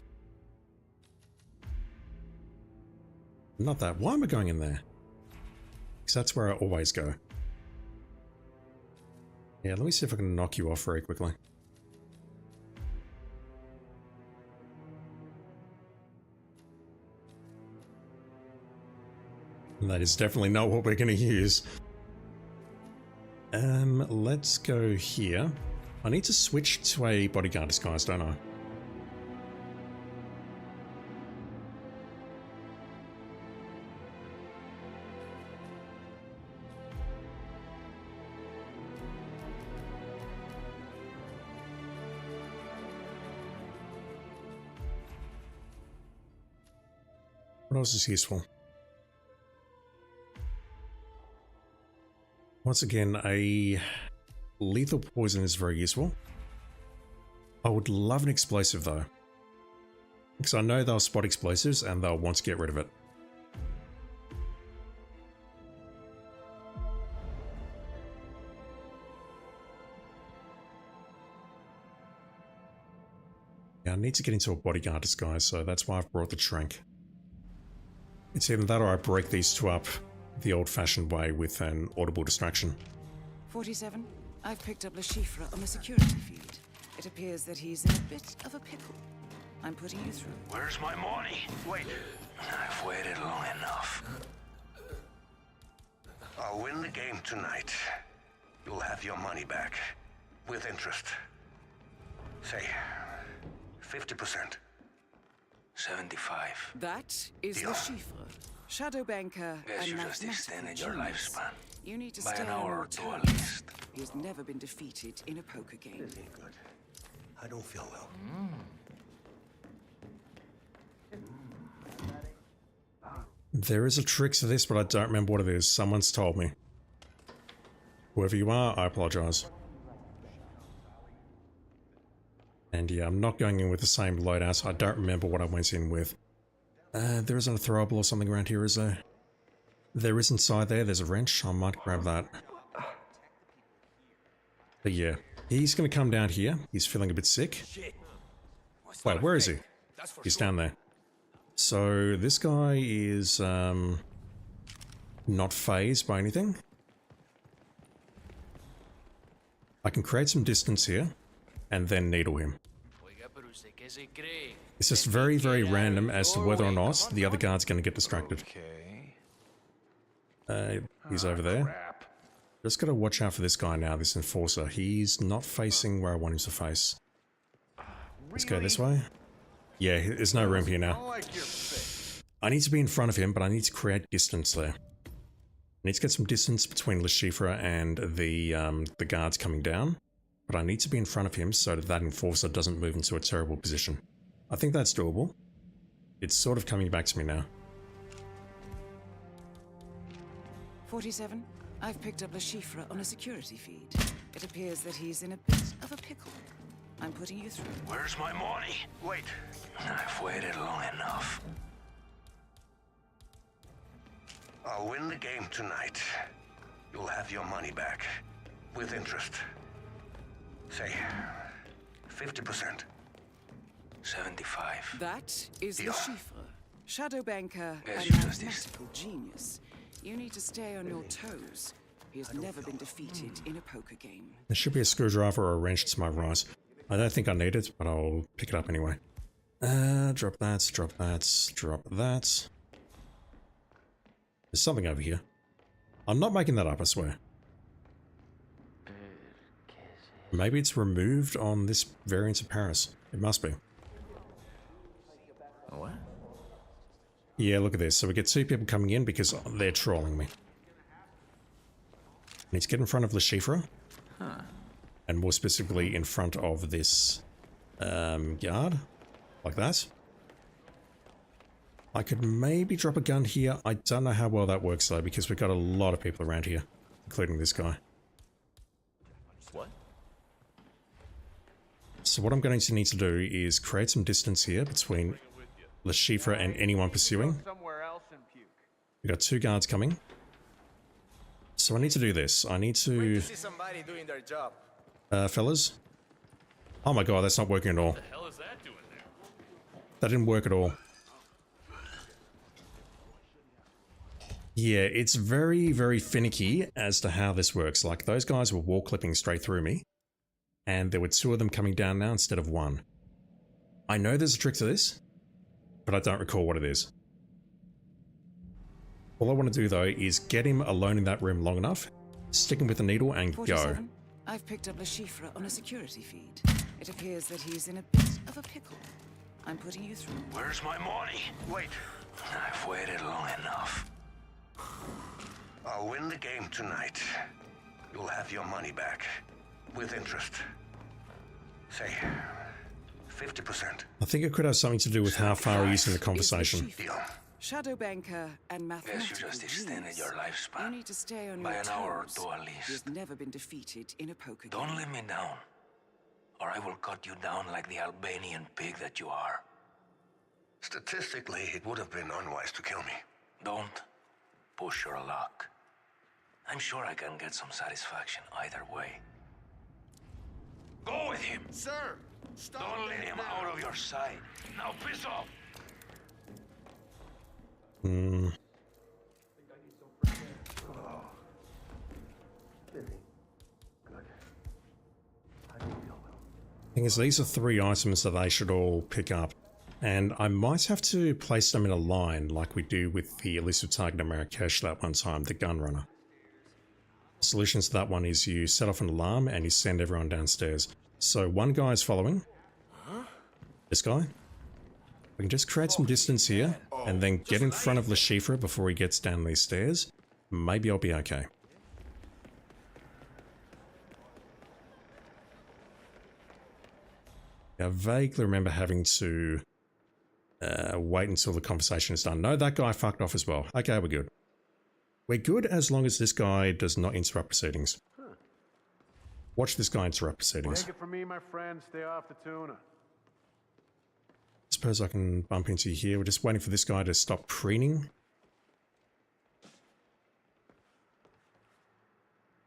Not that. Why am I going in there? Because that's where I always go. Yeah, let me see if I can knock you off very quickly. That is definitely not what we're going to use. Let's go here. I need to switch to a bodyguard disguise, don't I? What else is useful? Once again, a lethal poison is very useful. I would love an explosive though, because I know they'll spot explosives and they'll want to get rid of it. Yeah, I need to get into a bodyguard disguise, so that's why I've brought the trank. It's either that or I break these two up the old-fashioned way with an audible distraction. 47, I've picked up Le Chiffre on the security feed. It appears that he's in a bit of a pickle. I'm putting you through. Where's my money? Wait. I've waited long enough. I'll win the game tonight. You'll have your money back. With interest. Say, 50%. 75. That is Deal. Le Chiffre, shadow banker, Guess and you just mathematical extended your genius. lifespan. You need to By stay an on hour your or two at toes. least. He has never been defeated in a poker game. This ain't good. I don't feel well. There is a trick to this, but I don't remember what it is. Someone's told me. Whoever you are, I apologize. And yeah, I'm not going in with the same loadout. I don't remember what I went in with. There isn't a throwable or something around here, is there? There is inside there. There's a wrench. I might grab that. But yeah, he's going to come down here. He's feeling a bit sick. Wait, where is he? He's down there. So this guy is not phased by anything. I can create some distance here and then needle him. It's just very, very random as to whether or not the other guard's going to get distracted. He's over there. Just got to watch out for this guy now, this enforcer. He's not facing where I want him to face. Let's go this way. Yeah, there's no room here now. I need to be in front of him, but I need to create distance there. I need to get some distance between Le Chiffre and the guards coming down. But I need to be in front of him so that enforcer doesn't move into a terrible position. I think that's doable. It's sort of coming back to me now. 47, I've picked up Le Chiffre on a security feed. It appears that he's in a bit of a pickle. I'm putting you through. Where's my money? Wait. I've waited long enough. I'll win the game tonight. You'll have your money back. With interest. Say, 50%. 75. That is Le Chiffre, shadow banker, Guess and you just mathematical genius. You need to stay on your toes. He has never been defeated in a poker game. There should be a screwdriver or a wrench to my right. I don't think I need it, but I'll pick it up anyway. Drop that, drop that, drop that. There's something over here. I'm not making that up, I swear. Maybe it's removed on this variant of Paris. It must be. What? Yeah, look at this. So we get two people coming in because they're trolling me. I need to get in front of Le Chiffre. Huh. And more specifically in front of this guard. Like that. I could maybe drop a gun here. I don't know how well that works though, because we've got a lot of people around here, including this guy. What? So what I'm going to need to do is create some distance here between Le Chiffre and anyone pursuing. We've got 2 guards coming. So I need to do this. I need to... see somebody doing their job. Fellas. Oh my god, that's not working at all. What the hell is that doing there? That didn't work at all. Yeah, it's very, very finicky as to how this works. Like, those guys were wall clipping straight through me, and there were 2 of them coming down now instead of 1. I know there's a trick to this, but I don't recall what it is. All I want to do, though, is get him alone in that room long enough, stick him with the needle, and 47, go. I've picked up Le Chiffre on a security feed. It appears that he's in a bit of a pickle. I'm putting you through. Where's my money? Wait. I've waited long enough. I'll win the game tonight. You'll have your money back. With interest. Say, 50%. I think it could have something to do with how far he's in the conversation. Deal. Shadow banker and mathematical Guess you just extended genius. your lifespan. You need to stay on by your an hour or toes. 2 at least. He's never been defeated in a poker game. Don't let me down, or I will cut you down like the Albanian pig that you are. Statistically, it would have been unwise to kill me. Don't push your luck. I'm sure I can get some satisfaction either way. Go with him! Sir, stop. Don't let him out of your sight. Now piss off! Thing is, these are 3 items that they should all pick up. And I might have to place them in a line like we do with the elusive target in Marrakesh that one time, the gun runner. Solutions to that one is you set off an alarm and you send everyone downstairs. So 1 guy is following. This guy. We can just create some distance here and then get in front of Le Chiffre before he gets down these stairs. Maybe I'll be okay. I vaguely remember having to wait until the conversation is done. No, that guy fucked off as well. Okay, we're good. We're good as long as this guy does not interrupt proceedings. Watch this guy interrupt proceedings. Take it from me, my friend. Stay off the tuna. Suppose I can bump into you here. We're just waiting for this guy to stop preening.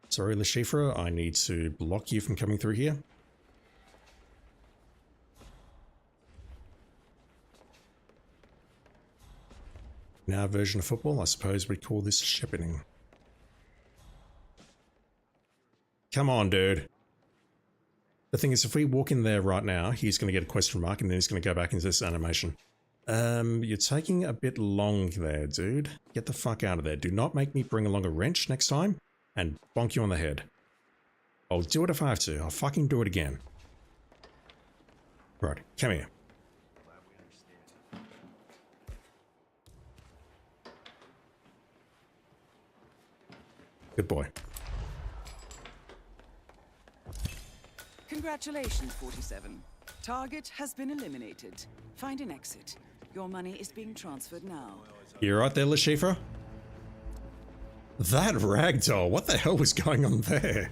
Sorry, Le Chiffre, I need to block you from coming through here. In our version of football, I suppose we'd call this shepherding. Come on, dude. The thing is, if we walk in there right now, he's going to get a question mark and then he's going to go back into this animation. You're taking a bit long there, dude. Get the fuck out of there. Do not make me bring along a wrench next time and bonk you on the head. I'll do it if I have to. I'll fucking do it again. Right, come here. Good boy. Congratulations, 47. Target has been eliminated. Find an exit. Your money is being transferred now. You right there, Le Chiffre? That ragdoll, what the hell was going on there?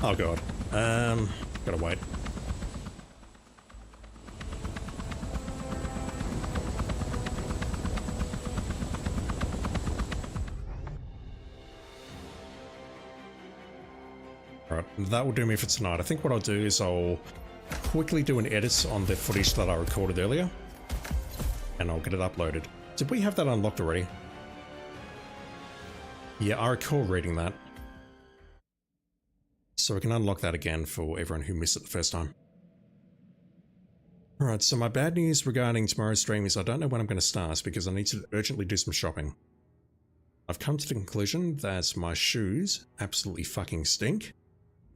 Oh god. Gotta wait. Alright, that will do me for tonight. I think what I'll do is I'll quickly do an edit on the footage that I recorded earlier, and I'll get it uploaded. Did we have that unlocked already? Yeah, I recall reading that. So we can unlock that again for everyone who missed it the first time. Alright, so my bad news regarding tomorrow's stream is I don't know when I'm going to start because I need to urgently do some shopping. I've come to the conclusion that my shoes absolutely fucking stink,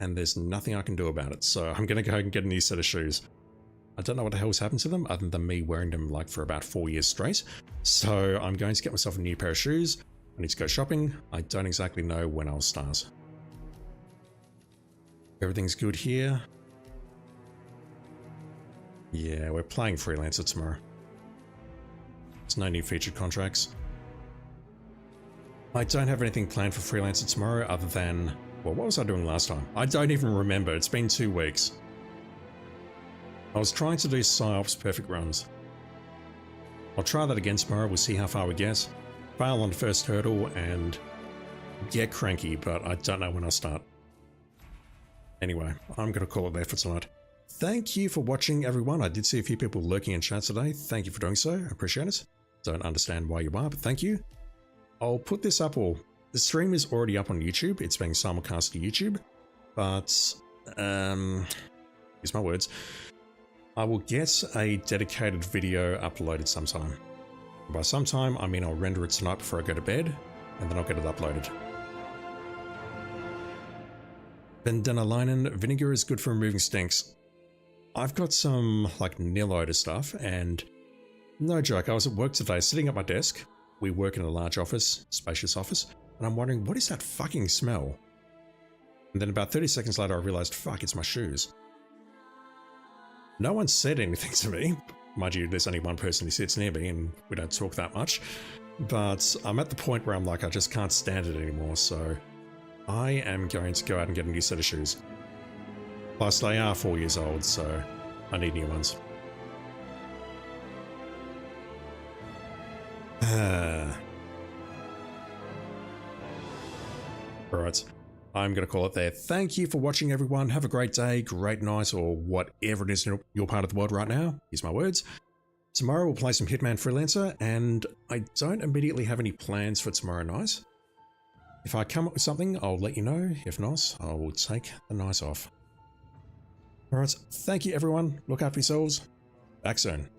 and there's nothing I can do about it, so I'm going to go and get a new set of shoes. I don't know what the hell's happened to them, other than me wearing them like for about 4 years straight, so I'm going to get myself a new pair of shoes, I need to go shopping. I don't exactly know when I'll start. Everything's good here. Yeah, we're playing Freelancer tomorrow. There's no new featured contracts. I don't have anything planned for Freelancer tomorrow other than... Well, what was I doing last time? I don't even remember. It's been 2 weeks. I was trying to do PsyOps perfect runs. I'll try that again tomorrow. We'll see how far we get. Fail on the first hurdle and get cranky, but I don't know when I'll start. Anyway, I'm going to call it there for tonight. Thank you for watching, everyone. I did see a few people lurking in chat today. Thank you for doing so. I appreciate it. Don't understand why you are, but thank you. I'll put this up, or the stream is already up on YouTube. It's being simulcast to YouTube, but use my words. I will get a dedicated video uploaded sometime. By sometime, I mean I'll render it tonight before I go to bed, and then I'll get it uploaded. Bendenalainen, vinegar is good for removing stinks. I've got some, like, nil odor stuff, and no joke, I was at work today, sitting at my desk. We work in a large office, spacious office, and I'm wondering, what is that fucking smell? And then about 30 seconds later, I realized, fuck, it's my shoes. No one said anything to me. Mind you, there's only one person who sits near me, and we don't talk that much. But I'm at the point where I'm like, I just can't stand it anymore, so I am going to go out and get a new set of shoes. Plus, they are 4 years old, so I need new ones. Alright, I'm going to call it there. Thank you for watching, everyone. Have a great day, great night, or whatever it is in your part of the world right now. Use my words. Tomorrow we'll play some Hitman Freelancer, and I don't immediately have any plans for tomorrow night. If I come up with something, I'll let you know. If not, I will take the night off. Alright, thank you everyone. Look after yourselves. Back soon.